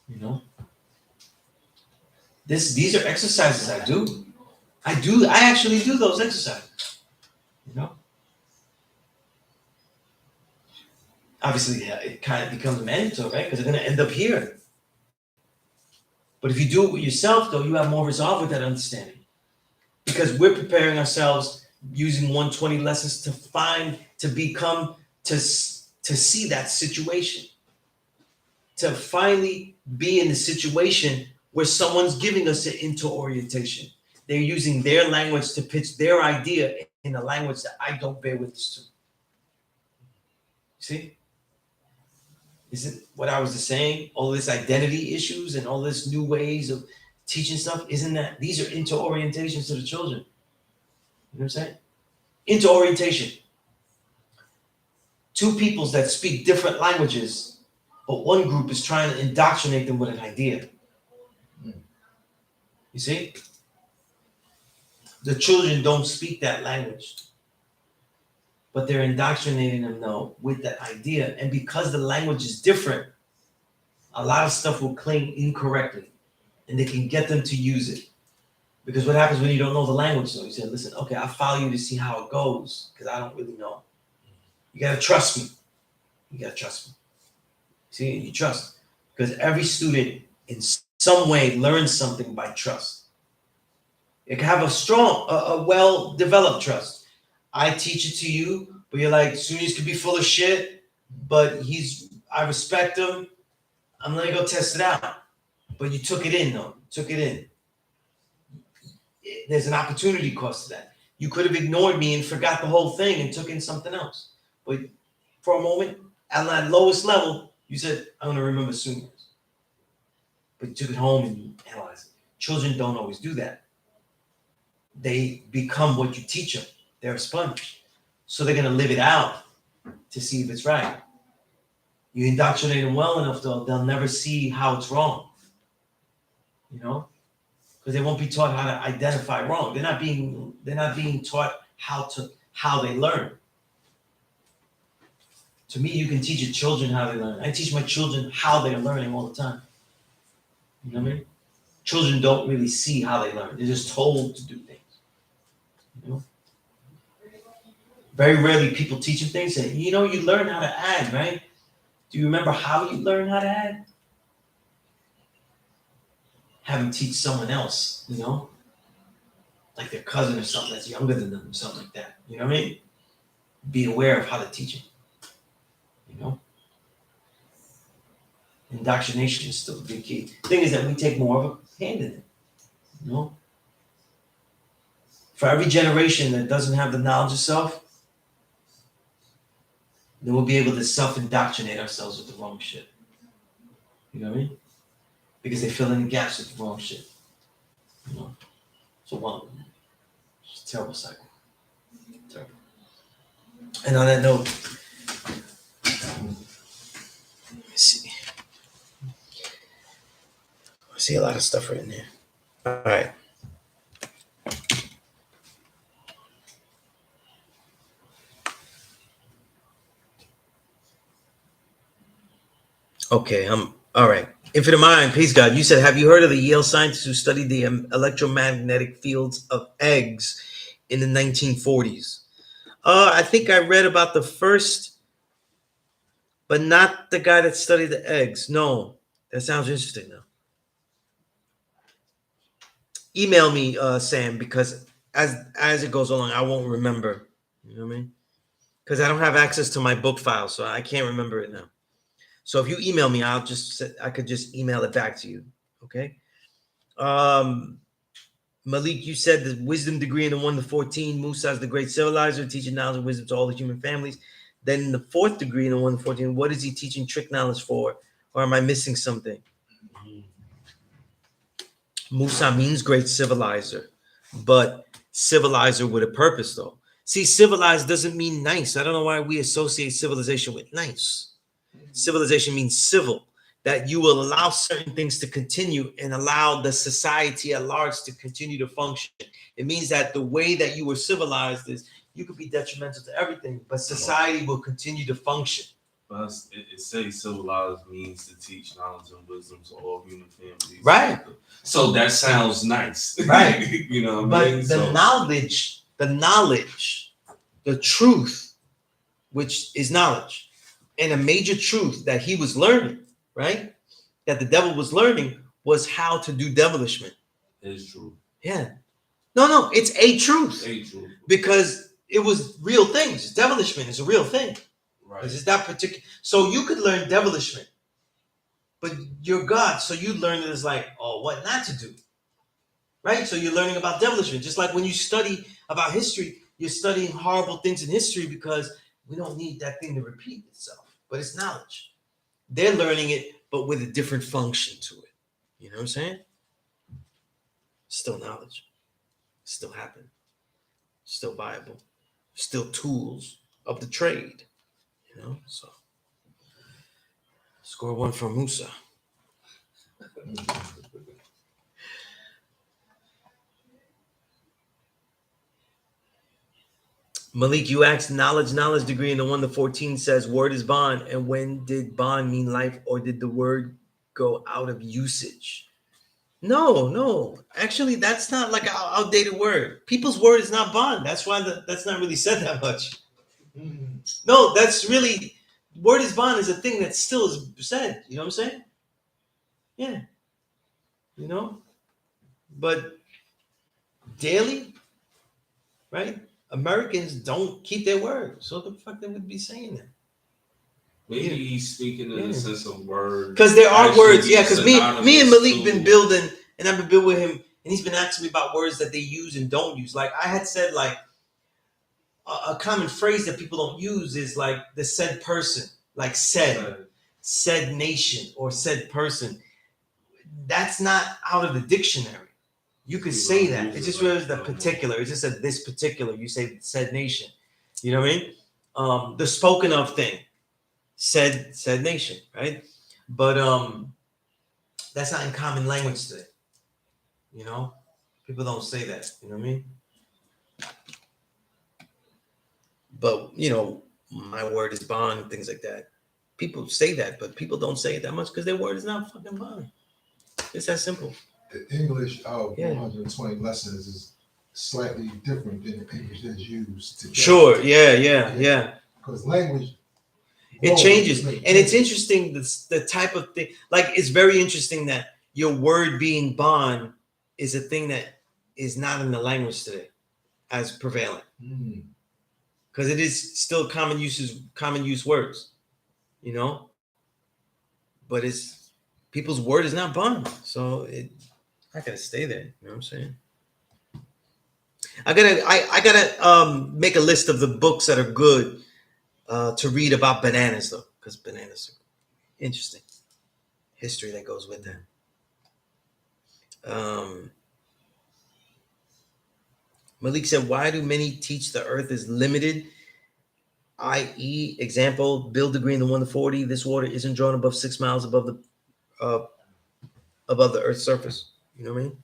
You know? These are exercises I do. I actually do those exercises. You know? Obviously, it kind of becomes mandatory, right? Because they're going to end up here. But if you do it with yourself, though, you have more resolve with that understanding. Because we're preparing ourselves using 120 lessons to see that situation. To finally be in the situation where someone's giving us an into-orientation. They're using their language to pitch their idea in a language that I don't bear witness to. See? Isn't what I was just saying, all this identity issues and all this new ways of teaching stuff, isn't that these are into-orientations to the children? You know what I'm saying? Into-orientation. Two peoples that speak different languages, but one group is trying to indoctrinate them with an idea. You see? The children don't speak that language. but they're indoctrinating them though with that idea. And because the language is different, a lot of stuff will cling incorrectly, and they can get them to use it. Because what happens when you don't know the language? So you say, listen, okay, I'll follow you to see how it goes, because I don't really know. You gotta trust me. You gotta trust me. See, you trust. Because every student in some way learns something by trust. It can have a strong, a well-developed trust. I teach it to you, but you're like, Sunez could be full of shit, but I respect him. I'm gonna go test it out. But you took it in though, took it in. There's an opportunity cost to that. You could have ignored me and forgot the whole thing and took in something else. But for a moment, at that lowest level, you said, I'm gonna remember Sunez. But you took it home and you analyzed it. Children don't always do that. They become what you teach them. They're a sponge. So they're gonna live it out to see if it's right. You indoctrinate them well enough though, they'll never see how it's wrong. You know? Because they won't be taught how to identify wrong. They're not being taught how they learn. To me, you can teach your children how they learn. I teach my children how they're learning all the time. You know what I mean? Children don't really see how they learn. They're just told to do things. You know? Very rarely people teach them things and you learn how to add, right? Do you remember how you learn how to add? Have them teach someone else, like their cousin or something that's younger than them or something like that. You know what I mean? Be aware of how to teach them. Indoctrination is still the big key. The thing is that we take more of a hand in it. For every generation that doesn't have the knowledge of self, then we'll be able to self-indoctrinate ourselves with the wrong shit. You know what I mean? Because they fill in the gaps with the wrong shit. So it's a terrible cycle. Terrible. And on that note, I see a lot of stuff written here. All right. Okay, all right. Infinite Mind, peace God. You said, have you heard of the Yale scientists who studied the electromagnetic fields of eggs in the 1940s? I think I read about the first, but not the guy that studied the eggs. No, that sounds interesting though. Email me, Sam, because as it goes along, I won't remember. You know what I mean? Because I don't have access to my book file, so I can't remember it now. So if you email me, I could just email it back to you. Okay. Malik, you said the wisdom degree in the 1 to 14, Musa is the great civilizer, teaching knowledge and wisdom to all the human families. Then in the 4th degree in the 1 to 14, what is he teaching trick knowledge for? Or am I missing something? Musa means great civilizer, but civilizer with a purpose though. See, civilized doesn't mean nice. I don't know why we associate civilization with nice. Civilization means civil, that you will allow certain things to continue and allow the society at large to continue to function. It means that the way that you were civilized is you could be detrimental to everything, but society will continue to function. But it says civilized means to teach knowledge and wisdom to all human families. Right. So that sounds nice. Right. You know what but I mean? the knowledge, the truth, which is knowledge, and a major truth that he was learning, right? That the devil was learning was how to do devilishment. It's true. Yeah. No, it's a truth. A truth. Because it was real things. Devilishment is a real thing. Right. It's that particular. So you could learn devilishment, but you're God, so you learn it as like, oh, what not to do. Right? So you're learning about devilishment. Just like when you study about history, you're studying horrible things in history because we don't need that thing to repeat itself. But it's knowledge. They're learning it, but with a different function to it. You know what I'm saying? Still knowledge. Still happen. Still viable. Still tools of the trade. So score 1 for Musa. Malik, you asked knowledge degree, and the 1 to 14 says word is bond. And when did bond mean life, or did the word go out of usage? No. Actually, that's not like an outdated word. People's word is not bond. That's why that's not really said that much. No, that's really word is bond is a thing that still is said. You know what I'm saying? Yeah. You know? But daily, right? Americans don't keep their word. So the fuck they would be saying that? Maybe he's speaking in the sense of words. Because there are words, yeah. Because me and Malik to- been building, and I've been building with him, and he's been asking me about words that they use and don't use. Like I had said, like a common phrase that people don't use is like the said person, like said nation, or said person. That's not out of the dictionary. You could say that. It just was the particular. It just said this particular. You say said nation. You know what I mean? The spoken of thing. Said nation, right? But that's not in common language today. You know, people don't say that. You know what I mean? But you know, my word is bond, things like that. People say that, but people don't say it that much because their word is not fucking bond. It's that simple. The English of 120 lessons is slightly different than the English that's used today. Sure, yeah. Because language, it changes, and it's interesting the type of thing. Like it's very interesting that your word being bond is a thing that is not in the language today as prevalent, because it is still common use words, you know. But it's people's word is not bond, so I gotta stay there. You know what I'm saying? I gotta make a list of the books that are good to read about bananas, though, because bananas are interesting history that goes with that. Malik said, "Why do many teach the Earth is limited? I.e., example, build degree in the 1 to 40. This water isn't drawn above 6 miles above the Earth's surface. You know what I mean?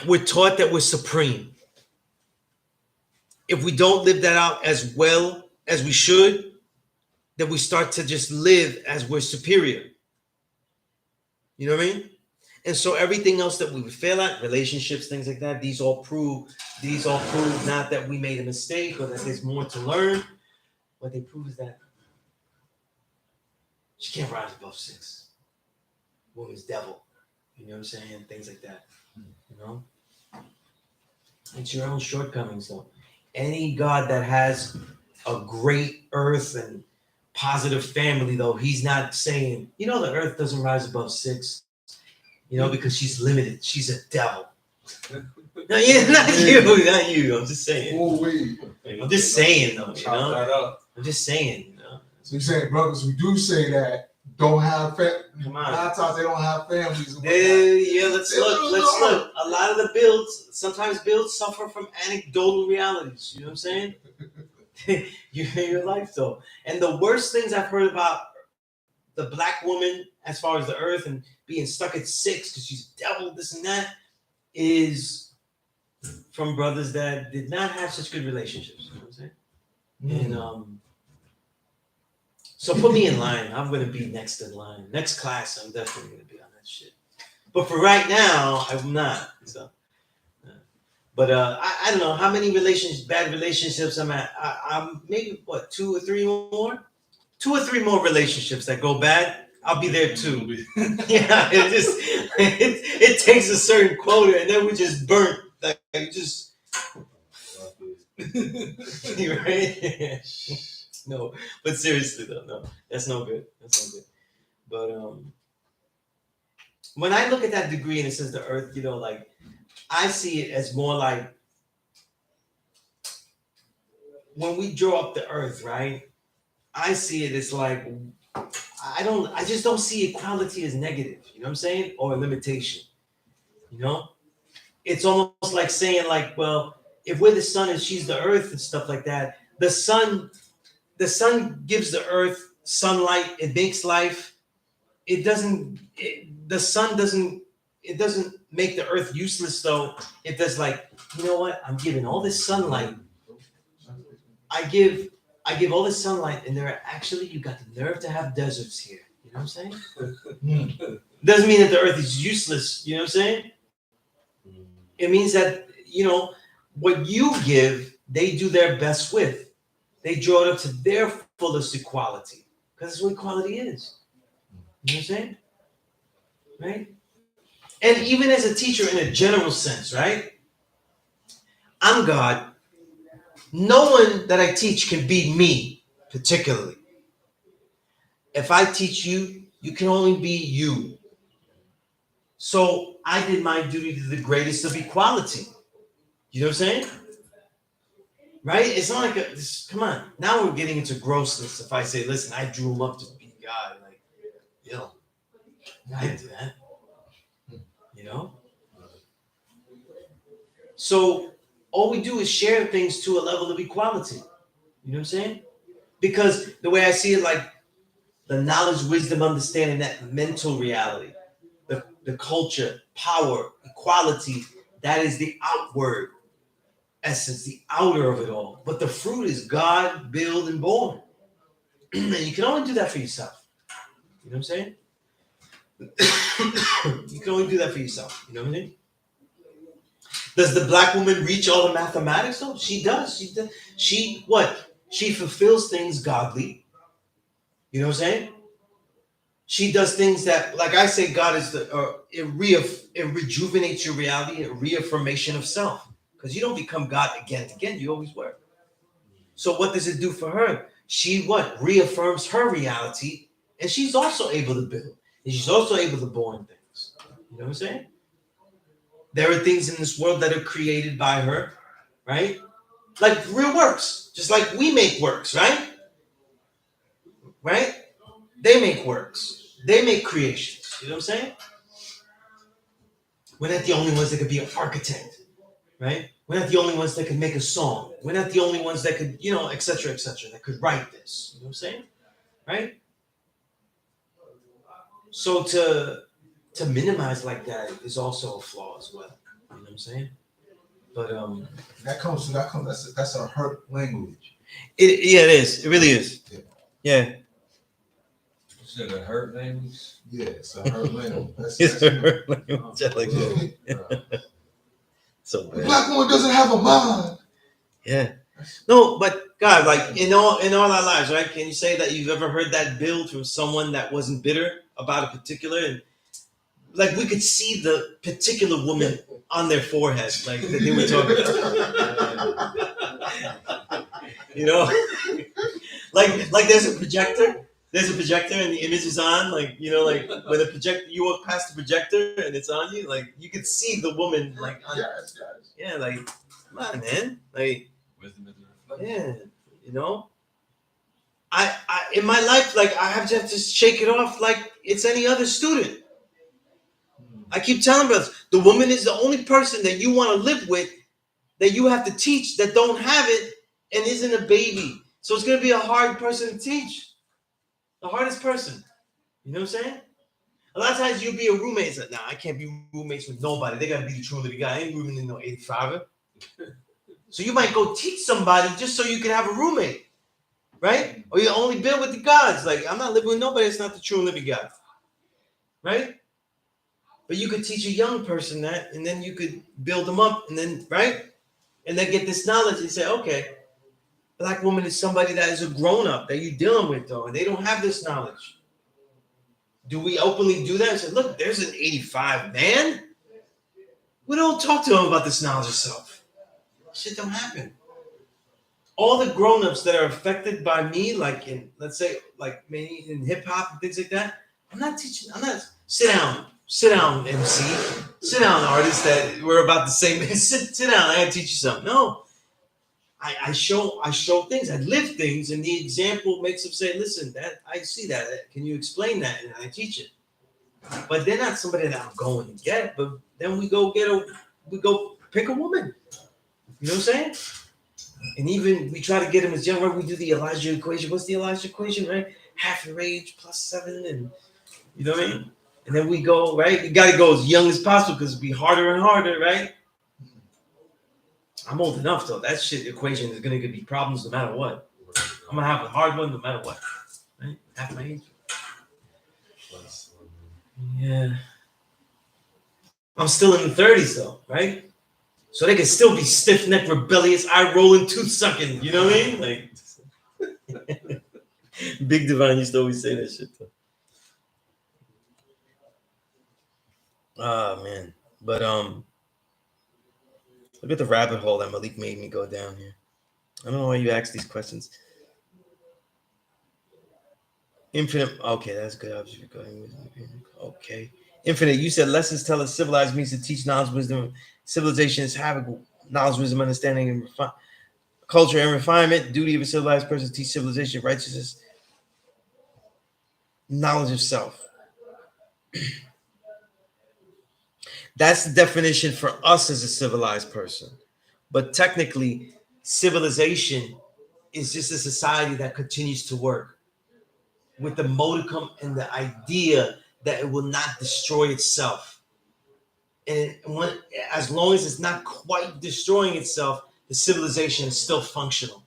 We're taught that we're supreme. If we don't live that out as well as we should, then we start to just live as we're superior. You know what I mean? And so everything else that we would fail at, relationships, things like that, these all prove not that we made a mistake or that there's more to learn. What they prove is that she can't rise above 6. Woman's devil. You know what I'm saying? Things like that. You know? It's your own shortcomings, though. Any God that has a great earth and positive family, though, he's not saying, you know, the earth doesn't rise above 6, you know, because she's limited. She's a devil. No, yeah, not you. I'm just saying. I'm just saying, though, you know? I'm just saying, you know? So you're saying brothers who do say that don't have family. Come on. A lot of times they don't have families. Yeah, let's look. A lot of the builds suffer from anecdotal realities. You know what I'm saying? You hear your life, though. And the worst things I've heard about the black woman, as far as the earth and being stuck at 6 because she's a devil, this and that, is from brothers that did not have such good relationships. You know what I'm saying? And so put me in line. I'm going to be next in line. Next class, I'm definitely going to be on that shit. But for right now, I'm not. So, but I don't know how many bad relationships I'm at. I'm maybe 2 or 3 more. 2 or 3 more relationships that go bad. I'll be there too. Yeah, it takes a certain quota, and then we just burnt. Like just. Right? No, but seriously though, no, that's no good. But when I look at that degree and it says the earth, you know, like I see it as more like when we draw up the earth, right? I see it as like I just don't see equality as negative, you know what I'm saying? Or a limitation. You know? It's almost like saying, like, well, if we're the sun and she's the earth and stuff like that, the sun gives the earth sunlight, it makes life. The sun doesn't it doesn't make the earth useless though. If there's like, you know what, I'm giving all this sunlight. I give all this sunlight, and there are actually, you got the nerve to have deserts here. You know what I'm saying? Doesn't mean that the earth is useless. You know what I'm saying? It means that, you know, what you give, they do their best with. They draw it up to their fullest equality. Because that's what equality is. You know what I'm saying? Right? And even as a teacher in a general sense, right? I'm God. No one that I teach can be me, particularly. If I teach you, you can only be you. So I did my duty to the greatest of equality. You know what I'm saying? Right? It's not like come on. Now we're getting into grossness. If I say, listen, I drew him up to be God, like, yo, I didn't do that. You know? So all we do is share things to a level of equality. You know what I'm saying? Because the way I see it, like the knowledge, wisdom, understanding, that mental reality, the culture, power, equality, that is the outward essence, the outer of it all. But the fruit is God, build, and born. And you can only do that for yourself. You know what I'm saying? You can only do that for yourself. You know what I mean? Does the black woman reach all the mathematics? No, she does. She does. She what? She fulfills things godly. You know what I'm saying? She does things that, like I say, God is it rejuvenates your reality, a reaffirmation of self. Because you don't become God again and again, you always were. So what does it do for her? She what? Reaffirms her reality, and she's also able to build. And she's also able to born things. You know what I'm saying? There are things in this world that are created by her, right? Like real works, just like we make works, right? Right? They make works. They make creations. You know what I'm saying? We're not the only ones that could be an architect, right? We're not the only ones that could make a song. We're not the only ones that could, you know, et cetera, that could write this. You know what I'm saying? Right? So to minimize like that is also a flaw as well. You know what I'm saying? But that's a hurt language. It is. It really is. Yeah. You said a hurt language? Yeah, it's a hurt language. It's a hurt language. I like that. Yeah. So The black woman doesn't have a mind. yeah. No, but God, like in all our lives, right? Can you say that you've ever heard that build from someone that wasn't bitter about a particular, and like we could see the particular woman on their forehead, like that they were talking. You know, like there's a projector. There's a projector and the image is on, like, you know, like when the projector, you walk past the projector and it's on you, like you could see the woman, like, on, yeah, like, come on, man, like, yeah, you know, I in my life, like, I have to just shake it off like it's any other student. I keep telling brothers, the woman is the only person that you want to live with, that you have to teach, that don't have it and isn't a baby. So it's gonna be a hard person to teach. The hardest person. You know what I'm saying? A lot of times you'll be a roommate. It's like, nah, I can't be roommates with nobody. They gotta be the true living guy. I ain't rooming in no 85er. So you might go teach somebody just so you can have a roommate. Right? Or you only build with the gods. Like, I'm not living with nobody that's not the true living God. Right? But you could teach a young person that, and then you could build them up, and then, right? And then get this knowledge and say, okay, black woman is somebody that is a grown-up that you're dealing with, though, and they don't have this knowledge. Do we openly do that and say, look, there's an 85 man? We don't talk to him about this knowledge of self. Shit don't happen. All the grown-ups that are affected by me, like in, let's say, like maybe in hip-hop and things like that, I'm not, sit down, MC. Sit down, artist that we're about the same. Sit down, I gotta teach you something. No. I show things, I live things, and the example makes them say, listen, that I see that. Can you explain that? And I teach it. But they're not somebody that I'm going to get, but then we go pick a woman. You know what I'm saying? And even we try to get them as young, right? We do the Elijah equation. What's the Elijah equation, right? Half your age plus 7, and you know what I mean? And then we go, right? You got to go as young as possible because it'll be harder and harder, right? I'm old enough, though. That shit equation is going to be problems no matter what. I'm going to have a hard one no matter what. Right? Half my age. Yeah. I'm still in the 30s, though, right? So they can still be stiff-necked, rebellious, eye-rolling, tooth-sucking. You know what I mean? Like, Big Divine used to always say that shit, though. Oh, man. But, look at the rabbit hole that Malik made me go down here. I don't know why you ask these questions. Infinite. Okay, that's good. Okay. Infinite. You said lessons tell us civilized means to teach knowledge, wisdom. Civilization is having knowledge, wisdom, understanding, and culture and refinement. Duty of a civilized person to teach civilization, righteousness, knowledge of self. That's the definition for us as a civilized person. But technically, civilization is just a society that continues to work with the modicum and the idea that it will not destroy itself. And as long as it's not quite destroying itself, the civilization is still functional.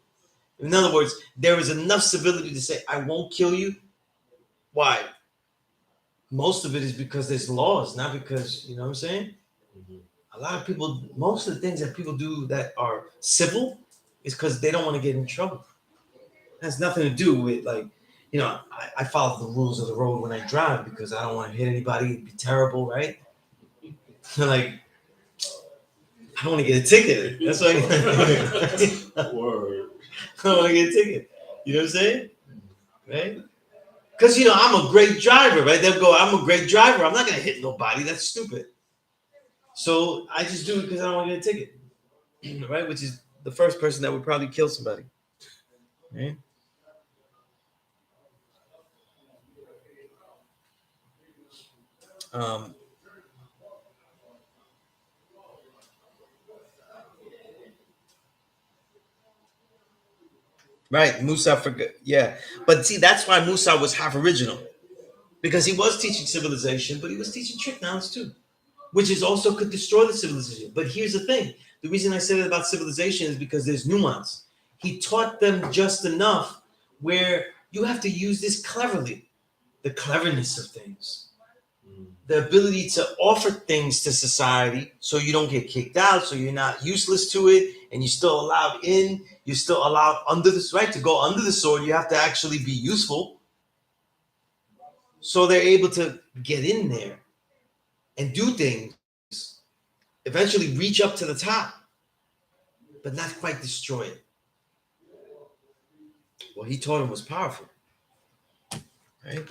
In other words, there is enough civility to say, I won't kill you. Why? Most of it is because there's laws, not because, you know what I'm saying? A lot of people, most of the things that people do that are civil is because they don't want to get in trouble. It has nothing to do with, like, you know, I follow the rules of the road when I drive because I don't want to hit anybody. It'd be terrible, right? Like, I don't want to get a ticket. That's why Word. I don't want to get a ticket. You know what I'm saying? Right? Because, you know, I'm a great driver, right? They'll go, I'm a great driver. I'm not going to hit nobody. That's stupid. So I just do it because I don't want to get a ticket. Right? Which is the first person that would probably kill somebody. Right? Right, Musa forgot. Yeah, but see, that's why Musa was half original, because he was teaching civilization, but he was teaching trick nouns too, which is also could destroy the civilization. But here's the thing: the reason I said it about civilization is because there's nuance. He taught them just enough where you have to use this cleverly, the cleverness of things, the ability to offer things to society so you don't get kicked out, so you're not useless to it, and you're still allowed in. You're still allowed under this, right? To go under the sword, you have to actually be useful. So they're able to get in there and do things, eventually reach up to the top, but not quite destroy it. What he taught him was powerful, right?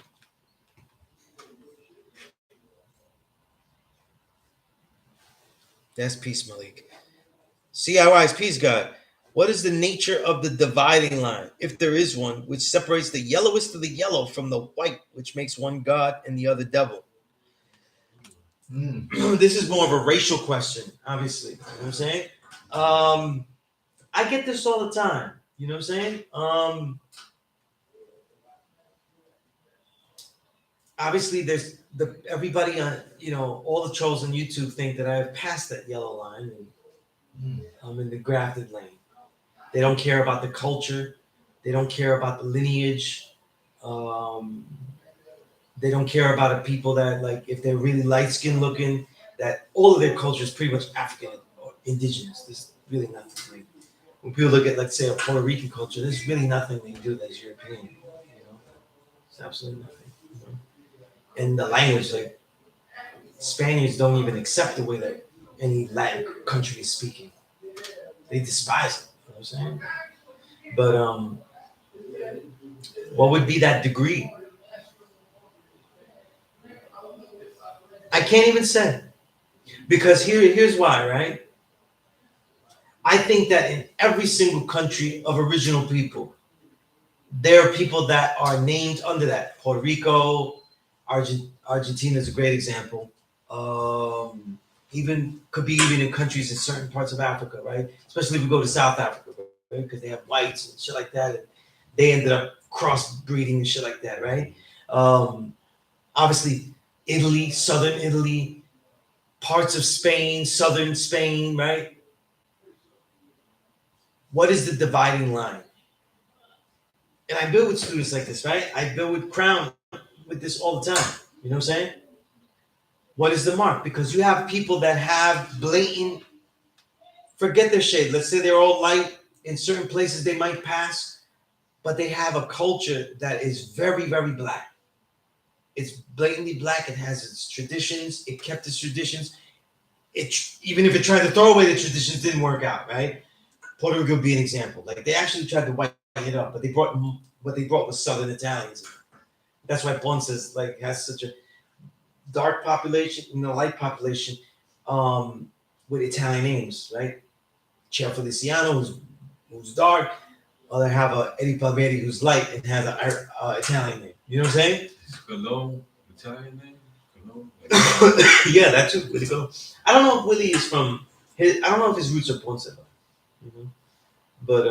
That's peace, Malik. CIY's peace, God. What is the nature of the dividing line, if there is one, which separates the yellowest of the yellow from the white, which makes one God and the other devil? This is more of a racial question, obviously. You know what I'm saying? I get this all the time. You know what I'm saying? Obviously, there's everybody on, you know, all the trolls on YouTube think that I've passed that yellow line and I'm in the grafted lane. They don't care about the culture. They don't care about the lineage. They don't care about the people that, like, if they're really light-skinned looking, that all of their culture is pretty much African or indigenous. There's really nothing. Like, when people look at, like, say, a Puerto Rican culture, there's really nothing they do that's European. You know, it's absolutely nothing. You know? And the language, like, Spaniards don't even accept the way that any Latin country is speaking. They despise it. You know what I'm saying? But what would be that degree? I can't even say. Because here's why, right? I think that in every single country of original people, there are people that are named under that. Puerto Rico, Argentina is a great example. Even in countries in certain parts of Africa, right? Especially if we go to South Africa, right? Because they have whites and shit like that. And they ended up crossbreeding and shit like that, right? Obviously, Italy, southern Italy, parts of Spain, southern Spain, right? What is the dividing line? And I build with students like this, right? I build with Crown with this all the time. You know what I'm saying? What is the mark? Because you have people that have blatant, forget their shade. Let's say they're all light in certain places they might pass, but they have a culture that is very, very black. It's blatantly black. It has its traditions. It kept its traditions. It even if it tried to throw away the traditions, didn't work out, right? Puerto Rico would be an example. Like they actually tried to whiten it up, but what they brought was Southern Italians. That's why Ponce's like has such a dark population and a light population with Italian names, right? Cher Feliciano, who's dark, or they have a Eddie Palmieri who's light and has an Italian name. You know what I'm saying? Cologne, Italian name? Cologne? Yeah, that's who Willie go. I don't know if Willie is from his. I don't know if his roots are Ponce, but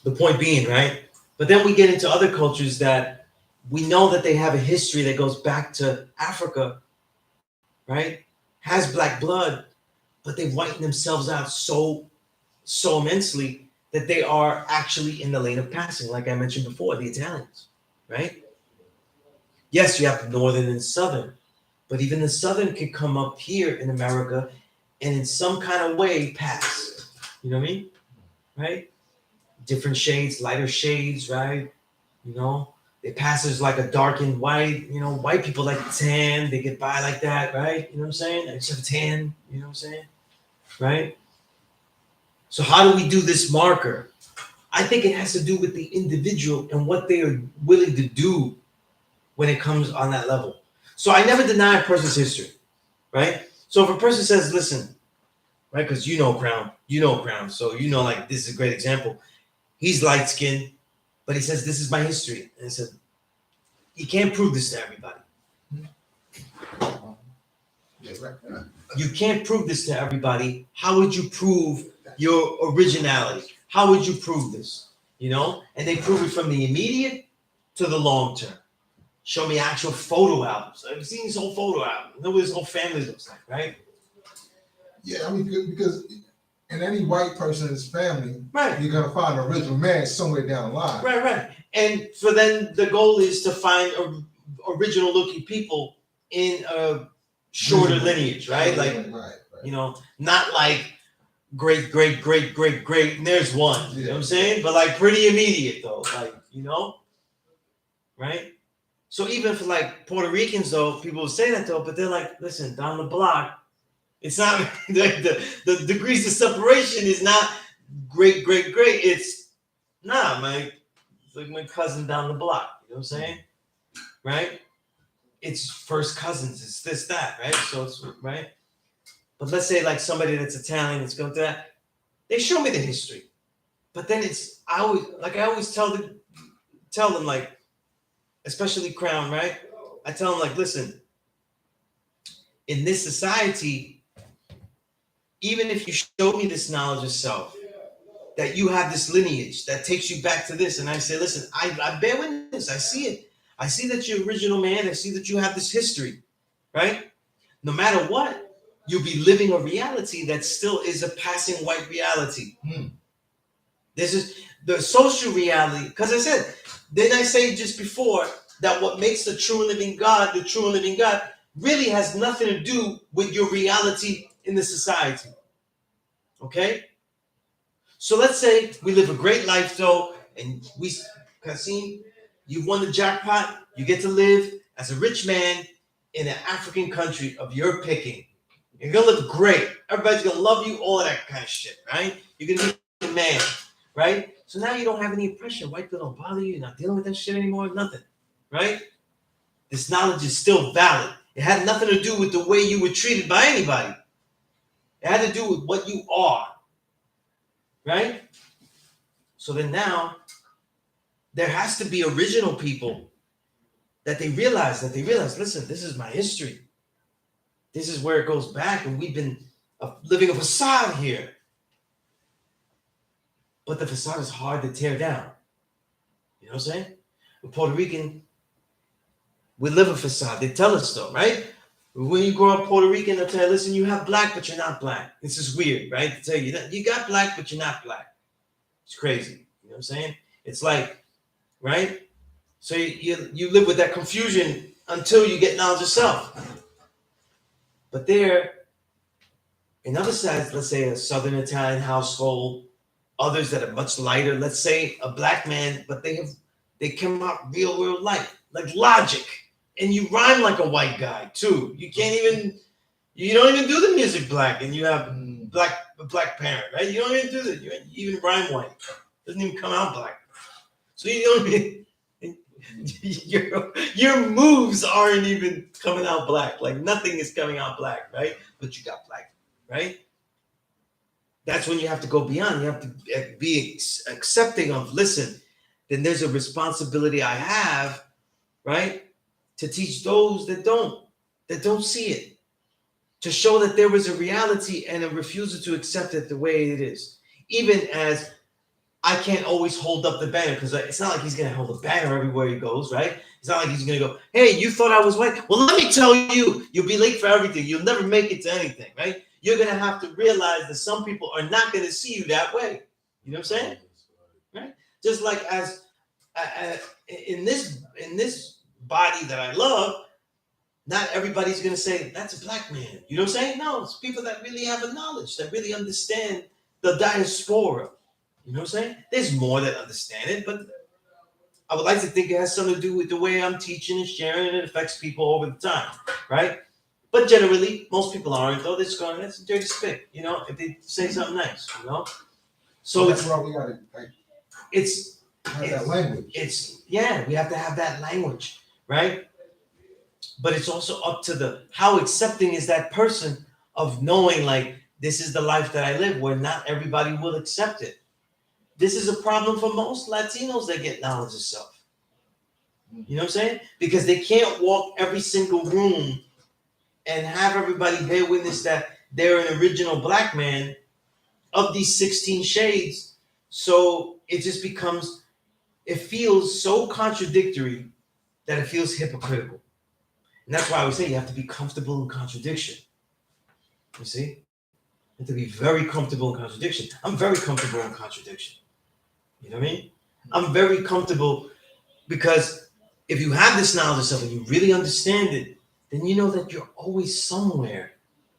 the point being, right? But then we get into other cultures that we know that they have a history that goes back to Africa, right? Has black blood, but they whiten themselves out so immensely that they are actually in the lane of passing, like I mentioned before, the Italians, right? Yes, you have the northern and southern, but even the southern can come up here in America and in some kind of way pass. You know what I mean? Right? Different shades, lighter shades, right? You know, they pass as like a dark and white. You know, white people like tan, they get by like that, right? You know what I'm saying? I just have a tan, you know what I'm saying? Right? So how do we do this marker? I think it has to do with the individual and what they are willing to do when it comes on that level. So I never deny a person's history, right? So if a person says, listen, right, because you know Crown, so you know, like, this is a great example. He's light skinned, but he says, this is my history. And I said, you can't prove this to everybody. Yeah, right. You can't prove this to everybody. How would you prove your originality? How would you prove this? You know? And they prove it from the immediate to the long term. Show me actual photo albums. I've seen his whole photo album. Know what his whole family looks like, right? Yeah, I mean, because in any white person's family, Right. you're gonna find an original man somewhere down the line. Right. And for then the goal is to find original looking people in a shorter lineage, right? Like, right. you know, not like great, and there's one. You know what I'm saying? But like pretty immediate though, like, you know, right? So even for like Puerto Ricans though, people will say that though, but they're like, listen, down the block, it's not the degrees of separation is not great. It's it's like my cousin down the block. You know what I'm saying? Right? It's first cousins. It's this, that, right? So it's right. But let's say like somebody that's Italian that's going through that, they show me the history. But then I always tell them like, especially Crown, right? I tell them like, listen, in this society, even if you show me this knowledge of self, that you have this lineage that takes you back to this, and I say, listen, I bear witness, I see it. I see that you're original man, I see that you have this history, right? No matter what, you'll be living a reality that still is a passing white reality. This is the social reality, because I said, didn't I say just before that what makes the true and living God, really has nothing to do with your reality in the society. Okay? So let's say we live a great life though, and Kasim, you've won the jackpot, you get to live as a rich man in an African country of your picking. You're gonna live great. Everybody's gonna love you, all of that kind of shit, right? You're gonna be the man, right? So now you don't have any pressure. White people don't bother you. You're not dealing with that shit anymore. Nothing, right? This knowledge is still valid. It had nothing to do with the way you were treated by anybody. It had to do with what you are, right? So then now there has to be original people that they realize, listen, this is my history. This is where it goes back, and we've been living a facade here. But the facade is hard to tear down. You know what I'm saying? A Puerto Rican, We live a facade. They tell us though, right? When you grow up Puerto Rican, they'll tell you, listen, you have black, but you're not black. This is weird, right? To tell you that you got black, but you're not black. It's crazy. You know what I'm saying? It's like, right? So you live with that confusion until you get knowledge of self. But there, in other sides, let's say a Southern Italian household, others that are much lighter, let's say a black man, but they come out real light, like Logic. And you rhyme like a white guy too. You don't even do the music black, and you have a black parent, right? You don't even do that. You even rhyme white. Doesn't even come out black. So you don't even your moves aren't even coming out black. Like nothing is coming out black, right? But you got black, right? That's when you have to go beyond. You have to be accepting of, listen, then there's a responsibility I have, right? To teach those that don't see it. To show that there is a reality and a refusal to accept it the way it is. Even as I can't always hold up the banner, because it's not like he's going to hold a banner everywhere he goes, right? It's not like he's going to go, hey, you thought I was white? Well, let me tell you, you'll be late for everything. You'll never make it to anything, right? You're going to have to realize that some people are not going to see you that way. You know what I'm saying? Right? Just like as in this body that I love, not everybody's going to say, that's a black man. You know what I'm saying? No, it's people that really have a knowledge, that really understand the diaspora. You know what I'm saying? There's more that understand it, but I would like to think it has something to do with the way I'm teaching and sharing, and it affects people over the time, right? But generally, most people aren't, though. They're just going, that's a dirty spit, you know, if they say something nice, you know? So that's why we gotta have that language. We have to have that language, right? But it's also up to how accepting is that person of knowing, like, this is the life that I live, where not everybody will accept it. This is a problem for most Latinos that get knowledge of self. You know what I'm saying? Because they can't walk every single room and have everybody bear witness that they're an original black man of these 16 shades. So it just becomes, it feels so contradictory that it feels hypocritical. And that's why I would say you have to be comfortable in contradiction. You see? You have to be very comfortable in contradiction. I'm very comfortable in contradiction. You know what I mean? I'm very comfortable because if you have this knowledge of self and you really understand it, then you know that you're always somewhere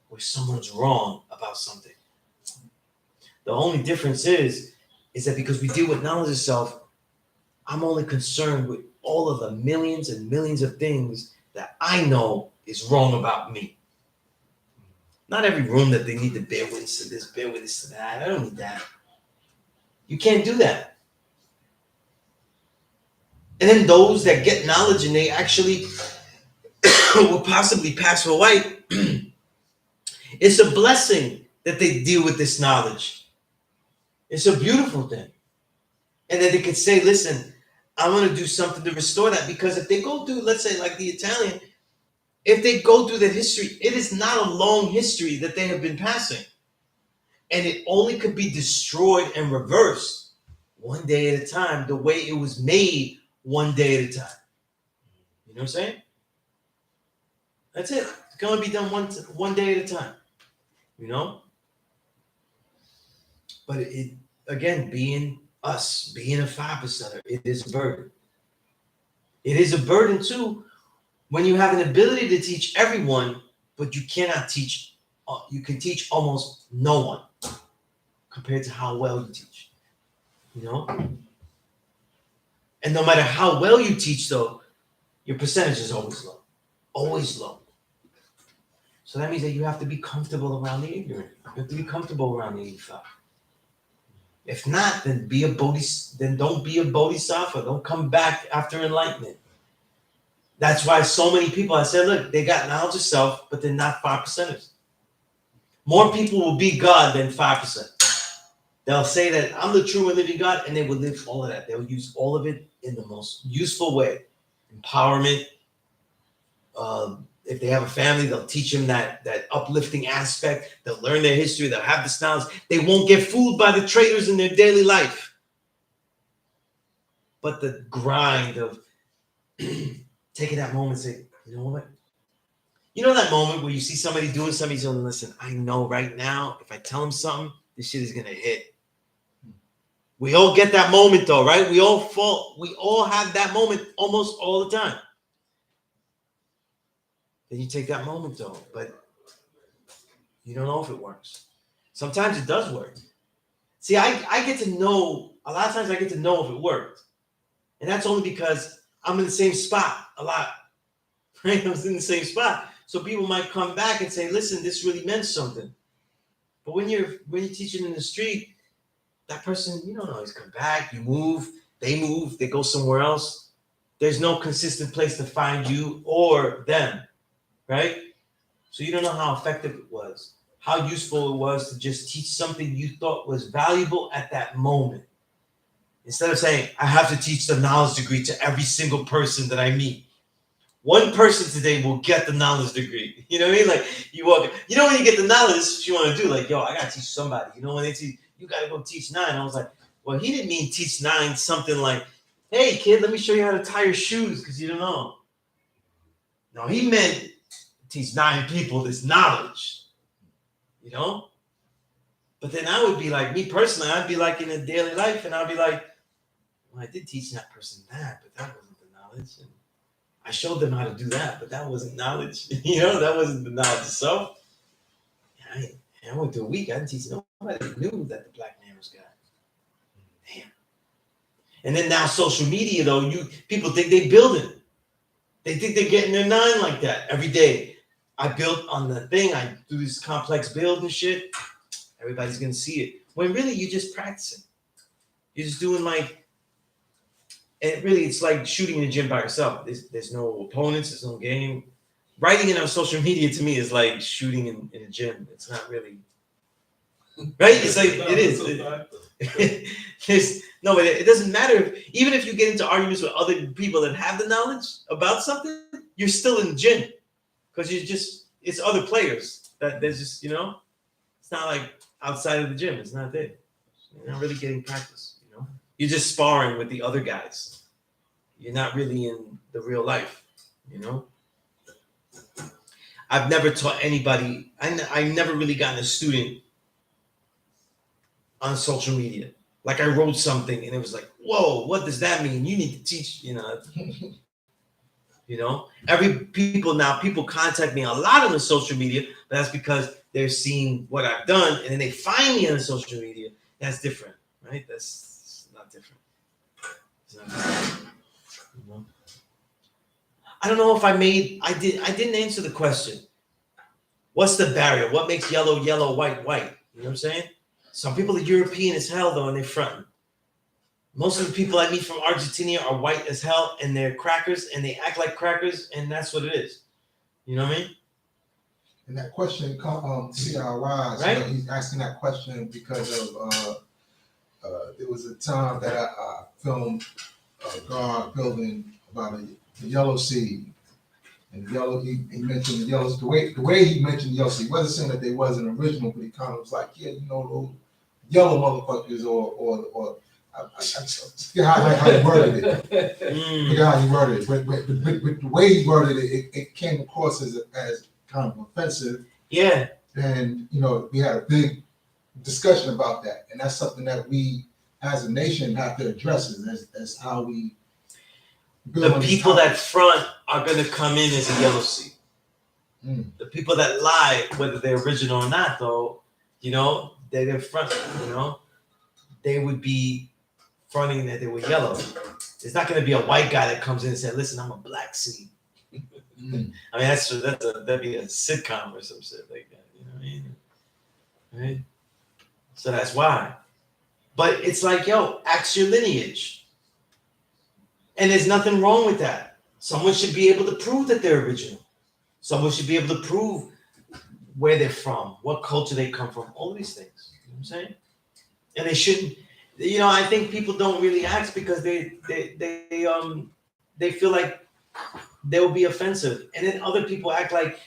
where someone's wrong about something. The only difference is that because we deal with knowledge of self, I'm only concerned with all of the millions and millions of things that I know is wrong about me. Not every room that they need to bear witness to this, bear witness to that. I don't need that. You can't do that. And then those that get knowledge and they actually will possibly pass for white, it's a blessing that they deal with this knowledge. It's a beautiful thing. And then they can say, listen, I want to do something to restore that. Because if they go through, let's say like the Italian, if they go through the history, it is not a long history that they have been passing. And it only could be destroyed and reversed one day at a time, the way it was made one day at a time. You know what I'm saying? That's it. It can only be done one day at a time. You know? But it again, being us, being a 5%er, it is a burden. It is a burden too when you have an ability to teach everyone, but you cannot teach. You can teach almost no one compared to how well you teach. You know? And no matter how well you teach, though, your percentage is always low. Always low. So that means that you have to be comfortable around the ignorant. You have to be comfortable around the 85. If not, then don't be a bodhisattva. Don't come back after enlightenment. That's why so many people, I said, look, they got knowledge of self, but they're not 5%ers. More people will be God than 5%. They'll say that I'm the true and living God, and they will live all of that. They'll use all of it in the most useful way. Empowerment. If they have a family, they'll teach them that uplifting aspect. They'll learn their history. They'll have this knowledge. They won't get fooled by the traitors in their daily life. But the grind of taking that moment and say, you know what? You know that moment where you see somebody doing something, you're going, listen, I know right now, if I tell them something, this shit is gonna hit. We all get that moment though, right? We all have that moment almost all the time. Then you take that moment though, but you don't know if it works. Sometimes it does work. See, I get to know, a lot of times I get to know if it worked. And that's only because I'm in the same spot a lot. Right? I was in the same spot. So people might come back and say, listen, this really meant something. But when you're teaching in the street, that person, you don't always come back. You move, they go somewhere else. There's no consistent place to find you or them, right? So you don't know how effective it was, how useful it was to just teach something you thought was valuable at that moment. Instead of saying, I have to teach the knowledge degree to every single person that I meet. One person today will get the knowledge degree. You know what I mean? Like you walk, you know, when you get the knowledge, this is what you want to do. Like, yo, I gotta teach somebody. You know, when they teach, you gotta go teach 9. I was like, well, he didn't mean teach 9 something like, hey kid, let me show you how to tie your shoes because you don't know. No, he meant teach 9 people this knowledge. You know? But then I would be like, me personally, I'd be like in a daily life, and I'd be like, well, I did teach that person that, but that wasn't the knowledge. And I showed them how to do that, but that wasn't knowledge. You know, that wasn't the knowledge itself. I went through a week. I didn't teach nobody knew that the black man was God. Damn. And then now social media, though, people think they building. They think they're getting their 9 like that every day. I built on the thing. I do this complex build and shit. Everybody's gonna see it. When really you're just practicing. You're just doing like, and really it's like shooting in the gym by yourself. There's no opponents. There's no game. Writing it on social media to me is like shooting in a gym. It's not really right. It's like it is. No, but it doesn't matter. Even if you get into arguments with other people that have the knowledge about something, you're still in the gym because it's other players that there's just it's not like outside of the gym. It's not there. You're not really getting practice. You're just sparring with the other guys. You're not really in the real life. I've never taught anybody. I never really gotten a student on social media. Like I wrote something and it was like, whoa, what does that mean? You need to teach, people contact me a lot on the social media, but that's because they're seeing what I've done and then they find me on the social media. That's different, right? That's not different. It's not different. I don't know if I didn't answer the question. What's the barrier? What makes yellow, yellow, white, white? You know what I'm saying? Some people are European as hell, though, and they're fronting. Most of the people I meet from Argentina are white as hell, and they're crackers, and they act like crackers, and that's what it is. You know what I mean? And that question, C.R. Wise, right? He's asking that question because of there was a time that I filmed a guard building about a yellow seed. And yellow, he mentioned the yellows. The way he mentioned yellow seed, he wasn't saying that they wasn't original, but he kind of was like, yeah, those yellow motherfuckers, or I forget how he worded it. Forget how he worded it. But the way he worded it, it came across as kind of offensive. Yeah. And we had a big discussion about that, and that's something that we, as a nation, have to address as how we. The people that front are going to come in as a yellow seed. The people that lie, whether they're original or not, though, they're front. They would be fronting that they were yellow. It's not going to be a white guy that comes in and says, "Listen, I'm a black seed." I mean, that'd be a sitcom or some shit like that. You know what I mean? Right? So that's why. But it's like, yo, ask your lineage. And there's nothing wrong with that. Someone should be able to prove that they're original. Someone should be able to prove where they're from, what culture they come from, all these things. You know what I'm saying? And they shouldn't, I think people don't really ask because they feel like they'll be offensive. And then other people act like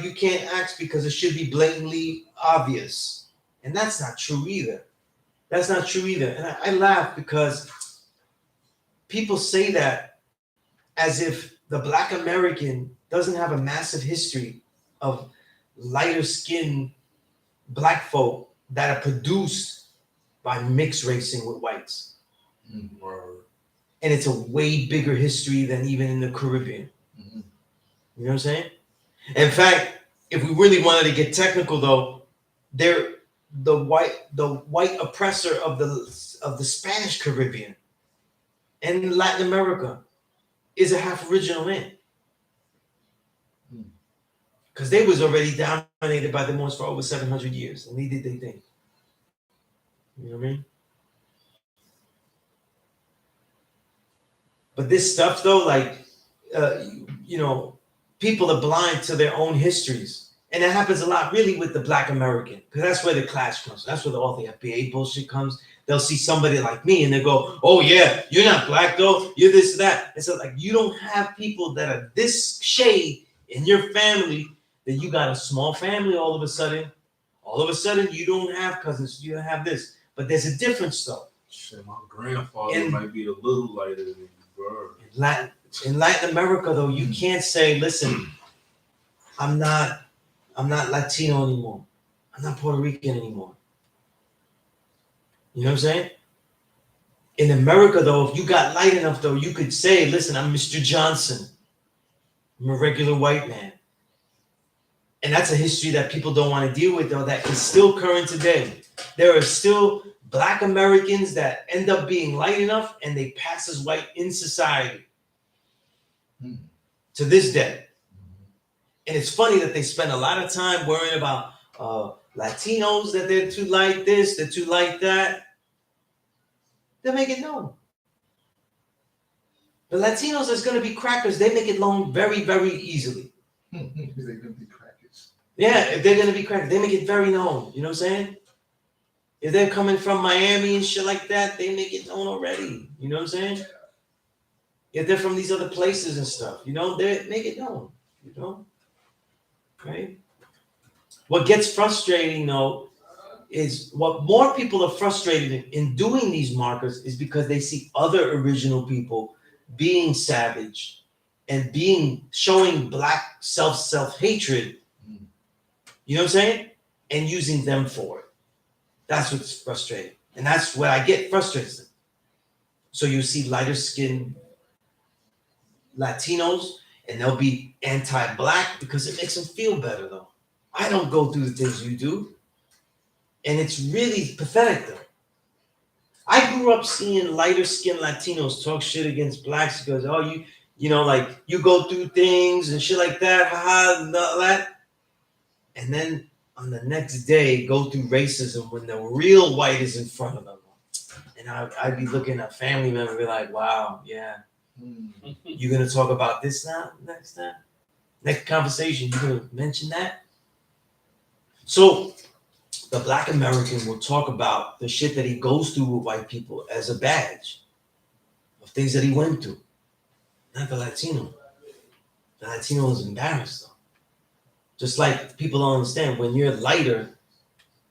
you can't ask because it should be blatantly obvious. And that's not true either. And I laugh because people say that as if the Black American doesn't have a massive history of lighter skinned black folk that are produced by mixed racing with whites. Word. And it's a way bigger history than even in the Caribbean. Mhm. You know what I'm saying? In fact, if we really wanted to get technical though, they're the white oppressor of the Spanish Caribbean and Latin America is a half original man. Because they was already dominated by the Moors for over 700 years, and they did their thing. You know what I mean? But this stuff, though, like, you know, people are blind to their own histories. And it happens a lot, really, with the Black American, because that's where the clash comes. That's where all the P.E.A.C.E bullshit comes. They'll see somebody like me, and they go, "Oh yeah, you're not black though. You're this, that." And so, like, you don't have people that are this shade in your family. That you got a small family all of a sudden. All of a sudden, you don't have cousins. You don't have this. But there's a difference, though. Shit, my grandfather might be a little lighter than you, bro. In Latin America, though, you can't say, "Listen, I'm not Latino anymore. I'm not Puerto Rican anymore." You know what I'm saying? In America, though, if you got light enough, though, you could say, "Listen, I'm Mr. Johnson. I'm a regular white man." And that's a history that people don't want to deal with, though, that is still current today. There are still Black Americans that end up being light enough and they pass as white in society to this day. And it's funny that they spend a lot of time worrying about Latinos, that they're too light this, they're too light that. They make it known. The Latinos that's going to be crackers, they make it known very, very easily. They're gonna be crackers. Yeah, if they're going to be crackers, they make it very known. You know what I'm saying? If they're coming from Miami and shit like that, they make it known already. You know what I'm saying? If they're from these other places and stuff, you know, they make it known. You know? Right? What gets frustrating, though, is what more people are frustrated in doing these markers is because they see other original people being savage and showing black self-hatred. You know what I'm saying? And using them for it. That's what's frustrating. And that's where I get frustrated. So you see lighter skinned Latinos and they'll be anti-black because it makes them feel better, though. I don't go through the things you do. And it's really pathetic, though. I grew up seeing lighter skinned Latinos talk shit against blacks because, oh, you know, like you go through things and shit like that, haha, and all that. And then on the next day, go through racism when the real white is in front of them. And I'd be looking at family members and be like, wow, yeah. You gonna talk about this now next time? Next conversation, you gonna mention that? So the Black American will talk about the shit that he goes through with white people as a badge of things that he went through. Not the Latino. The Latino is embarrassed, though. Just like people don't understand, when you're lighter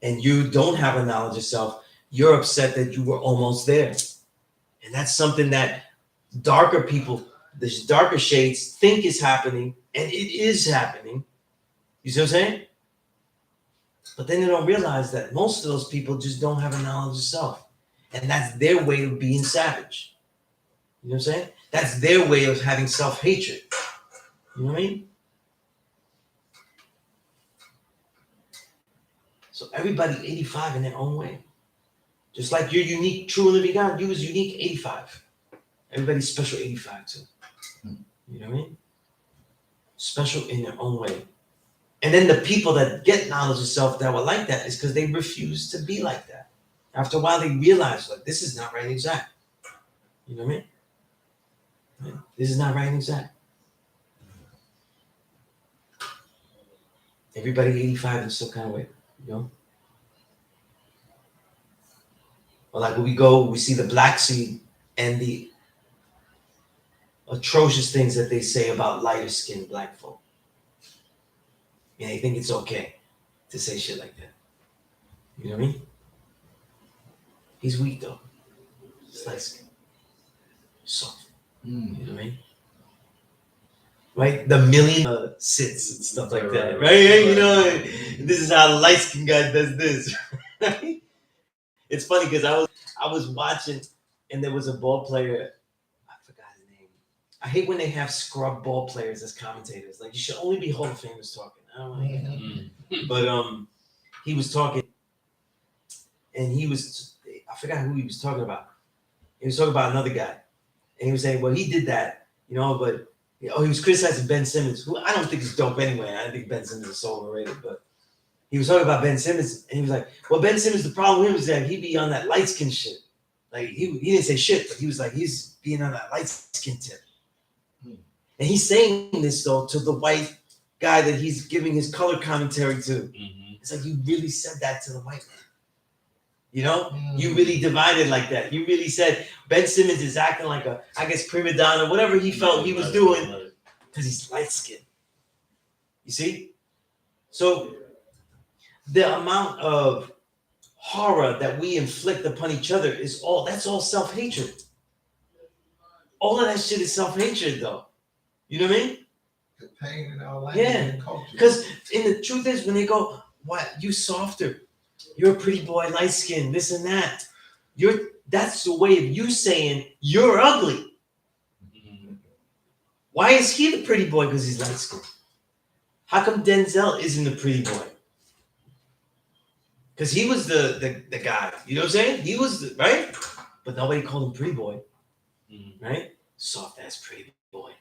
and you don't have a knowledge of self, you're upset that you were almost there. And that's something that darker people, the darker shades, think is happening, and it is happening. You see what I'm saying? But then they don't realize that most of those people just don't have a knowledge of self. And that's their way of being savage. You know what I'm saying? That's their way of having self-hatred. You know what I mean? So everybody 85 in their own way. Just like you're unique, true and living God, you was unique 85. Everybody's special 85 too. You know what I mean? Special in their own way. And then the people that get knowledge of self that were like that is because they refuse to be like that. After a while, they realize, like, this is not right and exact. You know what I mean? Right? This is not right and exact. Everybody 85 in some kind of way, you know? Or like when we go, we see the black seed and the atrocious things that they say about lighter skinned black folk. And they think it's okay to say shit like that. You know what I mean? He's weak though. He's light skinned. Soft. You know what I mean? right? The million sits and stuff like that, right? You know, this is how the light skin guy does this. Right? It's funny because I was watching, and there was a ball player. I forgot his name. I hate when they have scrub ball players as commentators. Like you should only be Hall of Famers talking. I don't like that. But he was talking, and I forgot who he was talking about. He was talking about another guy, and he was saying, well, he did that, you know, but he was criticizing Ben Simmons, who I don't think is dope anyway. I think Ben Simmons is so overrated, but he was talking about Ben Simmons, and he was like, well, Ben Simmons, the problem with him is that he be on that light skin shit. Like he didn't say shit, but he was like, he's being on that light skin tip. And he's saying this though to the white guy that he's giving his color commentary to. It's like you really said that to the white man. You know, you really divided like that. You really said Ben Simmons is acting like a, I guess, prima donna, whatever he felt he was doing, because he's light skinned. You see? So the amount of horror that we inflict upon each other that's all self-hatred. All of that shit is self-hatred though. You know what I mean? The pain in our language and culture. Because the truth is when they go, what, you softer, you're a pretty boy, light skin, this and that. That's the way of you saying you're ugly. Why is he the pretty boy? Because he's light skinned. How come Denzel isn't the pretty boy? Because he was the guy. You know what I'm saying? He was right? But nobody called him pretty boy. Right? Soft ass pretty boy.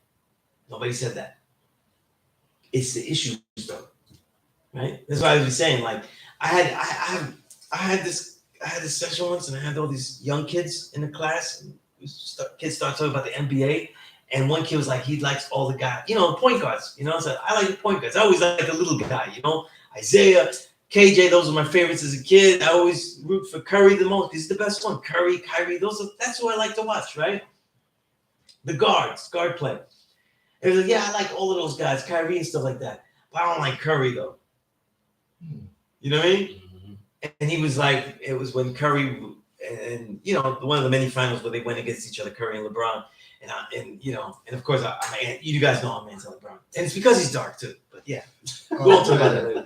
Nobody said that. It's the issues though. Right? That's why I was saying, like, I had this session once, and I had all these young kids in the class. And kids started talking about the NBA, and one kid was like, he likes all the guys, you know, point guards. You know, so I like the point guards. I always like the little guy. You know, Isaiah, KJ. Those were my favorites as a kid. I always root for Curry the most. He's the best one. Curry, Kyrie. That's who I like to watch. Right? The guard play. And he was like, yeah, I like all of those guys, Kyrie and stuff like that. But I don't like Curry though. You know what I mean? And he was like, it was when Curry and you know, one of the many finals where they went against each other, Curry and LeBron, and you know, and of course, you guys know I'm anti LeBron, and it's because he's dark too. But yeah, we'll talk about that later.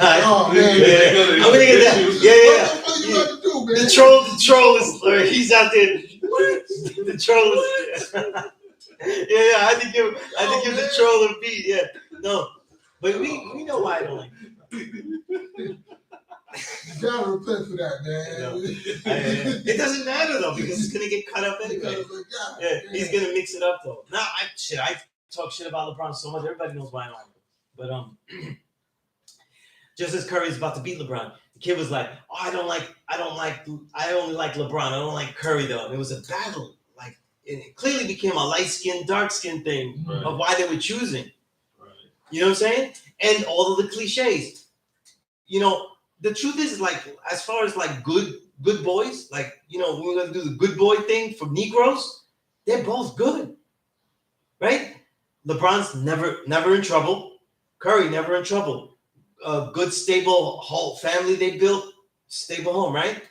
Oh man, I'm gonna get that. Yeah. What you about to do, man? The troll is, he's out there. The troll is. Yeah, I had to give the troll a beat. Yeah, no, but we know why I don't like it. You gotta repent for that, man. It doesn't matter though because it's gonna get cut up anyway. Yeah, he's gonna mix it up though. Now I talk shit about LeBron so much. Everybody knows why I don't like him. But just as Curry's about to beat LeBron, the kid was like, "Oh, I only like LeBron. I don't like Curry though." And it was a battle. Like it clearly became a light skin, dark skin thing of why they were choosing. Right. You know what I'm saying? And all of the cliches. You know, the truth is, like, as far as like good boys, like, you know, we're gonna do the good boy thing for Negroes. They're both good, right? LeBron's never in trouble. Curry never in trouble. A good stable whole family they built, stable home, right?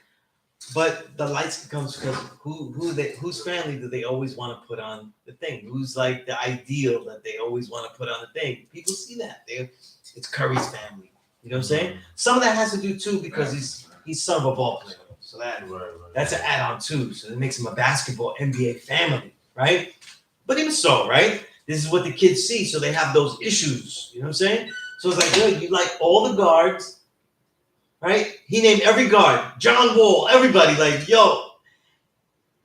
But the lights comes because whose family do they always want to put on the thing? Who's like the ideal that they always want to put on the thing? People see that. It's Curry's family. You know what I'm saying? Some of that has to do too because he's son of a ball player. So that's an add-on too. So it makes him a basketball NBA family, right? But even so, right? This is what the kids see, so they have those issues. You know what I'm saying? So it's like, yo, you like all the guards, right? He named every guard, John Wall, everybody. Like, yo,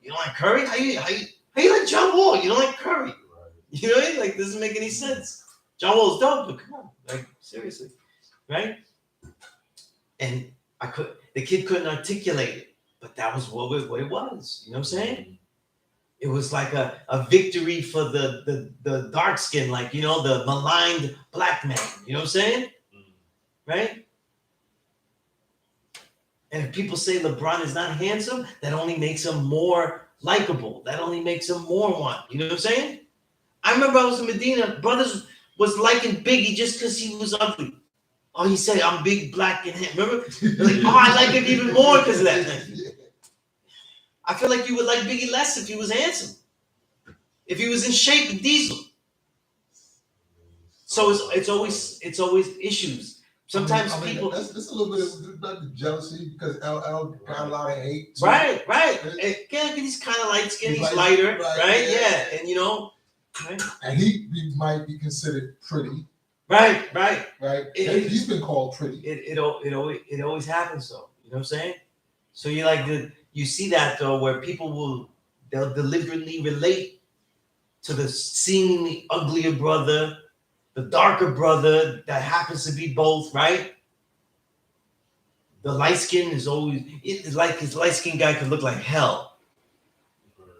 you don't like Curry? How you like John Wall? You don't like Curry? You know what I mean? Like, doesn't make any sense. John Wall's dope, but come on, like seriously, right? And the kid couldn't articulate it, but that was what it was. You know what I'm saying? It was like a victory for the dark skin, like, you know, the maligned black man. You know what I'm saying? Right? And if people say LeBron is not handsome, that only makes him more likable. That only makes him more one. You know what I'm saying? I remember I was in Medina. Brothers was liking Biggie just because he was ugly. Oh, he said, I'm big, black, and handsome. Remember? They're like, oh, I like him even more because of that. I feel like you would like Biggie less if he was handsome. If he was in shape and diesel. So it's always issues. Sometimes I mean, people, that's a little bit of like jealousy because L got a lot of hate. Too. right. Again, he's kind of light skinned, he's He's lighter, right, right? yeah. Yeah, and you know, right? And he might be considered pretty, right. right? He's been called pretty. It always happens though. You know what I'm saying? So you see that though, where they'll deliberately relate to the seemingly uglier brother, the darker brother that happens to be both, right? The light skin is always, it's like his light skin guy could look like hell.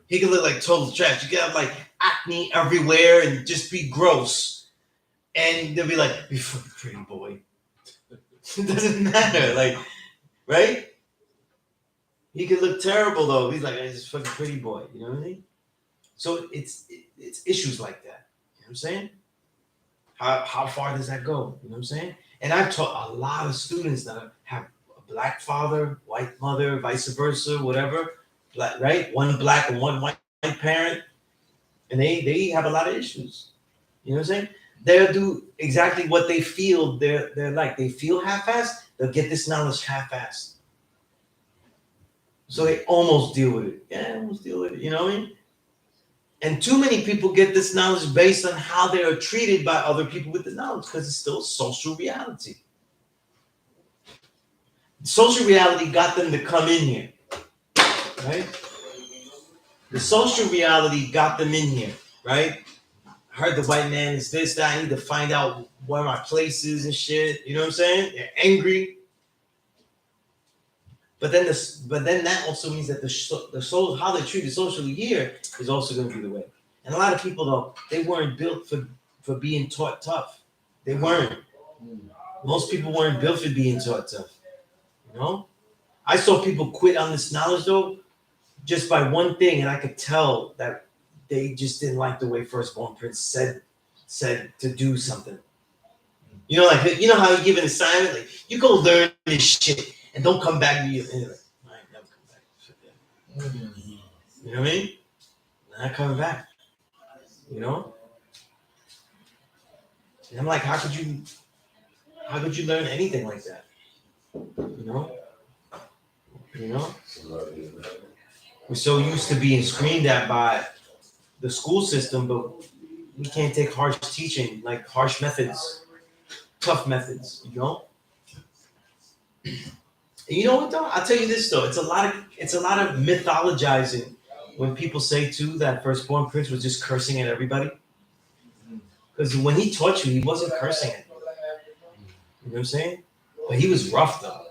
He could look like total trash. You could have like acne everywhere and just be gross. And they'll be like, "You fucking pretty boy." It doesn't matter, like, right? He could look terrible though. He's like, "He's a fucking pretty boy." You know what I mean? So it's issues like that. You know what I'm saying? How far does that go? You know what I'm saying? And I've taught a lot of students that have a black father, white mother, vice versa, whatever. Black, right? One black and one white parent, and they have a lot of issues. You know what I'm saying? They'll do exactly what they feel they're like. They feel half-assed, they'll get this knowledge half-assed. So they almost deal with it. Yeah, almost deal with it. You know what I mean? And too many people get this knowledge based on how they are treated by other people with the knowledge, because it's still social reality. Social reality got them to come in here, right? The social reality got them in here, right? I heard the white man is this, that. I need to find out where my place is and shit. You know what I'm saying? They're angry. But then that also means that the soul, how they treat it socially here is also going to be the way. And a lot of people though, they weren't built for being taught tough. They weren't. Most people weren't built for being taught tough. You know, I saw people quit on this knowledge though, just by one thing, and I could tell that they just didn't like the way Firstborn Prince said to do something. You know, like, you know how you give an assignment, like, you go learn this shit and don't come back to you. Anyway, I ain't never come back. You know what I mean? Not coming back. You know? And I'm like, how could you learn anything like that? You know? You know? We're so used to being screamed at by the school system, but we can't take harsh teaching, like harsh methods, tough methods, you know? And you know what though? I'll tell you this though, it's a lot of mythologizing when people say too that Firstborn Prince was just cursing at everybody. Because when he taught you, he wasn't cursing at you. You know what I'm saying? But he was rough though.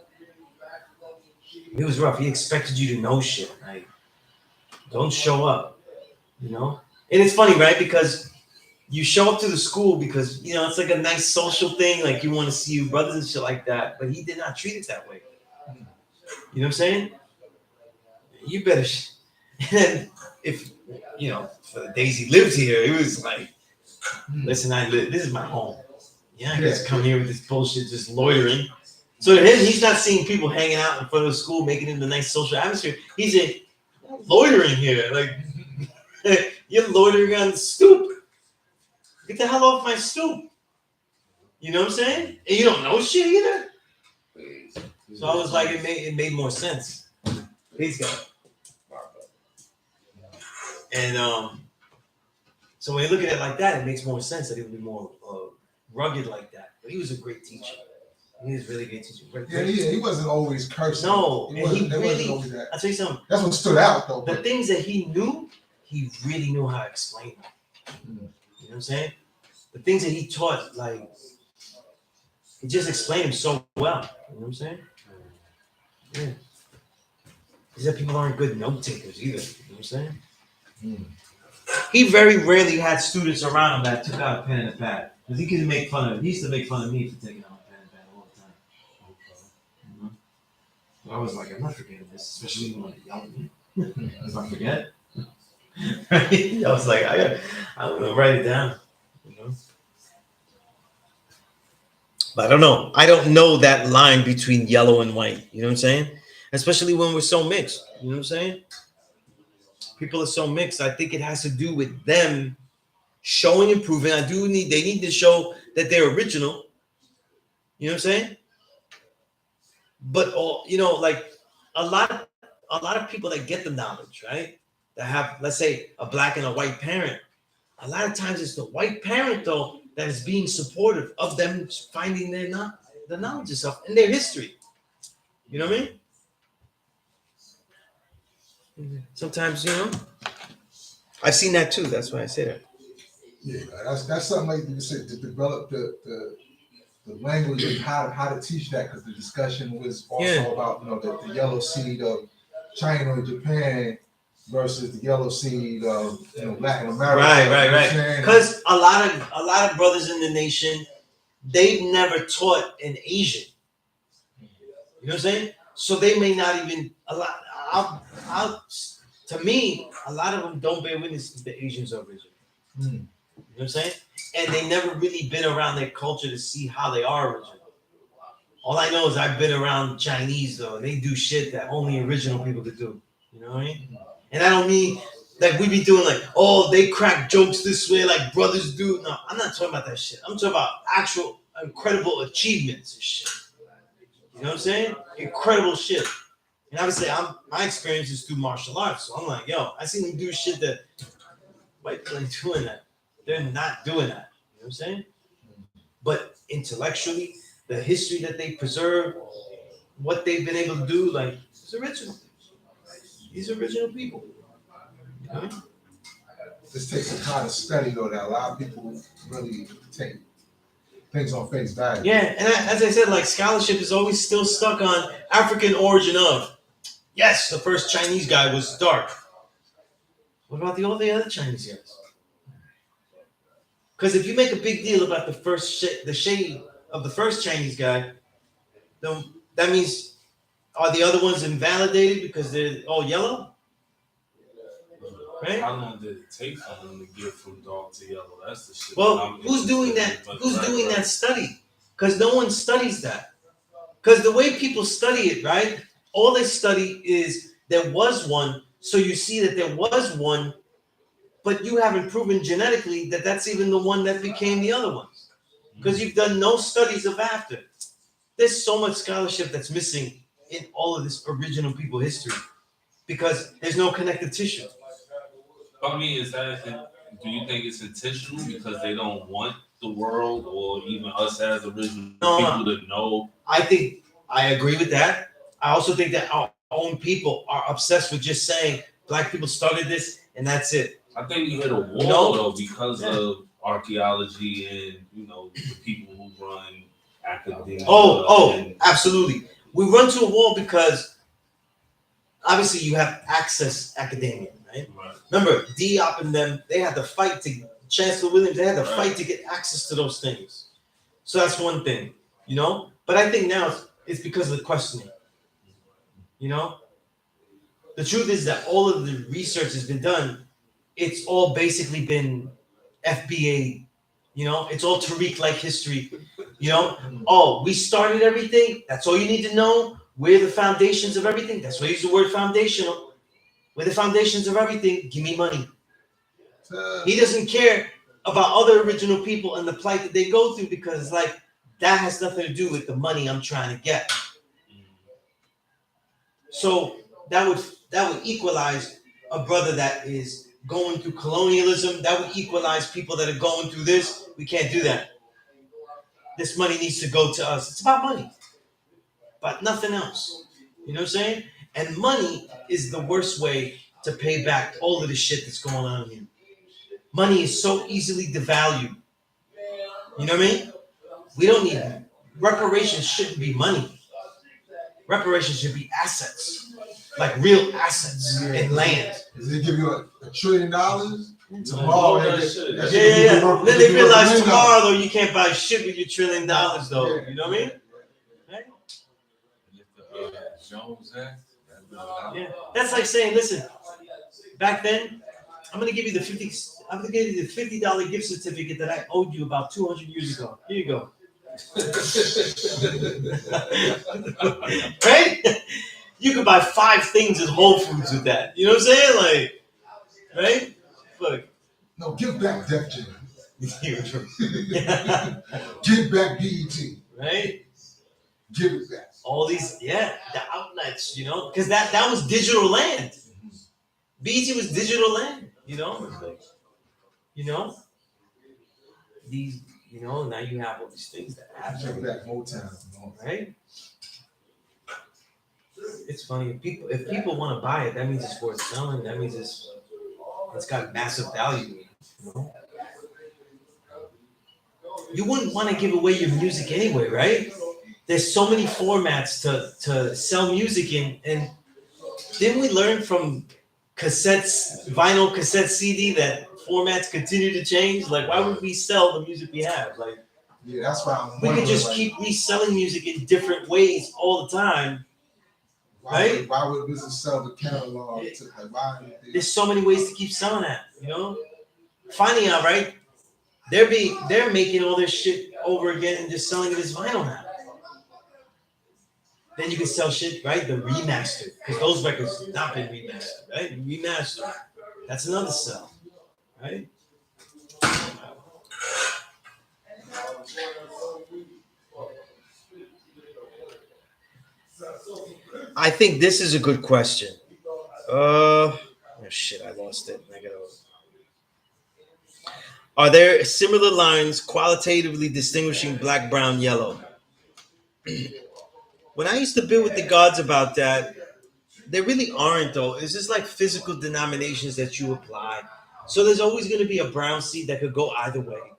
He was rough. He expected you to know shit. Like, don't show up. You know? And it's funny, right? Because you show up to the school because, you know, it's like a nice social thing. Like, you want to see your brothers and shit like that. But he did not treat it that way. You know what I'm saying? You better. And if, you know, for the days he lived here, it was like, listen, this is my home. Yeah, I just come here with this bullshit, just loitering. So to him, he's not seeing people hanging out in front of the school, making it a nice social atmosphere. He's loitering here. Like, you're loitering on the stoop. Get the hell off my stoop. You know what I'm saying? And you don't know shit either. So I was like, it made more sense. He's got it. And so when you look at it like that, it makes more sense that he would be more rugged like that. But he was a great teacher. He was really great teacher. He wasn't always cursing. No, he and wasn't, he really. always that. I'll tell you something. That's what stood out though. The things that he knew, he really knew how to explain them. You know what I'm saying? The things that he taught, like, he just explained them so well. You know what I'm saying? Yeah. He said people aren't good note takers either. You know what I'm saying? He very rarely had students around him that took out a pen and a pad. Because he could make fun of it. He used to make fun of me for taking out a pen and pad all the time. You know? So I was like, I'm not forgetting this, especially when you yell at me. If I forget. Right? I was like, I'm gonna write it down. You know? But I don't know. I don't know that line between yellow and white. You know what I'm saying? Especially when we're so mixed. You know what I'm saying? People are so mixed. I think it has to do with them showing and proving. They need to show that they're original. You know what I'm saying? But all like a lot of people that get the knowledge, right? That have, let's say, a black and a white parent. A lot of times it's the white parent though that is being supportive of them finding the knowledge and stuff in their history. You know what I mean? Sometimes, I've seen that too. That's why I say that. Yeah, that's something like you said, to develop the language of how to teach that, because the discussion was also about the yellow seed of China and Japan versus the yellow seed of Latin America. Right. Because a lot of brothers in the nation, they've never taught an Asian. You know what I'm saying? So they may not even to me, a lot of them don't bear witness to the Asians are original. You know what I'm saying? And they never really been around their culture to see how they are original. All I know is I've been around Chinese though, and they do shit that only original people could do. You know what I mean? And I don't mean like we be doing like, oh, they crack jokes this way like brothers do. No, I'm not talking about that shit. I'm talking about actual incredible achievements and shit. You know what I'm saying? Incredible shit. And obviously, my experience is through martial arts. So I'm like, yo, I seen them do shit that white people ain't doing that. They're not doing that. You know what I'm saying? But intellectually, the history that they preserve, what they've been able to do, like, it's original. These are original people. You know? This takes a kind of study though that a lot of people really take things on face value. Yeah, and as I said, like scholarship is always still stuck on African origin of. Yes, the first Chinese guy was dark. What about all the other Chinese guys? Because if you make a big deal about the shade of the first Chinese guy, then that means are the other ones invalidated because they're all yellow? Right? How long did it take for them to get from dark to yellow? That's the shit. Well, who's doing that? Who's doing that study? Because no one studies that. Because the way people study it, right? All they study is there was one, so you see that there was one, but you haven't proven genetically that that's even the one that became the other ones. Because you've done no studies of after. There's so much scholarship that's missing in all of this original people history because there's no connective tissue. I mean, do you think it's intentional because they don't want the world or even us as original people to know? I think I agree with that. I also think that our own people are obsessed with just saying black people started this and that's it. I think we hit a wall though because of archaeology and the people who run academia. Absolutely. We run to a wall because obviously you have access academia, right? Remember, Diop and them, they had to fight to Chancellor Williams, they had to fight to get access to those things. So that's one thing, But I think now it's because of the questioning. The truth is that all of the research has been done. It's all basically been FBA, it's all Tariq-like history, Oh, we started everything. That's all you need to know. We're the foundations of everything. That's why I use the word foundational. We're the foundations of everything. Give me money. He doesn't care about other original people and the plight that they go through because it's like that has nothing to do with the money I'm trying to get. So that would equalize a brother that is going through colonialism. That would equalize people that are going through this. We can't do that. This money needs to go to us. It's about money, but nothing else. You know what I'm saying? And money is the worst way to pay back all of the shit that's going on here. Money is so easily devalued. You know what I mean? We don't need it. Reparations shouldn't be money. Reparations should be assets, like real assets and land. Does they give you $1 trillion? Tomorrow, Then they realize tomorrow, though, you can't buy shit with your $1 trillion, though. You know what I mean? Right? Jones Act. Yeah, that's like saying, listen, back then, I'm gonna give you the $50 gift certificate that I owed you about 200 years ago. Here you go. Right? You could buy 5 things at Whole Foods with that. You know what I'm saying? Like, right? Look. No, give back Def Jam. Yeah. Give back BET. Right? Give it back. All these, the outlets, because that was digital land. BET was digital land, you know, these, now you have all these things that Give happen, back Motown. right? It's funny if people want to buy it, that means it's worth selling. That means it's got massive value. You wouldn't want to give away your music anyway, right? There's so many formats to sell music in, and didn't we learn from cassettes, vinyl cassette CD, that formats continue to change? Like, why would we sell the music we have? Like, yeah, that's why I'm we wondering, could just keep reselling music in different ways all the time, right? Why would business sell the catalog? There's so many ways to keep selling that, Finding out, right? They're making all this shit over again and just selling it as vinyl now. Then you can sell shit, right? The remastered, because those records have not been remastered, right? Remastered. That's another sell, right? I think this is a good question. Oh shit, I lost it. Are there similar lines qualitatively distinguishing black, brown, yellow? When I used to build with the gods about that, there really aren't, though. It's just like physical denominations that you apply. So there's always going to be a brown seed that could go either way.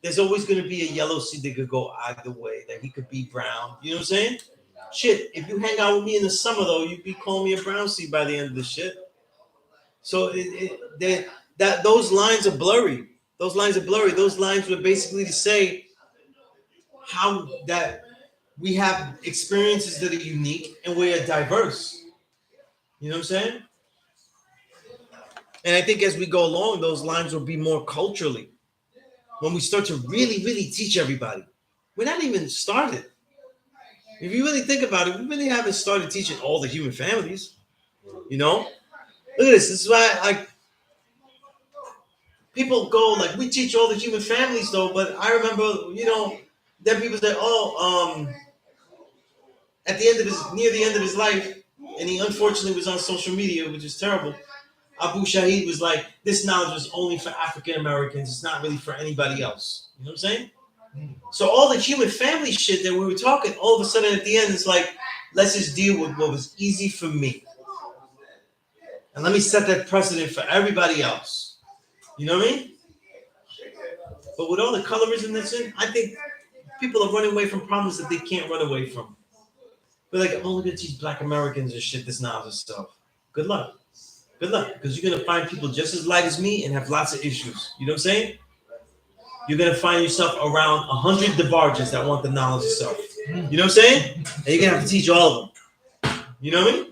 There's always going to be a yellow seed that could go either way, that he could be brown. You know what I'm saying? Shit, if you hang out with me in the summer, though, you'd be calling me a brown seed by the end of the shit. So those lines are blurry. Those lines are blurry. Those lines were basically to say how that we have experiences that are unique and we are diverse. You know what I'm saying? And I think as we go along, those lines will be more culturally. When we start to really, really teach everybody. We're not even started. If you really think about it, we really haven't started teaching all the human families. Look at this. This is why people go, like, we teach all the human families, though, but I remember, then people say, at the end of near the end of his life, and he unfortunately was on social media, which is terrible. Abu Shahid was like, this knowledge was only for African Americans. It's not really for anybody else. You know what I'm saying? So all the human family shit that we were talking, all of a sudden at the end, it's like, let's just deal with what was easy for me. And let me set that precedent for everybody else. You know what I mean? But with all the colorism that's in, I think people are running away from problems that they can't run away from. We're like, I'm only going to teach black Americans and shit, this knowledge and stuff. Good luck. Good luck. Because you're going to find people just as light as me and have lots of issues. You know what I'm saying? You're going to find yourself around 100 DeBarges that want the knowledge of self. You know what I'm saying? And you're going to have to teach all of them. You know what I mean?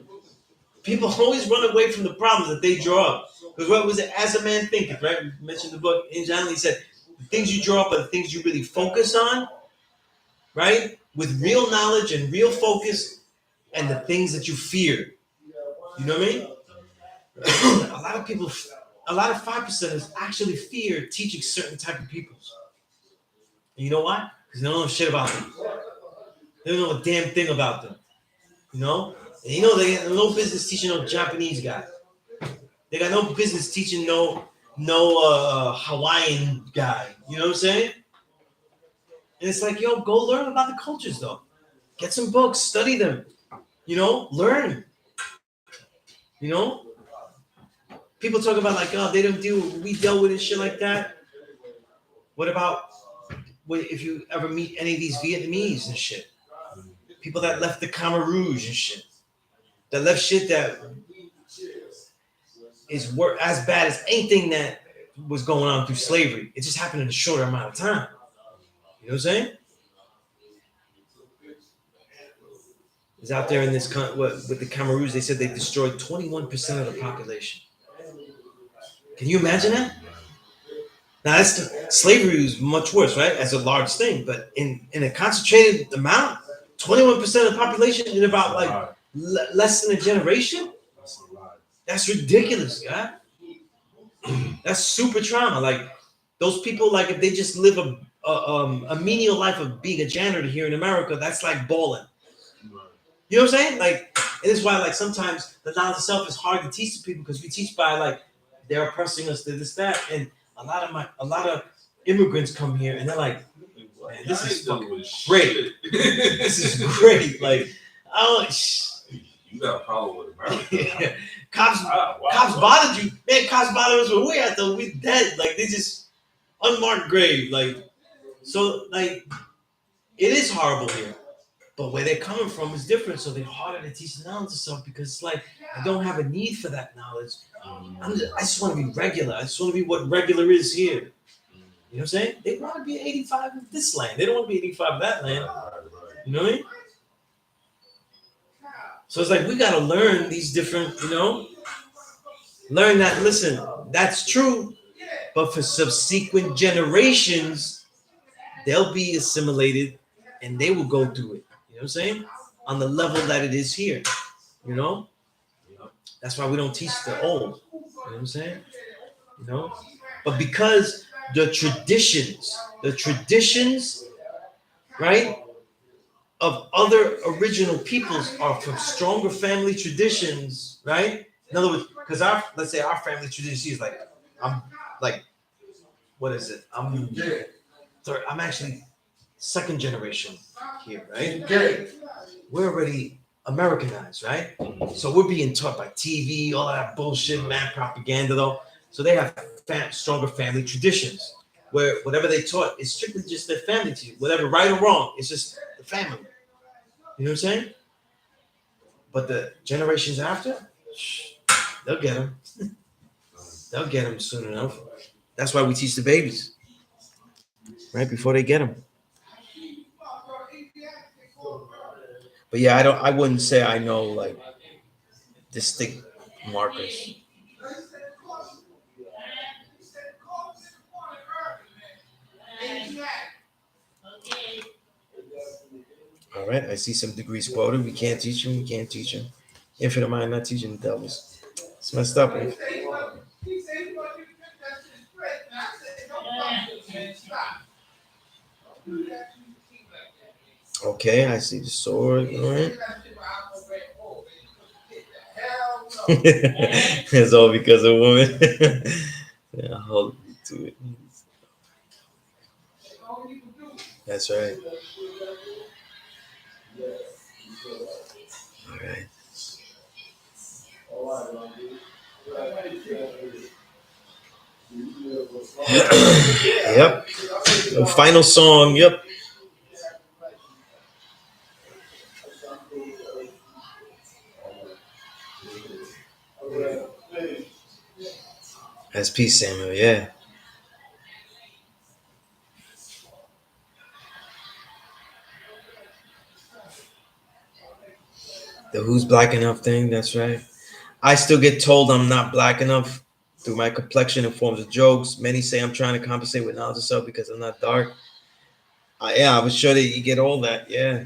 People always run away from the problems that they draw up. Because what was it? As a man thinketh, right? We mentioned the book. In general, he said, the things you draw up are the things you really focus on, right? With real knowledge and real focus, and the things that you fear. You know what I mean? A lot of people, a lot of 5%ers actually fear teaching certain type of peoples. And you know why? Because they don't know shit about them. They don't know a damn thing about them. You know? And they have no business teaching no Japanese guy. They got no business teaching no Hawaiian guy. You know what I'm saying? And it's like, yo, go learn about the cultures, though. Get some books, study them. Learn. People talk about like, oh, they don't deal with what we dealt with and shit like that. What about if you ever meet any of these Vietnamese and shit? People that left the Khmer Rouge and shit. That left shit that is as bad as anything that was going on through slavery. It just happened in a shorter amount of time. You know what I'm saying? It's out there in this with the Khmer Rouge. They said they destroyed 21% of the population. Can you imagine that? Now, slavery was much worse, right? As a large thing, but in a concentrated amount, 21% of the population in about like less than a generation. That's ridiculous, guy. That's super trauma. Like those people, like if they just live a menial life of being a janitor here in America, that's like balling. You know what I'm saying? Like, and it's why like sometimes the knowledge of self is hard to teach to people because we teach by like they're oppressing us to this that, and a lot of immigrants come here and they're like, man, this is fucking great. This is great. Like, oh, you got a problem with America. cops bothered you, man. Cops bothered us when we at though. We dead. Like they just unmarked grave. Like so, like it is horrible here. But where they're coming from is different, so they're harder to teach the knowledge of self because it's like I don't have a need for that knowledge. I just want to be regular. I just want to be what regular is here. You know what I'm saying? They want to be 85 in this land. They don't want to be 85 in that land. You know what I mean? So it's like we gotta learn these different, learn that. Listen, that's true, but for subsequent generations, they'll be assimilated and they will go through it. You know what I'm saying? On the level that it is here. You know? That's why we don't teach the old. You know what I'm saying? But because the traditions, right, of other original peoples are from stronger family traditions, right? In other words, because let's say our family tradition is like, I'm like, what is it? I'm actually second generation here, right? We're already Americanized, right? So we're being taught by TV, all that bullshit, mad propaganda, though. So they have stronger family traditions where whatever they taught is strictly just their family to you. Whatever, right or wrong, it's just the family. You know what I'm saying? But the generations after, they'll get them. They'll get them soon enough. That's why we teach the babies right before they get them. But yeah, I wouldn't say I know like distinct markers. All right, I see some degrees quoted. We can't teach them. We can't teach them. Infinite mind not teaching the devils. It's messed up. Right? Okay, I see the sword. All right. It's all because of a woman. Yeah, hold to it. That's right. All right. Yep. The final song. Yep. That's P.E.A.C.E, Samuel. Yeah. The who's black enough thing. That's right. I still get told I'm not black enough through my complexion in forms of jokes. Many say I'm trying to compensate with knowledge of self because I'm not dark. Yeah, I was sure that you get all that. Yeah.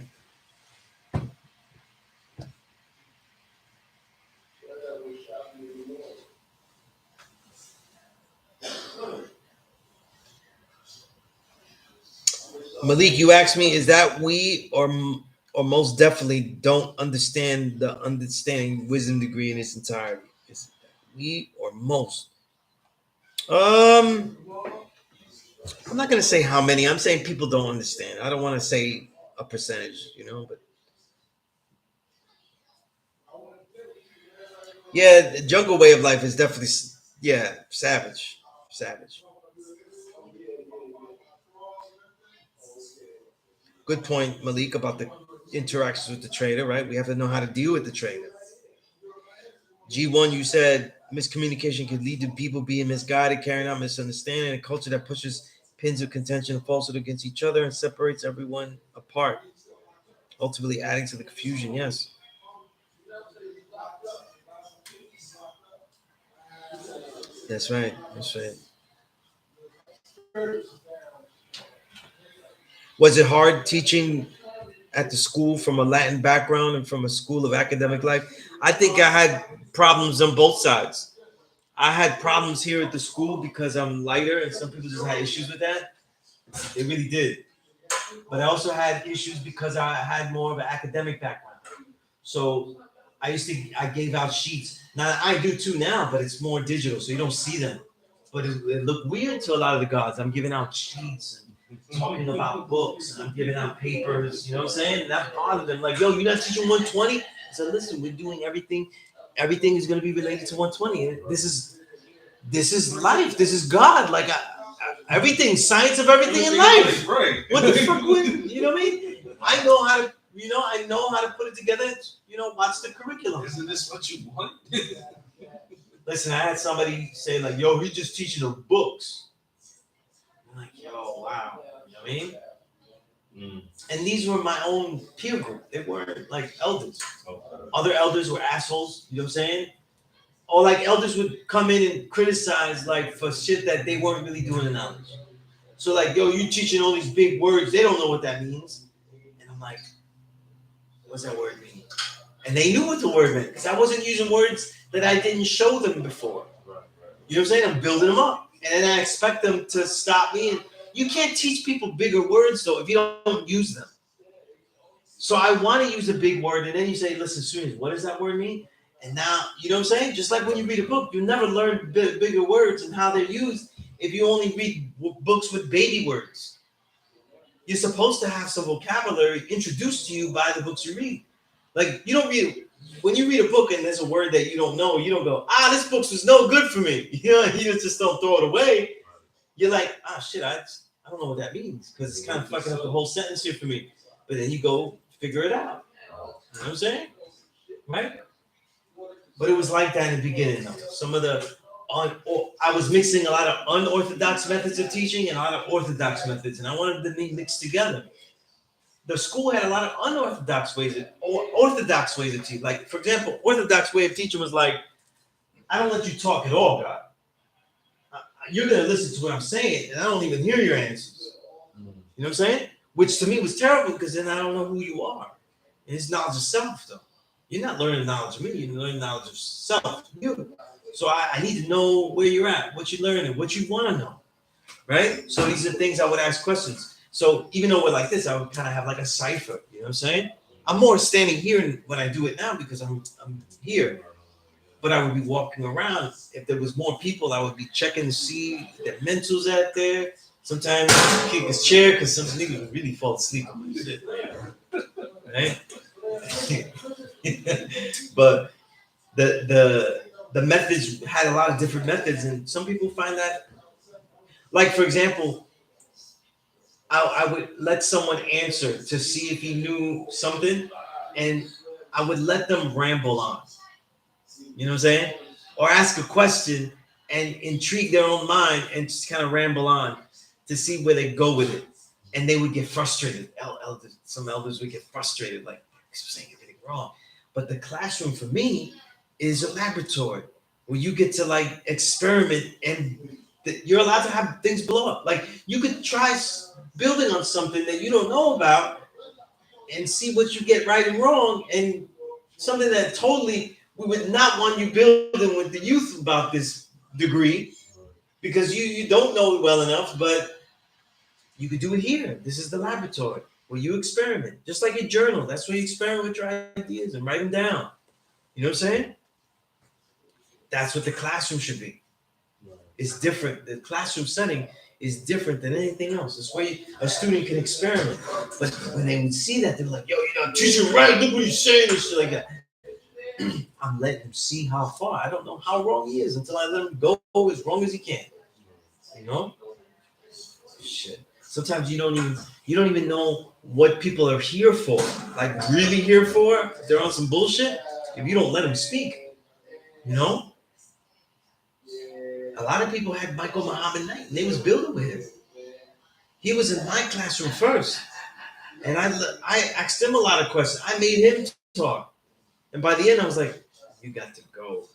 Malik, you asked me, is that we or most definitely don't understand the understanding wisdom degree in its entirety? Is it we or most? I'm not gonna say how many. I'm saying people don't understand. I don't want to say a percentage, but yeah, the jungle way of life is definitely savage. Good point, Malik, about the interactions with the trader, right? We have to know how to deal with the trader. G1, you said miscommunication can lead to people being misguided, carrying out misunderstanding, a culture that pushes pins of contention and falsehood against each other and separates everyone apart, ultimately adding to the confusion. Yes. That's right. Was it hard teaching at the school from a Latin background and from a school of academic life? I think I had problems on both sides. I had problems here at the school because I'm lighter, and some people just had issues with that. They really did. But I also had issues because I had more of an academic background. So I gave out sheets. Now I do too now, but it's more digital, so you don't see them. But it looked weird to a lot of the gods. I'm giving out sheets and talking about books, and I'm giving out papers. You know what I'm saying? That bothered them. Like, yo, you're not teaching 120. I said, listen, we're doing everything. Everything is going to be related to 120. This is life. This is God. Like everything, science of everything in life. Right. What the fuck would you know what I mean? I know how to, I know how to put it together. Watch the curriculum. Isn't this what you want? Listen, I had somebody say like, "Yo, he's just teaching them books." I'm like, "Yo, wow," you know what I mean? And these were my own peer group. They weren't like elders. Other elders were assholes. You know what I'm saying? Or like elders would come in and criticize like for shit that they weren't really doing the knowledge. So like, yo, you teaching all these big words, they don't know what that means. And I'm like, what's that word mean? And they knew what the word meant because I wasn't using words that I didn't show them before. You know what I'm saying? I'm building them up. And then I expect them to stop me. And you can't teach people bigger words though if you don't use them. So I want to use a big word, and then you say, listen, Sunez, what does that word mean? And now, you know what I'm saying? Just like when you read a book, you never learn bigger words and how they're used if you only read books with baby words. You're supposed to have some vocabulary introduced to you by the books you read. Like, you don't read, when you read a book and there's a word that you don't know, you don't go, this book was no good for me. You just don't throw it away. You're like, shit, I don't know what that means because it's kind of fucking up the whole sentence here for me. But then you go figure it out. You know what I'm saying? Right? But it was like that in the beginning, though. Some of the, I was mixing a lot of unorthodox methods of teaching and a lot of orthodox methods, and I wanted them to be mixed together. The school had a lot of unorthodox ways orthodox ways of teaching. Like, for example, orthodox way of teaching was like, I don't let you talk at all, God. You're going to listen to what I'm saying, and I don't even hear your answers. You know what I'm saying? Which to me was terrible because then I don't know who you are. And it's knowledge of self, though. You're not learning knowledge of me, you're learning knowledge of self. You. So I need to know where you're at, what you're learning, what you want to know. Right? So these are things I would ask questions. So even though we're like this, I would kind of have like a cipher. You know what I'm saying? I'm more standing here when I do it now because I'm here. But I would be walking around. If there was more people, I would be checking to see if their mentals out there. Sometimes he kick his chair because some niggas would really fall asleep on my shit. Right? But the methods had a lot of different methods, and some people find that, like for example, I would let someone answer to see if he knew something, and I would let them ramble on. You know what I'm saying? Or ask a question and intrigue their own mind and just kind of ramble on to see where they go with it. And they would get frustrated. Some elders would get frustrated, like, I'm saying everything wrong. But the classroom for me is a laboratory where you get to like experiment and you're allowed to have things blow up. Like you could try building on something that you don't know about and see what you get right and wrong, and something that totally we would not want you building with the youth about this degree because you don't know it well enough, but you could do it here. This is the laboratory where you experiment, just like your journal. That's where you experiment with your ideas and write them down. You know what I'm saying? That's what the classroom should be. It's different. The classroom setting is different than anything else. It's where a student can experiment. But when they would see that, they're like, yo, you're not teaching right. Look what he's saying and shit like that. I'm letting him see how far. I don't know how wrong he is until I let him go as wrong as he can. You know? Shit. Sometimes you don't even know what people are here for. Like really here for. If they're on some bullshit. If you don't let them speak. You know? A lot of people had Michael Muhammad Knight, and they was building with him. He was in my classroom first, and I asked him a lot of questions. I made him talk, and by the end, I was like, "You got to go."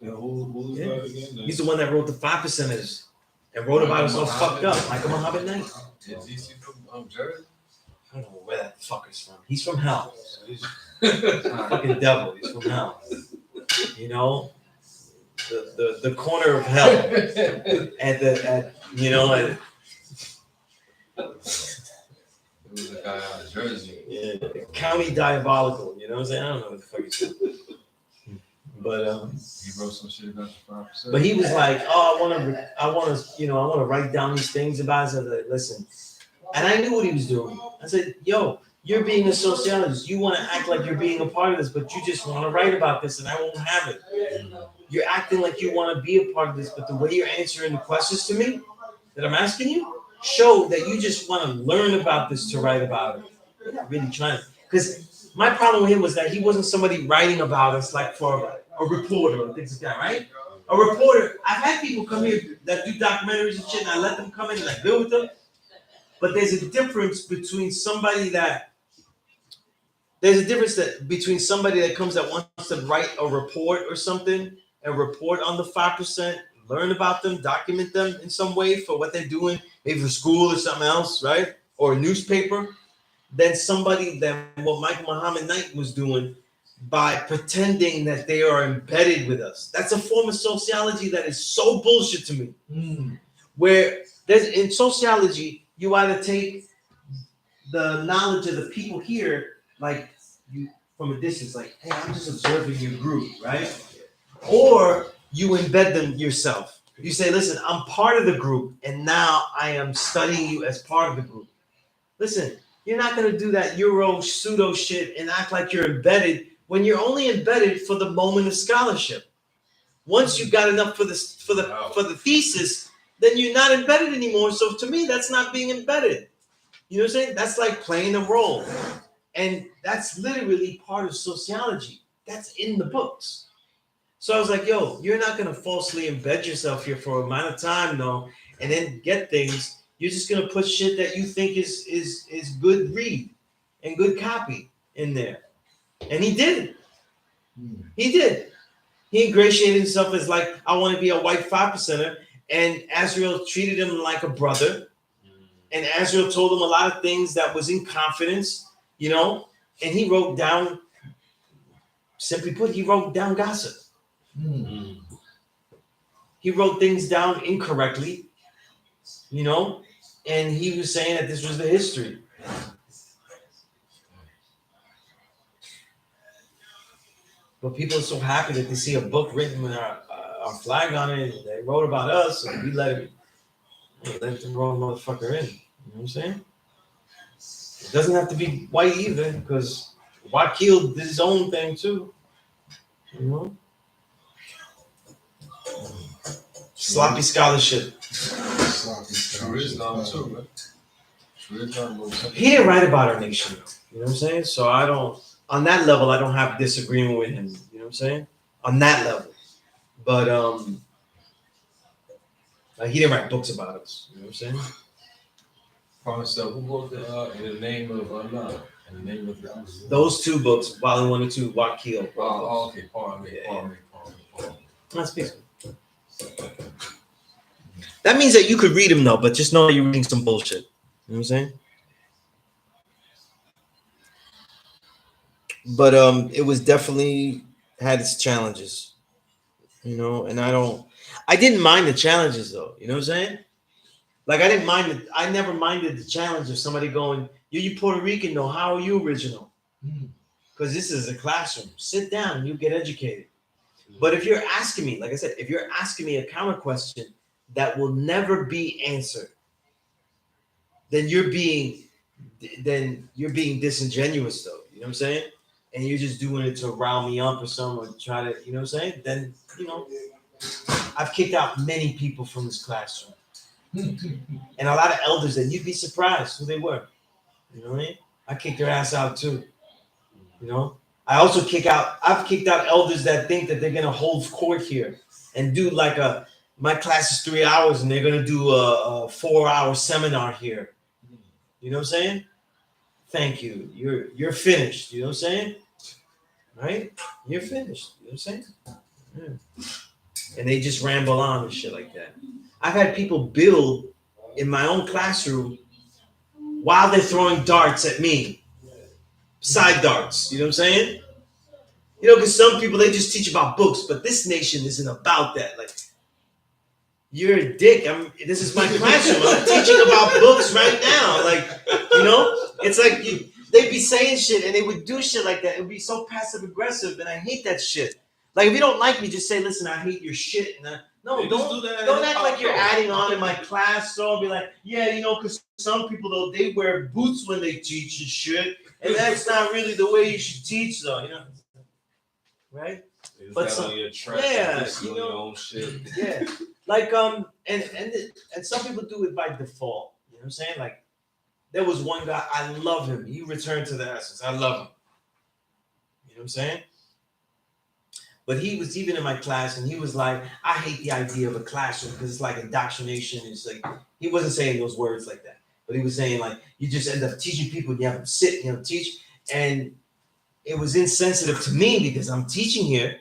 Yeah, who was that again? He's the one that wrote the 5%ers and wrote about us all fucked up. Michael Muhammad Knight. Is he from Jersey? I don't know where that fucker's from. He's from hell. Fucking devil. He's from hell. You know. the corner of hell at you know at, It was a guy out of Jersey. yeah, County Diabolical. You know what I'm saying? I don't know what the fuck he said. But He wrote some shit about the 5%. but he was like, oh, I want to write down these things about it. So I was like, listen, and I knew what he was doing. I said, yo, you're being a sociologist. You want to act like you're being a part of this, but you just want to write about this, and I won't have it. You're acting like you want to be a part of this, but the way you're answering the questions to me that I'm asking you show that you just want to learn about this to write about it. You're not really trying to. Because my problem with him was that he wasn't somebody writing about us like for a reporter and things like that, right? A reporter. I've had people come here that do documentaries and shit, and I let them come in and I build with them. But there's a difference between somebody that comes that wants to write a report or something, a report on the 5%, learn about them, document them in some way for what they're doing, maybe for school or something else, right? Or a newspaper, than somebody that what Michael Muhammad Knight was doing by pretending that they are embedded with us. That's a form of sociology that is so bullshit to me. Where there's in sociology, you either take the knowledge of the people here, like you from a distance, like, hey, I'm just observing your group, right? Or you embed them yourself. You say, listen, I'm part of the group, and now I am studying you as part of the group. Listen, you're not going to do that Euro pseudo shit and act like you're embedded when you're only embedded for the moment of scholarship. Once you got enough for the thesis, then you're not embedded anymore. So to me, that's not being embedded. You know what I'm saying? That's like playing a role. And that's literally part of sociology. That's in the books. So I was like, yo, you're not going to falsely embed yourself here for a amount of time, though, and then get things. You're just going to put shit that you think is good read and good copy in there. And he did. He did. He ingratiated himself as like, I want to be a white 5%er. And Azrael treated him like a brother. And Azrael told him a lot of things that was in confidence, you know. And he wrote down, simply put, he wrote down gossip. He wrote things down incorrectly, you know. And he was saying that this was the history. But people are so happy that they see a book written with our flag on it. And they wrote about us, and we let the wrong motherfucker in. You know what I'm saying? It doesn't have to be white either, because Wakil did his own thing too. You know? Sloppy scholarship. Islam too, man. He didn't write about our nation, you know what I'm saying? So I don't, on that level, I don't have disagreement with him, you know what I'm saying? On that level. But he didn't write books about us, you know what I'm saying? So who wrote the In the Name of Allah? In the Name of God? Those two books, Volume 1 and 2, Wakil. Oh, okay, pardon me. That's peaceful. That means that you could read them though, but just know you're reading some bullshit. You know what I'm saying? But it was definitely had its challenges, you know, and I didn't mind the challenges though, you know what I'm saying? Like I never minded the challenge of somebody going, you Puerto Rican though, how are you original? Because this is a classroom. Sit down and you get educated. But if you're asking me, like I said, if you're asking me a counter question that will never be answered, then you're being disingenuous though. You know what I'm saying? And you're just doing it to rile me up or something, or try to, you know what I'm saying? Then, you know, I've kicked out many people from this classroom. And a lot of elders that you'd be surprised who they were. You know what I mean? I kicked their ass out too. You know? I've kicked out elders that think that they're gonna hold court here and do like my class is 3 hours and they're gonna do a 4-hour seminar here. You know what I'm saying? Thank you. You're finished. You know what I'm saying? Right? You're finished. You know what I'm saying? Yeah. And they just ramble on and shit like that. I've had people build in my own classroom while they're throwing darts at me. Side darts. You know what I'm saying? You know, because some people, they just teach about books, but this nation isn't about that. Like, you're a dick. This is my classroom. I'm teaching about books right now. Like, you know, it's like they'd be saying shit and they would do shit like that. It would be so passive aggressive, and I hate that shit. Like, if you don't like me, just say, listen, I hate your shit. And no, don't act like you're adding on in my class. So I'll be like, yeah, you know, because some people, though, they wear boots when they teach and shit. And that's not really the way you should teach, though, you know? Right? But some, on your track, yeah, you know, your own shit. Yeah. Like, and some people do it by default. You know what I'm saying? Like, there was one guy, I love him. He returned to the essence. I love him. You know what I'm saying? But he was even in my class, and he was like, I hate the idea of a classroom because it's like indoctrination. It's like, he wasn't saying those words like that, but he was saying, like, you just end up teaching people, you have them sit, you know, teach. And it was insensitive to me because I'm teaching here,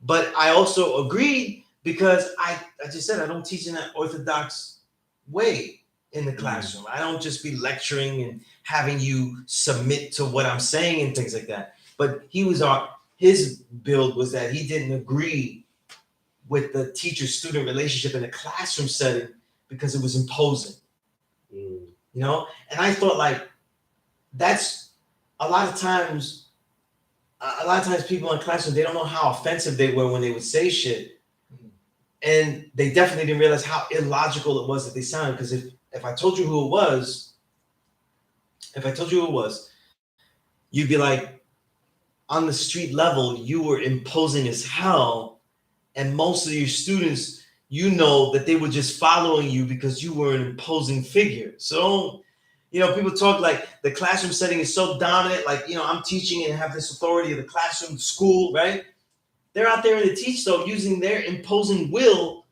but I also agreed because I just said I don't teach in that orthodox way in the classroom. I don't just be lecturing and having you submit to what I'm saying and things like that. But his build was that he didn't agree with the teacher-student relationship in a classroom setting because it was imposing. You know? And I thought, like, that's a lot of times people in classroom, they don't know how offensive they were when they would say shit. And they definitely didn't realize how illogical it was that they sounded. Because if I told you who it was, you'd be like, on the street level, you were imposing as hell. And most of your students, you know that they were just following you because you were an imposing figure. So, you know, people talk like the classroom setting is so dominant. Like, you know, I'm teaching and have this authority of the classroom, school, right? They're out there in the teach, though, using their imposing will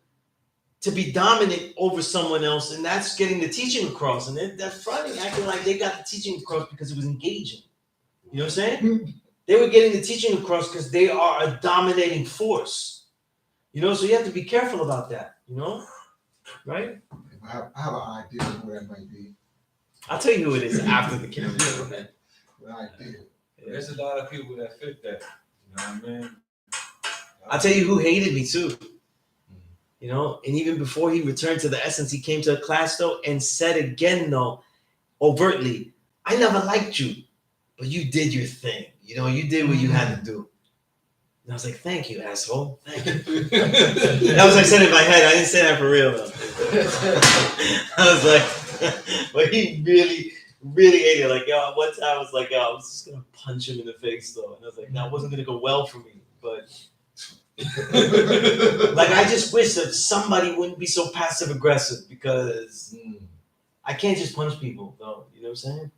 to be dominant over someone else. And that's getting the teaching across. And they're fronting, acting like they got the teaching across because it was engaging. You know what I'm saying? They were getting the teaching across because they are a dominating force. You know, so you have to be careful about that, you know? Right? I have an idea of who that might be. I'll tell you who it is after the camera. An idea. There's a lot of people that fit that. You know what I mean? I'll tell you who hated me too. You know, and even before he returned to the essence, he came to a class though and said again though, overtly, I never liked you, but you did your thing. You know, you did what you had to do. And I was like, thank you, asshole. Thank you. That was I said in my head. I didn't say that for real though. I was like, but he really, really hated it. Like, yo, one time I was like, yo, I was just gonna punch him in the face though. And I was like, that wasn't gonna go well for me. But like, I just wish that somebody wouldn't be so passive aggressive because I can't just punch people though. You know what I'm saying?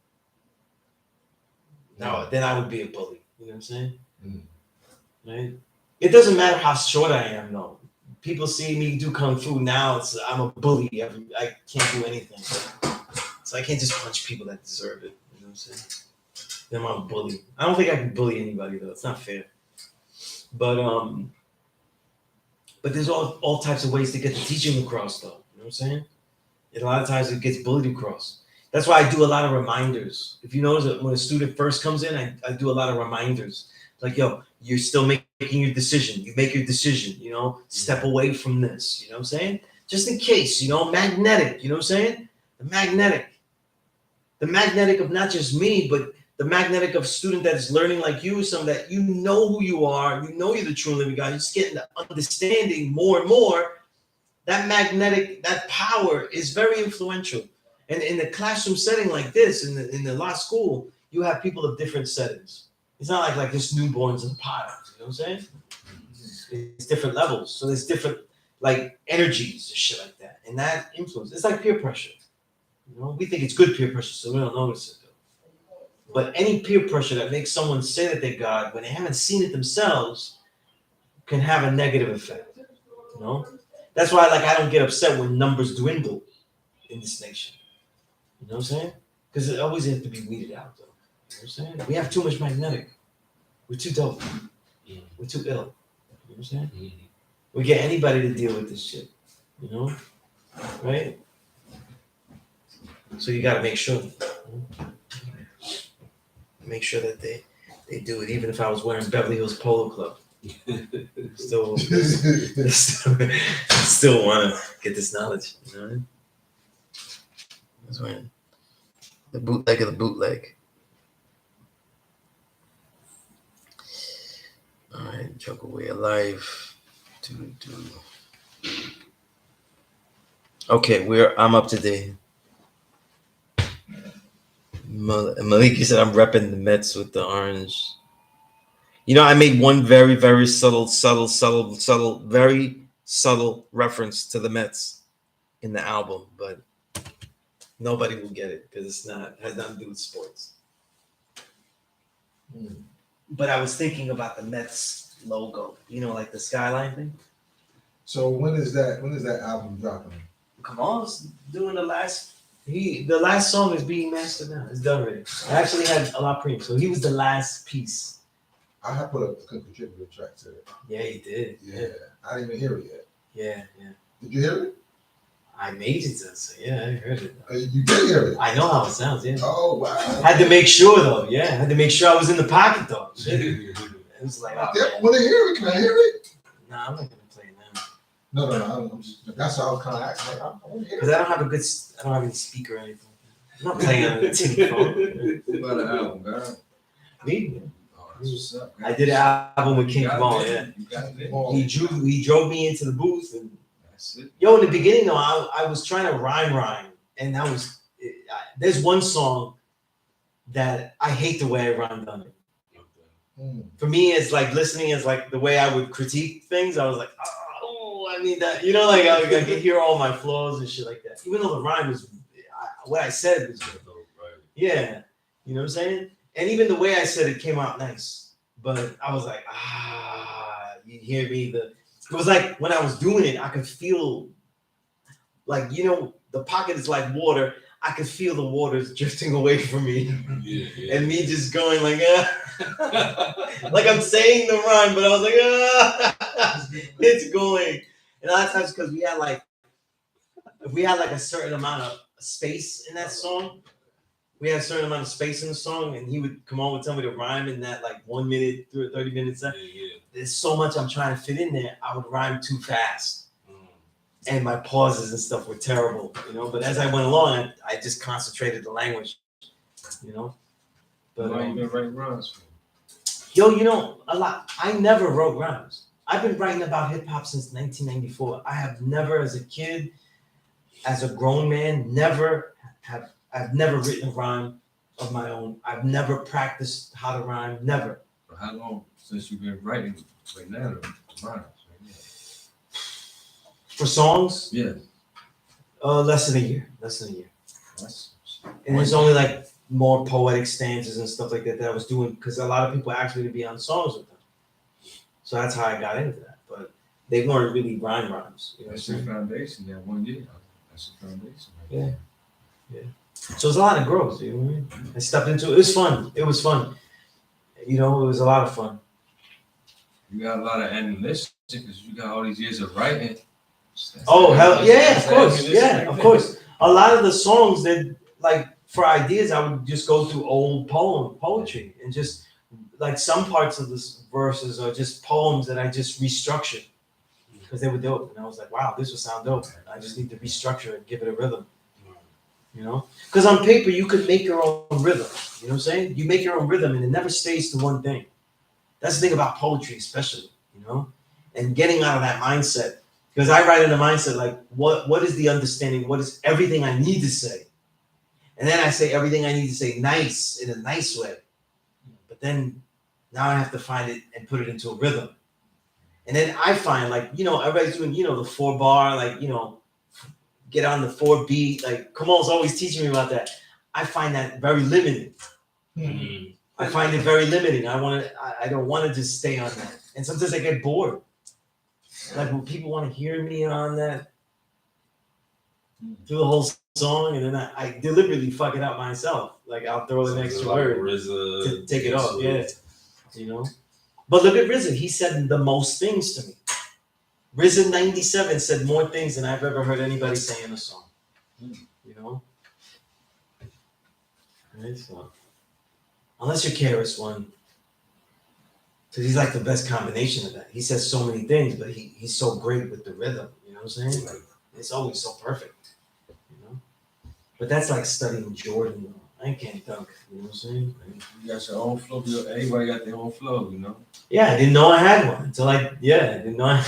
No, then I would be a bully. You know what I'm saying? Right? It doesn't matter how short I am, though. People see me do kung fu now. I'm a bully. I can't do anything. So I can't just punch people that deserve it. You know what I'm saying? Then I'm a bully. I don't think I can bully anybody though. It's not fair. But there's all types of ways to get the teaching across, though. You know what I'm saying? And a lot of times it gets bullied across. That's why I do a lot of reminders. If you notice that when a student first comes in, I do a lot of reminders. Like, yo, you're still making your decision. You make your decision, you know, step away from this. You know what I'm saying? Just in case, you know, magnetic, you know what I'm saying? The magnetic of not just me, but the magnetic of student that is learning like you, some that you know who you are, you know you're the true living God, you're just getting the understanding more and more. That magnetic, that power is very influential. And in the classroom setting like this, in the law school, you have people of different settings. It's not like this newborns and piles, you know what I'm saying? It's different levels. So there's different like energies and shit like that. And that influence, it's like peer pressure. You know, we think it's good peer pressure, so we don't notice it. But any peer pressure that makes someone say that they're God when they haven't seen it themselves can have a negative effect. You know? That's why like I don't get upset when numbers dwindle in this nation. You know what I'm saying? Because it always has to be weeded out, though. You know what I'm saying? We have too much magnetic. We're too dope. We're too ill. You know what I'm saying? We get anybody to deal with this shit. You know? Right? So you got to make sure. Make sure that they They do it even if I was wearing Beverly Hills Polo Club. Still, still want to get this knowledge. You know what I mean? That's when the bootleg of the bootleg. All right, Joke Away Alive. Okay, I'm up to date. Maliki said I'm repping the Mets with the orange. You know, I made one very, very subtle, very subtle reference to the Mets in the album, but nobody will get it because has nothing to do with sports. But I was thinking about the Mets logo, you know, like the skyline thing. So when is that album dropping? Come on, it's doing the last song is being mastered now. It's done already. I actually had a lot premium, so he was the last piece. I have put a contributor track to it. Yeah, he did. Yeah. I didn't even hear it yet. Yeah. Did you hear it? I made it so yeah, I heard it. You did hear it? I know how it sounds, yeah. Oh, wow. Had to make sure though, yeah. Had to make sure I was in the pocket though. It was like, I want to hear it. Can I hear it? Nah, I'm not gonna play it now. No. That's why I was kind of asking. Like, I want to hear it. Because I don't have any speaker or anything. I'm not playing on a tin phone. What about the album, girl? Me? Oh, that's what's up, girl. I did an album with King Kamal, yeah. You got it. He drove me into the booth and That's it. yo, in the beginning though, I was trying to rhyme, and that was there's one song that I hate the way I rhymed on it. For me, it's like listening is like the way I would critique things. I was like, oh, I need that, you know, like I could hear all my flaws and shit like that. Even though the rhyme was, what I said was good. Yeah, you know what I'm saying? And even the way I said it came out nice, but I was like, you hear me? It was like when I was doing it, I could feel like, you know, the pocket is like water. I could feel the waters drifting away from me. Yeah. And me just going like, like I'm saying the rhyme, but I was like, it's going. And a lot of times because we had like a certain amount of space in that song, we had a certain amount of space in the song, and he would come on and tell me to rhyme in that like 1 minute, 30 minutes. Yeah. There's so much I'm trying to fit in there. I would rhyme too fast. And my pauses and stuff were terrible, you know. But as I went along, I just concentrated the language, you know. But Why you been writing rhymes for? yo, you know, a lot. I never wrote rhymes. I've been writing about hip hop since 1994. I have never, as a kid, as a grown man, I've never written a rhyme of my own. I've never practiced how to rhyme. Never. For how long since you've been writing right now the rhymes? For songs, Yeah. less than a year. That's And there's only like more poetic stanzas and stuff like that I was doing because a lot of people asked me to be on songs with them. So that's how I got into that. But they weren't really rhymes. You know that's what your I'm saying? foundation. That 1 year. That's your foundation. Right? Yeah. So it's a lot of growth. You know what I mean? I stepped into it. It was fun. You know, it was a lot of fun. You got a lot of ammunition because you got all these years of writing. Oh hell yeah, of course. Yeah, of course. A lot of the songs that like for ideas, I would just go through old poetry and just like some parts of the verses are just poems that I just restructured because they were dope. And I was like, wow, this would sound dope. I just need to restructure it, give it a rhythm. You know? Because on paper, you could make your own rhythm. You know what I'm saying? You make your own rhythm and it never stays to one thing. That's the thing about poetry, especially, you know? And getting out of that mindset. Because I write in a mindset like, what is the understanding? What is everything I need to say? And then I say everything I need to say nice, in a nice way. But then now I have to find it and put it into a rhythm. And then I find like, you know, everybody's doing, you know, the 4-bar, like, you know, get on the 4 beat. Like, Kamal's always teaching me about that. I find that very limiting. I find it very limiting. I don't want to just stay on that. And sometimes I get bored. Like when people want to hear me on that through the whole song, and then I deliberately fuck it up myself. Like I'll throw an extra word to take it off. Yeah, you know. But look at RZA. He said the most things to me. RZA 97 said more things than I've ever heard anybody say in a song. You know. Right, so unless you're KRS-One, So he's like the best combination of that. He says so many things, but he's so great with the rhythm. You know what I'm saying? Like it's always so perfect. You know. But that's like studying Jordan. Though. I can't dunk. You know what I'm saying? Like, You got your own flow. Everybody got their own flow, you know. yeah, I didn't know I had one until I didn't know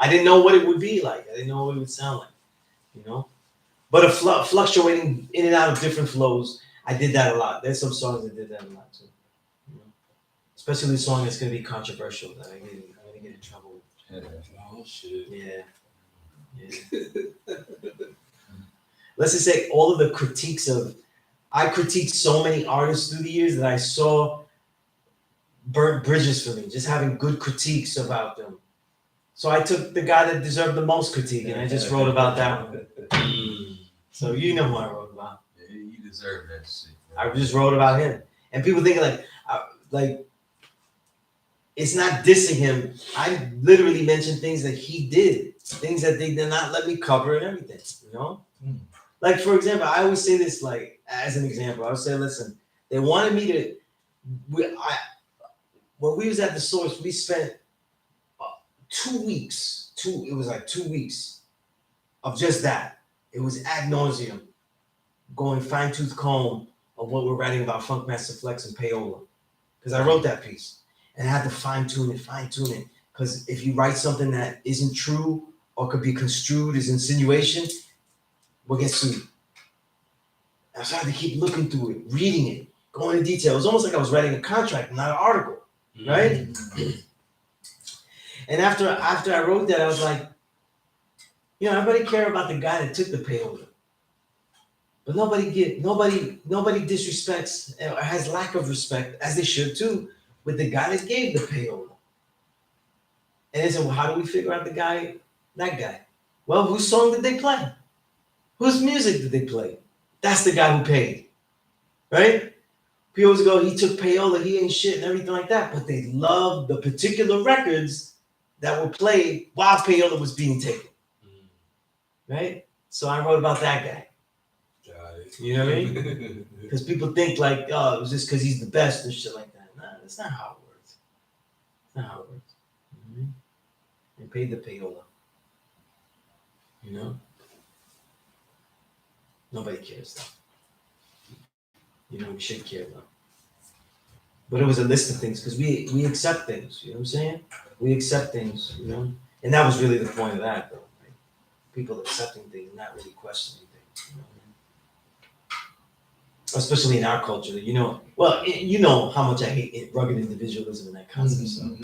I didn't know what it would be like. I didn't know what it would sound like. You know. But fluctuating in and out of different flows, I did that a lot. There's some songs that did that a lot too. You know? Especially the song that's gonna be controversial that I'm gonna get in trouble with. Oh shit. Yeah. Let's just say all of the critiques I critiqued so many artists through the years that I saw burnt bridges for me, just having good critiques about them. So I took the guy that deserved the most critique and I just wrote about that one. So you know who I wrote about. Yeah, you deserve that shit. I just wrote about him. And people think like it's not dissing him. I literally mentioned things that he did, things that they did not let me cover and everything, you know? Like, for example, I always say this, like, as an example, I would say, listen, they wanted me to, when we was at the source, we spent 2 weeks, it was like 2 weeks of just that. It was ad nauseum, going fine tooth comb of what we're writing about Funkmaster Flex and P.E.A.C.E. Because I wrote that piece and I had to fine tune it. Because if you write something that isn't true or could be construed as insinuation, we'll get sued. I started to keep looking through it, reading it, going into detail. It was almost like I was writing a contract, not an article, right? And after I wrote that, I was like, you know, everybody care about the guy that took the P.E.A.C.E. But nobody disrespects or has lack of respect, as they should too, with the guy that gave the P.E.A.C.E. And they said, well, how do we figure out that guy? Well, whose song did they play? Whose music did they play? That's the guy who paid, right? Years ago, he took P.E.A.C.E, he ain't shit and everything like that, but they loved the particular records that were played while P.E.A.C.E was being taken, right? So I wrote about that guy. Got it. You know what I mean? Because people think like, oh, it was just because he's the best and shit like that. Nah, that's not how it works. That's not how it works. Mm-hmm. They paid the P.E.A.C.E. You know? Nobody cares though. You know, we should care though. But it was a list of things because we accept things, you know what I'm saying? We accept things, you know? And that was really the point of that though. Right? People accepting things, not really questioning things, you know what I mean? Especially in our culture, you know, well, you know how much I hate rugged individualism and that concept. So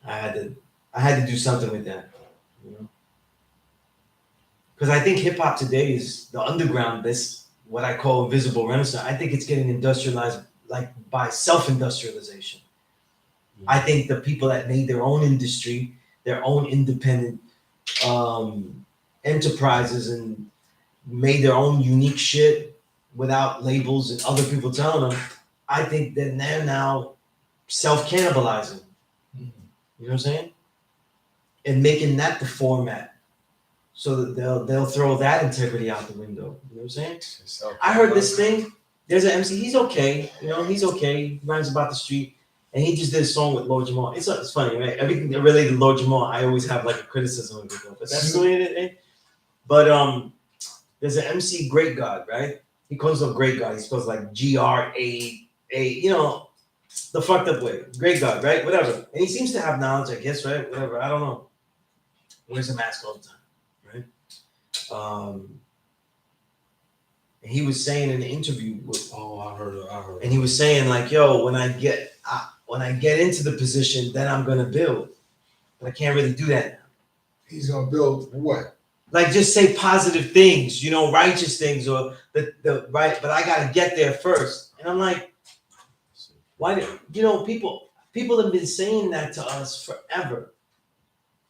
I had to do something with that, you know? Because I think hip hop today is the underground, this what I call invisible renaissance. I think it's getting industrialized like by self-industrialization. I think the people that made their own industry, their own independent enterprises and made their own unique shit without labels and other people telling them, I think that they're now self-cannibalizing. You know what I'm saying? And making that the format. So that they'll throw that integrity out the window. You know what I'm saying? I heard this thing. There's an MC. He's okay. You know, he's okay. He rhymes about the street, and he just did a song with Lord Jamal. It's funny, right? Everything related to Lord Jamal, I always have like a criticism of it, but that's the way it is. But there's an MC Great God, right? He calls himself Great God. He spells like GRAA. You know, the fucked up way. Great God, right? Whatever. And he seems to have knowledge, I guess, right? Whatever. I don't know. Wears a mask all the time. And he was saying in the interview I heard. And he was saying like, yo, when I get into the position, then I'm gonna build. But I can't really do that now. He's gonna build what? Like just say positive things, you know, righteous things or the right, but I gotta get there first. And I'm like, why do you know people have been saying that to us forever.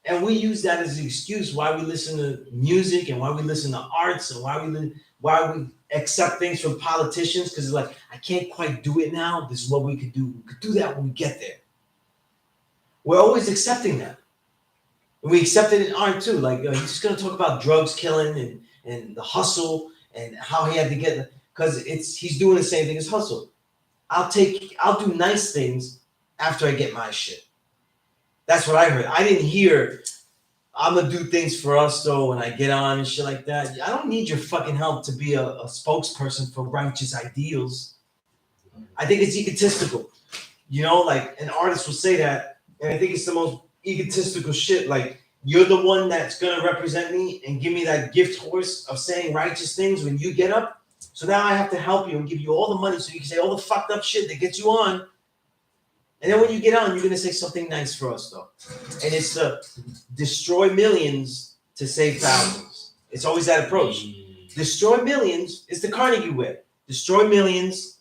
And we use that as an excuse why we listen to music and why we listen to arts and why we accept things from politicians because it's like, I can't quite do it now. This is what we could do. We could do that when we get there. We're always accepting that. And we accept it in art too. Like, he's just going to talk about drugs killing and the hustle and how he had to get, because he's doing the same thing as hustle. I'll do nice things after I get my shit. That's what I heard. I didn't hear, I'm gonna do things for us though when I get on and shit like that. I don't need your fucking help to be a spokesperson for righteous ideals. I think it's egotistical. You know, like an artist will say that, and I think it's the most egotistical shit. Like, you're the one that's gonna represent me and give me that gift horse of saying righteous things when you get up. So now I have to help you and give you all the money so you can say all the fucked up shit that gets you on. And then when you get on, you're gonna say something nice for us though. And it's to destroy millions to save thousands. It's always that approach. Destroy millions is the Carnegie way. Destroy millions,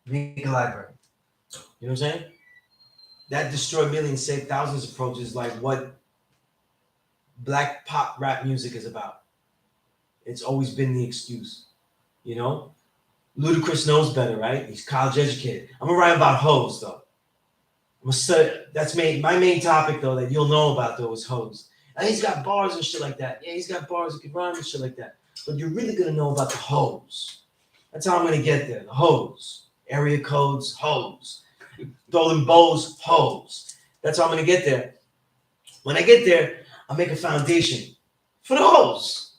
make a library. You know what I'm saying? That destroy millions, save thousands approach is like what black pop rap music is about. It's always been the excuse. You know? Ludacris knows better, right? He's college educated. I'm gonna write about hoes though. That's my main topic though that you'll know about though is hoes. And he's got bars and shit like that. Yeah, he's got bars that can rhyme and shit like that. But you're really gonna know about the hoes. That's how I'm gonna get there. The hoes. Area codes, hoes. Stolen bows, hoes. That's how I'm gonna get there. When I get there, I'll make a foundation for the hoes.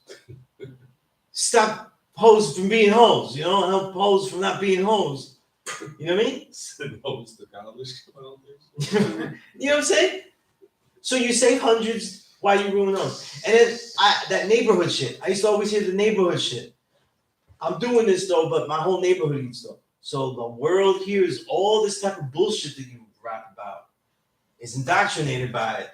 Stop hoes from being hoes, you know, help hoes from not being hoes. You know what I mean? Hoes to college. You know what I'm saying? So you save hundreds while you ruin those. And then that neighborhood shit. I used to always hear the neighborhood shit. I'm doing this though, but my whole neighborhood eats though. So the world hears all this type of bullshit that you rap about. Is indoctrinated by it.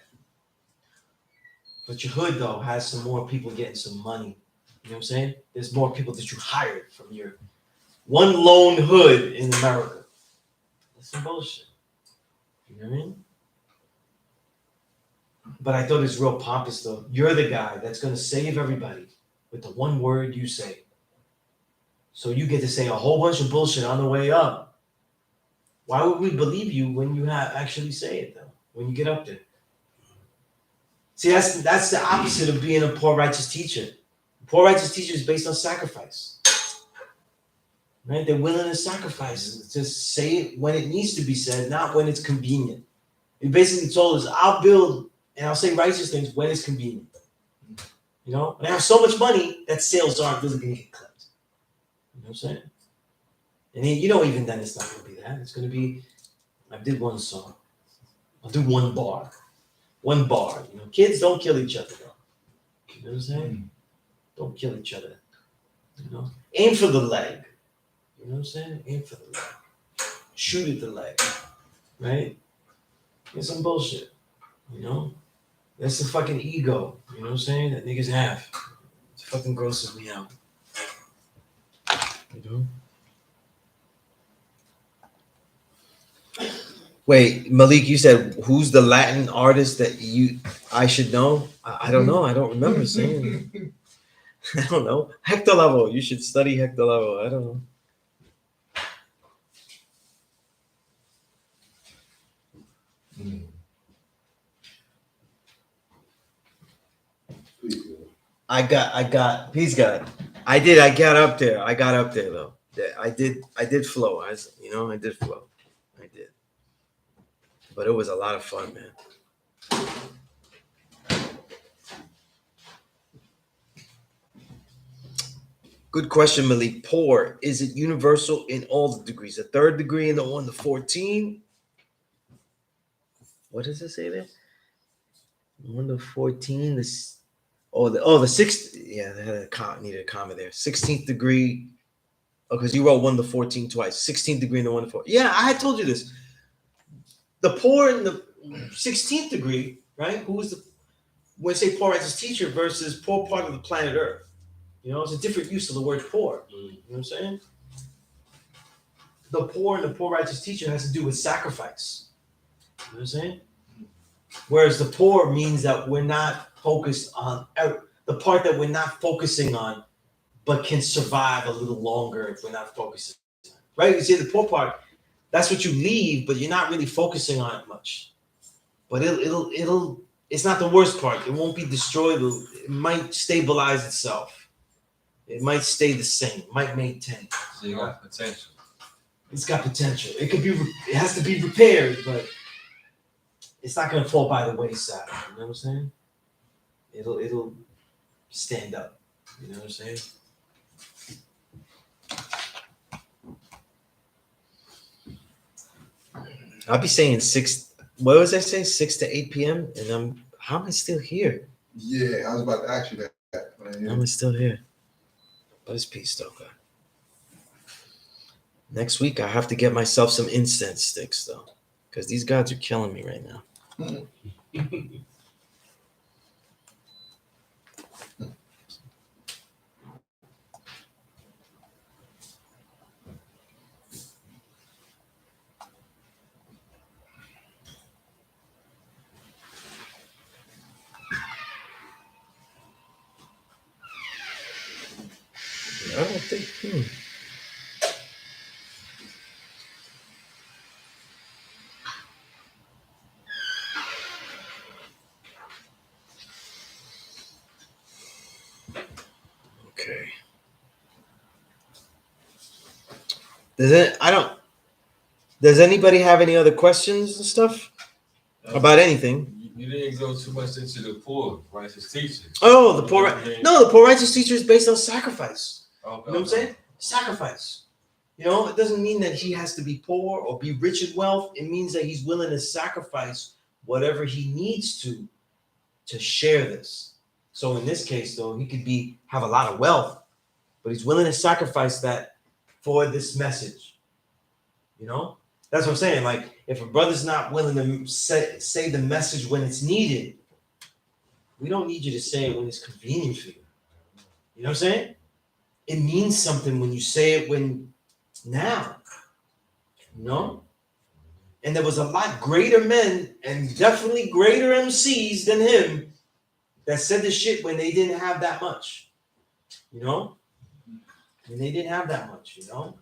But your hood though has some more people getting some money. You know what I'm saying? There's more people that you hired from your one lone hood in America. That's some bullshit. You know what I mean? But I thought it's real pompous though. You're the guy that's gonna save everybody with the one word you say. So you get to say a whole bunch of bullshit on the way up. Why would we believe you when you actually say it though? When you get up there. See, that's the opposite of being a poor righteous teacher. Poor righteous teacher is based on sacrifice. Right? They're willing to sacrifice. Just say it when it needs to be said, not when it's convenient. He basically told us, I'll build and I'll say righteous things when it's convenient. You know? And I have so much money that sales aren't really going to get clipped. You know what I'm saying? And you know, even then, it's not going to be that. It's going to be, I did one song. I'll do one bar. One bar. You know, kids don't kill each other, though. You know what I'm saying? Don't kill each other. You know? Aim for the leg. You know what I'm saying? Aim for the leg. Shoot at the leg. Right? It's some bullshit. You know? That's the fucking ego. You know what I'm saying? That niggas have. It fucking grosses me out. You know? Wait, Malik, you said who's the Latin artist that I should know? I don't know. I don't remember saying it. I don't know. Hector Lavoe. You should study Hector Lavoe. I don't know. I got up there. I got up there though. I did flow. I did flow. I did. But it was a lot of fun, man. Good question, Malik. Poor, is it universal in all the degrees? A third degree in the 1 to 14? What does it say there? 1 to 14, the 6th. Yeah, they had needed a comma there. 16th degree. Oh, because you wrote 1 to 14 twice. 16th degree in the 1 to 4. Yeah, I had told you this. The poor in the 16th degree, right? Who was when I say poor righteous teacher versus poor part of the planet Earth. You know, it's a different use of the word poor. You know what I'm saying? The poor and the poor righteous teacher has to do with sacrifice. You know what I'm saying? Whereas the poor means that we're not focused on the part that we're not focusing on, but can survive a little longer if we're not focusing on it. Right? You see, the poor part, that's what you leave, but you're not really focusing on it much. But it's not the worst part. It won't be destroyed. It might stabilize itself. It might stay the same. It might maintain. So you got potential. It's got potential. It could be. It has to be repaired, but it's not gonna fall by the wayside. You know what I'm saying? It'll stand up. You know what I'm saying? I'll be saying 6. What was I saying? 6 to 8 p.m. And how am I still here? Yeah, I was about to ask you that. How am I still here? But it's peace, though, God. Next week, I have to get myself some incense sticks, though, because these gods are killing me right now. I don't think. Okay. Does anybody have any other questions and stuff about anything? You didn't go too much into the poor righteous teachers. Oh, the poor. No, the poor righteous teacher is based on sacrifice. Okay, You know what I'm saying? Sacrifice. You know, it doesn't mean that he has to be poor or be rich in wealth. It means that he's willing to sacrifice whatever he needs to share this. So in this case, though, he could have a lot of wealth, but he's willing to sacrifice that for this message. You know, that's what I'm saying. Like, if a brother's not willing to say the message when it's needed, we don't need you to say it when it's convenient for you. You know what I'm saying? It means something when you say it now. You know? And there was a lot greater men and definitely greater MCs than him that said the shit when they didn't have that much. You know? When they didn't have that much, you know?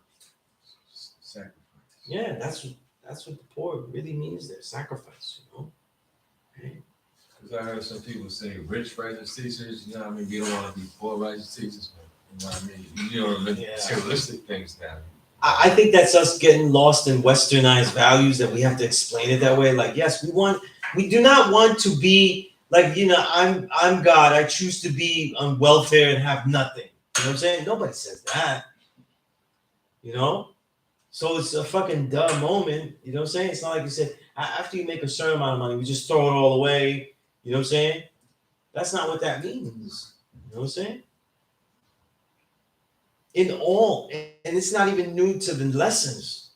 Sacrifice. Yeah, that's what the poor really means there. Sacrifice, you know? Okay. Because I heard some people say rich righteous teachers, you know what I mean? You don't want to be poor righteous teachers. You know what I mean? You know, materialistic things now. I think that's us getting lost in westernized values that we have to explain it that way. Like, yes, we do not want to be like, you know, I'm God. I choose to be on welfare and have nothing. You know what I'm saying? Nobody says that. You know? So it's a fucking dumb moment. You know what I'm saying? It's not like you said, after you make a certain amount of money, we just throw it all away. You know what I'm saying? That's not what that means. You know what I'm saying? And it's not even new to the lessons.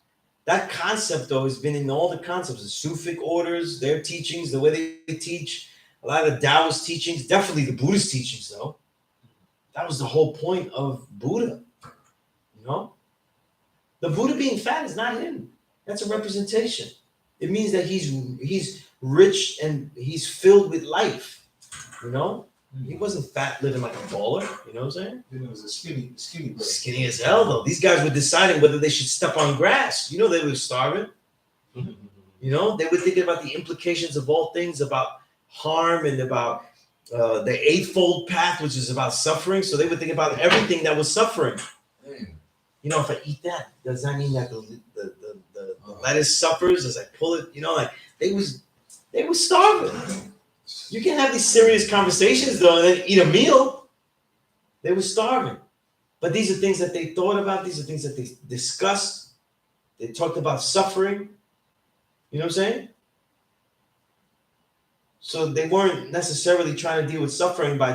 That concept, though, has been in all the concepts, the Sufic orders, their teachings, the way they teach, a lot of the Taoist teachings, definitely the Buddhist teachings, though. That was the whole point of Buddha, you know? The Buddha being fat is not him. That's a representation. It means that he's rich and he's filled with life, you know? He wasn't fat living like a baller, you know what I'm saying? Then it was a skinny. Skinny as hell, though. These guys were deciding whether they should step on grass. You know, they were starving. You know, they were thinking about the implications of all things, about harm and about the eightfold path, which is about suffering. So they were thinking about everything that was suffering. You know, if I eat that, does that mean that the lettuce suffers as I pull it? You know, like they were starving. You can have these serious conversations, though, and then eat a meal. They were starving. But these are things that they thought about. These are things that they discussed. They talked about suffering. You know what I'm saying? So they weren't necessarily trying to deal with suffering by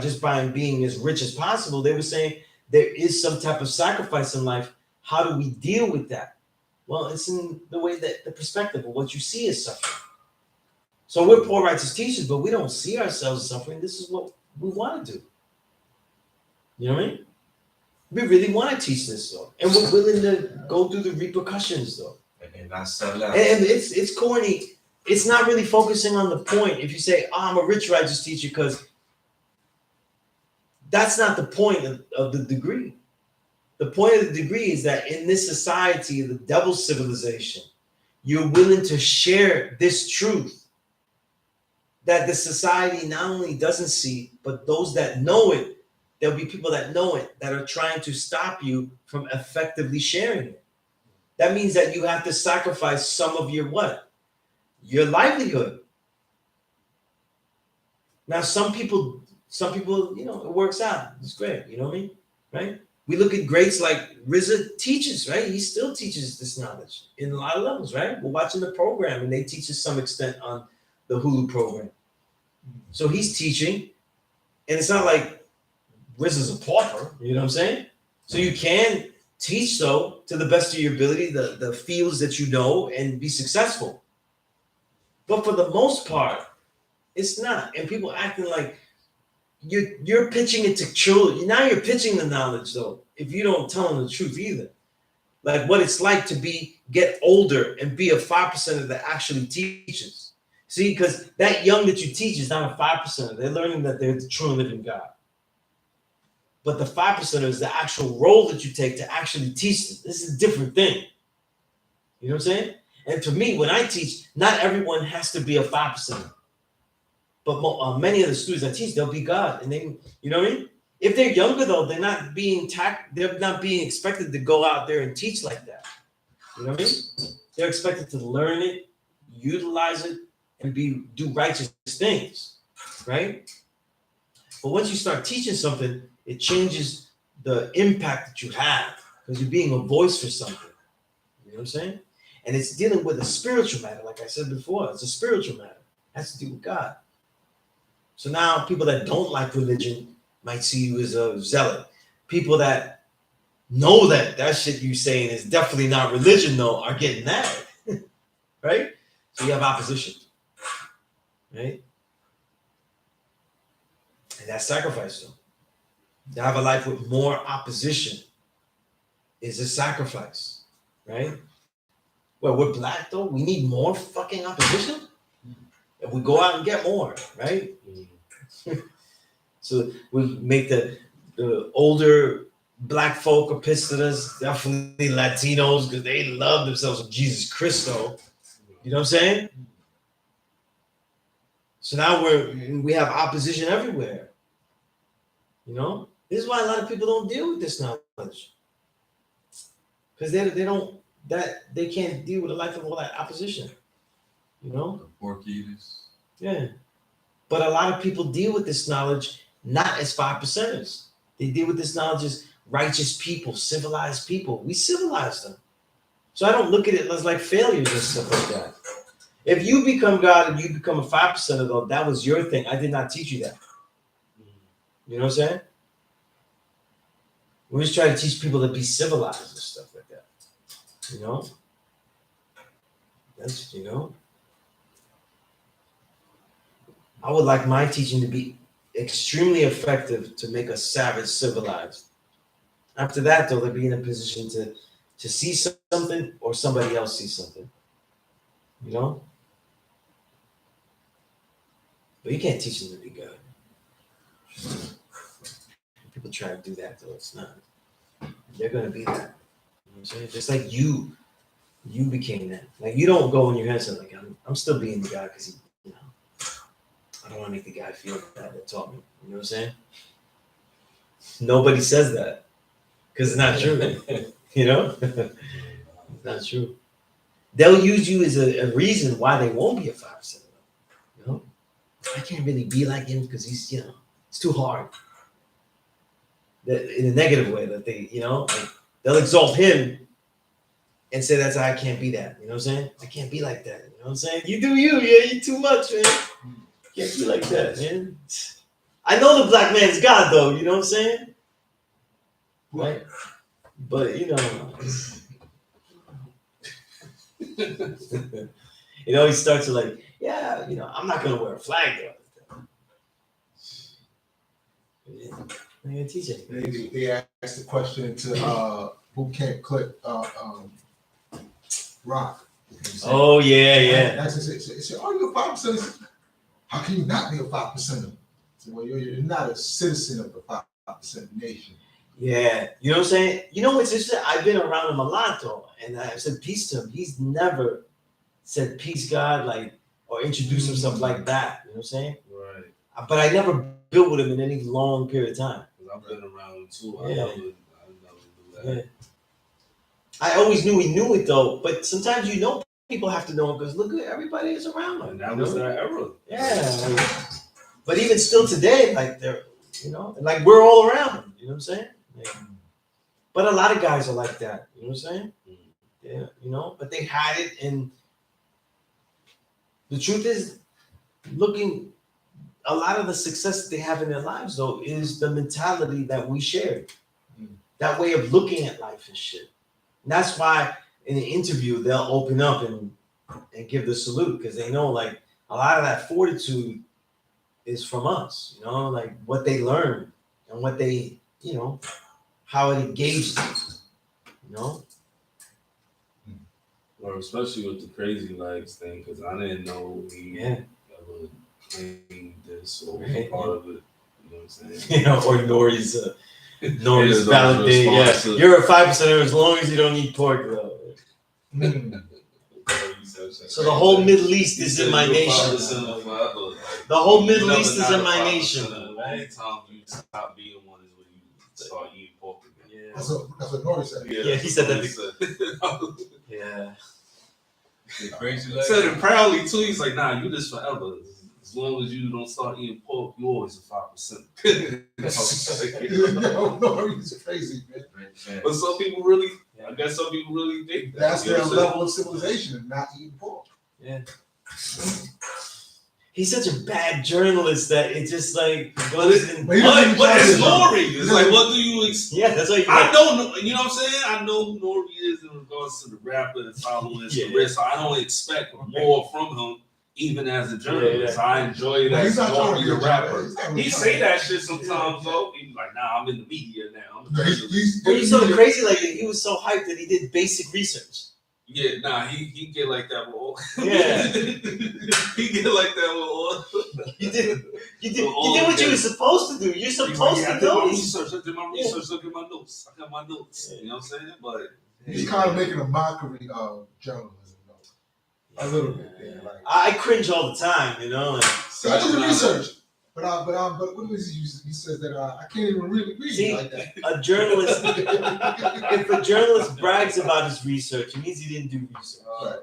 being as rich as possible. They were saying there is some type of sacrifice in life. How do we deal with that? Well, it's in the way that the perspective of what you see as suffering. So we're poor righteous teachers, but we don't see ourselves as suffering. This is what we want to do. You know what I mean? We really want to teach this, though. And we're willing to go through the repercussions, though. And not sell out. And it's corny. It's not really focusing on the point. If you say, I'm a rich righteous teacher, because that's not the point of the degree. The point of the degree is that in this society, the devil civilization, you're willing to share this truth that the society not only doesn't see, but those that know it, there'll be people that know it that are trying to stop you from effectively sharing it. that means that you have to sacrifice some of your what? Your livelihood. Now, some people, you know, it works out. It's great. You know what I mean? Right? We look at greats like RZA teaches, right? He still teaches this knowledge in a lot of levels, right? We're watching the program and they teach to some extent on the Hulu program. So he's teaching, and it's not like RZA's a pauper, you know what I'm saying? So you can teach though to the best of your ability, the fields that you know, and be successful. But for the most part, it's not. And people acting like you're pitching it to children. Now you're pitching the knowledge though, if you don't tell them the truth either. Like what it's like to get older and be a 5% that actually teaches. See, because that young that you teach is not a 5%. They're learning that they're the true and living God. But the 5% is the actual role that you take to actually teach them. This is a different thing. You know what I'm saying? And to me, when I teach, not everyone has to be a 5%. But many of the students I teach, they'll be God, and they, you know what I mean. If they're younger though, they're not being expected to go out there and teach like that. You know what I mean? They're expected to learn it, utilize it, and do righteous things, right? But once you start teaching something, it changes the impact that you have because you're being a voice for something. You know what I'm saying? And it's dealing with a spiritual matter, like I said before. It's a spiritual matter. It has to do with God. So now people that don't like religion might see you as a zealot. People that know that shit you saying is definitely not religion, though, are getting mad, right? So you have opposition, right? And that's sacrifice, though. To have a life with more opposition is a sacrifice, right? Well, we're black, though. We need more fucking opposition. If we go out and get more, right? So we make the older black folk are pissed at us, definitely Latinos, because they love themselves with Jesus Christo. You know what I'm saying? So now we have opposition everywhere. You know? This is why a lot of people don't deal with this knowledge. Because they can't deal with a life of all that opposition. You know? The pork eaters. Yeah. But a lot of people deal with this knowledge not as 5%ers. They deal with this knowledge as righteous people, civilized people. We civilize them. So I don't look at it as like failures and stuff like that. If you become God and you become a 5%er, though, that was your thing. I did not teach you that. You know what I'm saying? We just try to teach people to be civilized and stuff like that. You know? That's, you know? I would like my teaching to be extremely effective to make a savage civilized. After that, though, they'll be in a position to see something or somebody else see something. You know? But you can't teach them to be God. People try to do that, though. It's not. They're going to be that. You know what I'm saying? Just like you became that. Like, you don't go in your head and say, like, I'm still being the guy because you know, I don't want to make the guy feel that taught me. You know what I'm saying? Nobody says that because it's not true. You know? It's not true. They'll use you as a reason why they won't be a 5%. You know? I can't really be like him because he's, you know, it's too hard. In a negative way that they, you know, like they'll exalt him and say that's how I can't be that. You know what I'm saying? I can't be like that. You know what I'm saying? You do you, yeah, you too much, man. Can't be like that, man. I know the black man's God, though. You know what I'm saying? Right? But you know, it always starts with like, yeah, you know, I'm not gonna wear a flag though. Yeah. I'm gonna teach it. They asked the question to Boot Camp Clip Rock. Oh yeah. That's it. Said, "Are you a 5%?" How can you not be a 5%? Well, you're not a citizen of the 5% nation. Yeah, you know what I'm saying? You know what's interesting? I've been around him a lot though, and I've said peace to him. He's never said peace, God, like, or introduced himself like that. You know what I'm saying? Right. But I never built with him in any long period of time. I've been around him too. Yeah. I never do that. Yeah. I always knew he knew it though, but sometimes people have to know it because look at everybody is around him. And that was that era. Yeah. Like, but even still today, like they're, like we're all around him. You know what I'm saying? Like, but a lot of guys are like that. You know what I'm saying? Yeah. But they hide it, and the truth is, looking. A lot of the success that they have in their lives, though, is the mentality that we shared. That way of looking at life and shit. And that's why in an interview they'll open up and give the salute because they know like a lot of that fortitude is from us, like what they learned and what they, how it engaged them, Or especially with the Crazy Legs thing, because I didn't know he ever claimed this or was a part of it. You know what I'm saying? Or Nori's validate. Yeah, you're a 5%er as long as you don't eat pork, though. So the whole Middle East is in my nation. The whole Middle East is in my nation. The only time you stop being one is when you start eating pork again. Yeah. That's what Nori said. Yeah, he said that. Yeah. Crazy He said it proudly too. He's like, nah, you this forever. As long as you don't start eating pork, you always a 5%. Nori's crazy, man. But some people really, I guess some people really think that. That's their level of civilization, not eating pork. Yeah. He's such a bad journalist that it just like goes in. But it's Nori. It's like, what do you expect? Yeah, that's what I don't know. You know what I'm saying? I know who Nori is in regards to the rapper and following his career, so I don't expect more from him, even as a journalist. I enjoy that. He's not trying to be a rapper. He say that shit sometimes, though. He's like, nah, I'm in the media now. But he's so crazy like that. He was so hyped that he did basic research. Yeah, nah, he get like that with all. Yeah. He get like that with all. You did what you were supposed to do. You're supposed to know. I did my research. Look at my notes. I got my notes. You know what I'm saying? But he's kind of making a mockery of journalism, though. A little bit. Yeah, like, I cringe all the time, Like, I did the research. But what was he? He says that I can't even really read like that. A journalist, if a journalist brags about his research, it means he didn't do research. Right.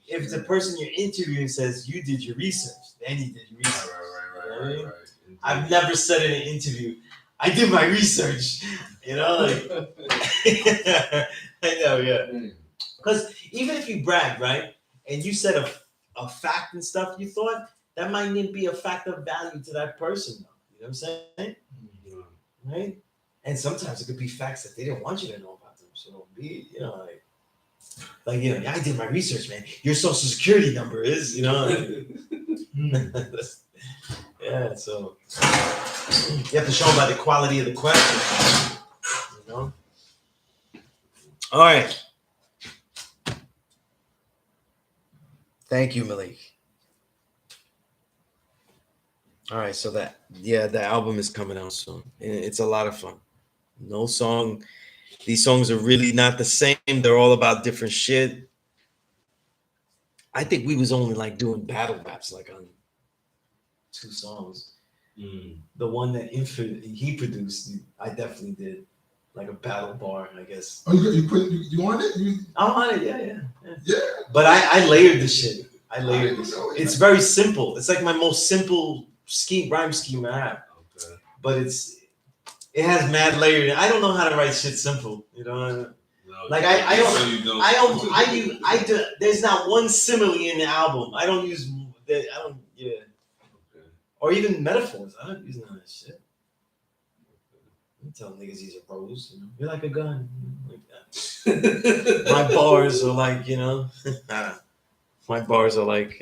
If the person you're interviewing says you did your research, then he did your research. Right. I've never said in an interview, I did my research. Like I know, yeah. Because even if you brag, right, and you said a fact and stuff you thought, that might not be a fact of value to that person, though. You know what I'm saying? Right? And sometimes it could be facts that they didn't want you to know about them. So be, I did my research, man. Your social security number is, yeah, so you have to show them by the quality of the question. All right. Thank you, Malik. All right, so the album is coming out soon. It's a lot of fun. These songs are really not the same. They're all about different shit. I think we was only like doing battle raps like on 2 songs. The one that he produced, I definitely did like a battle bar, I guess. Oh, you on it? I'm on it, yeah. But I layered this shit. It's very simple. It's like my most simple rhyme scheme I have. Okay. But it has mad layering. I don't know how to write shit simple, Like I do. There's not one simile in the album. I don't use. Okay. Or even metaphors. I don't use none of that shit. I'm telling niggas these are bros. You're like a gun, like that. My bars are like, my bars are like.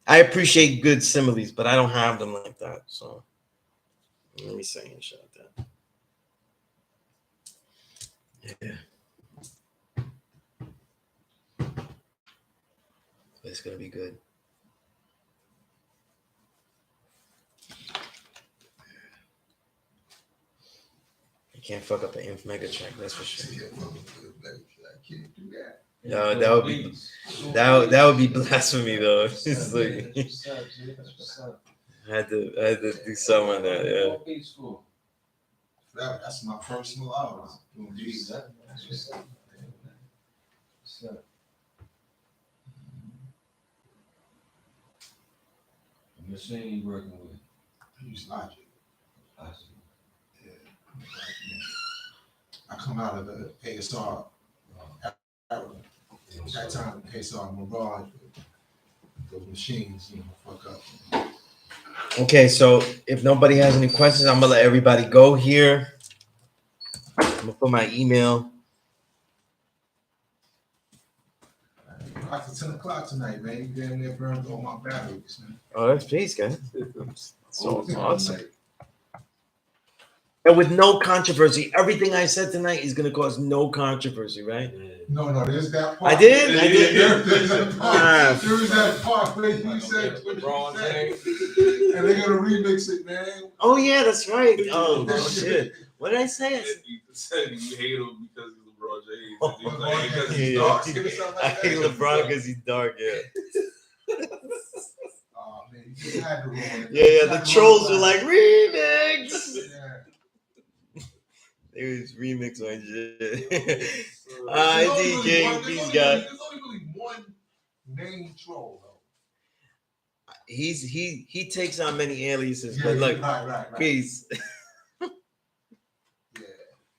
I appreciate good similes, but I don't have them like that. So let me say and shit like that. Yeah. It's gonna be good. You can't fuck up an Inf Mega track, that's for sure. I can't do that. No, that would be blasphemy though. It's like I had to do something like that. Yeah. That's my personal album. That's what's up. What's up? The machine you working with? I use Logic. I see. Yeah. I come out of the P.E.A.C.E era. At that time, the P.E.A.C.E Mirage, those machines, fuck up. Okay, so if nobody has any questions, I'm gonna let everybody go here. I'm gonna put my email. After 10 o'clock tonight, man, you damn near burned all my batteries, man. Oh, that's peace, guys. So Overtime awesome. night. And with no controversy, everything I said tonight is gonna cause no controversy, right? Yeah. No, there's that part. I did. I did. There's that part. There was that part where you said what LeBron you said. James. And they're gonna remix it, man. Oh yeah, that's right. Oh shit. What did I say? You said you hate him because he's LeBron James. Oh, And he was like, because he's yeah. dark. Skin or something I like hate that. LeBron because he's dark. Yeah. Oh man, you just had to ruin it. Yeah. The trolls were like remix. Yeah. They was remix on shit. So, Hi, There's only really DJ. one- Peace, there's guy. only really one main troll though. He takes on many aliases, Yeah, but look, right. peace.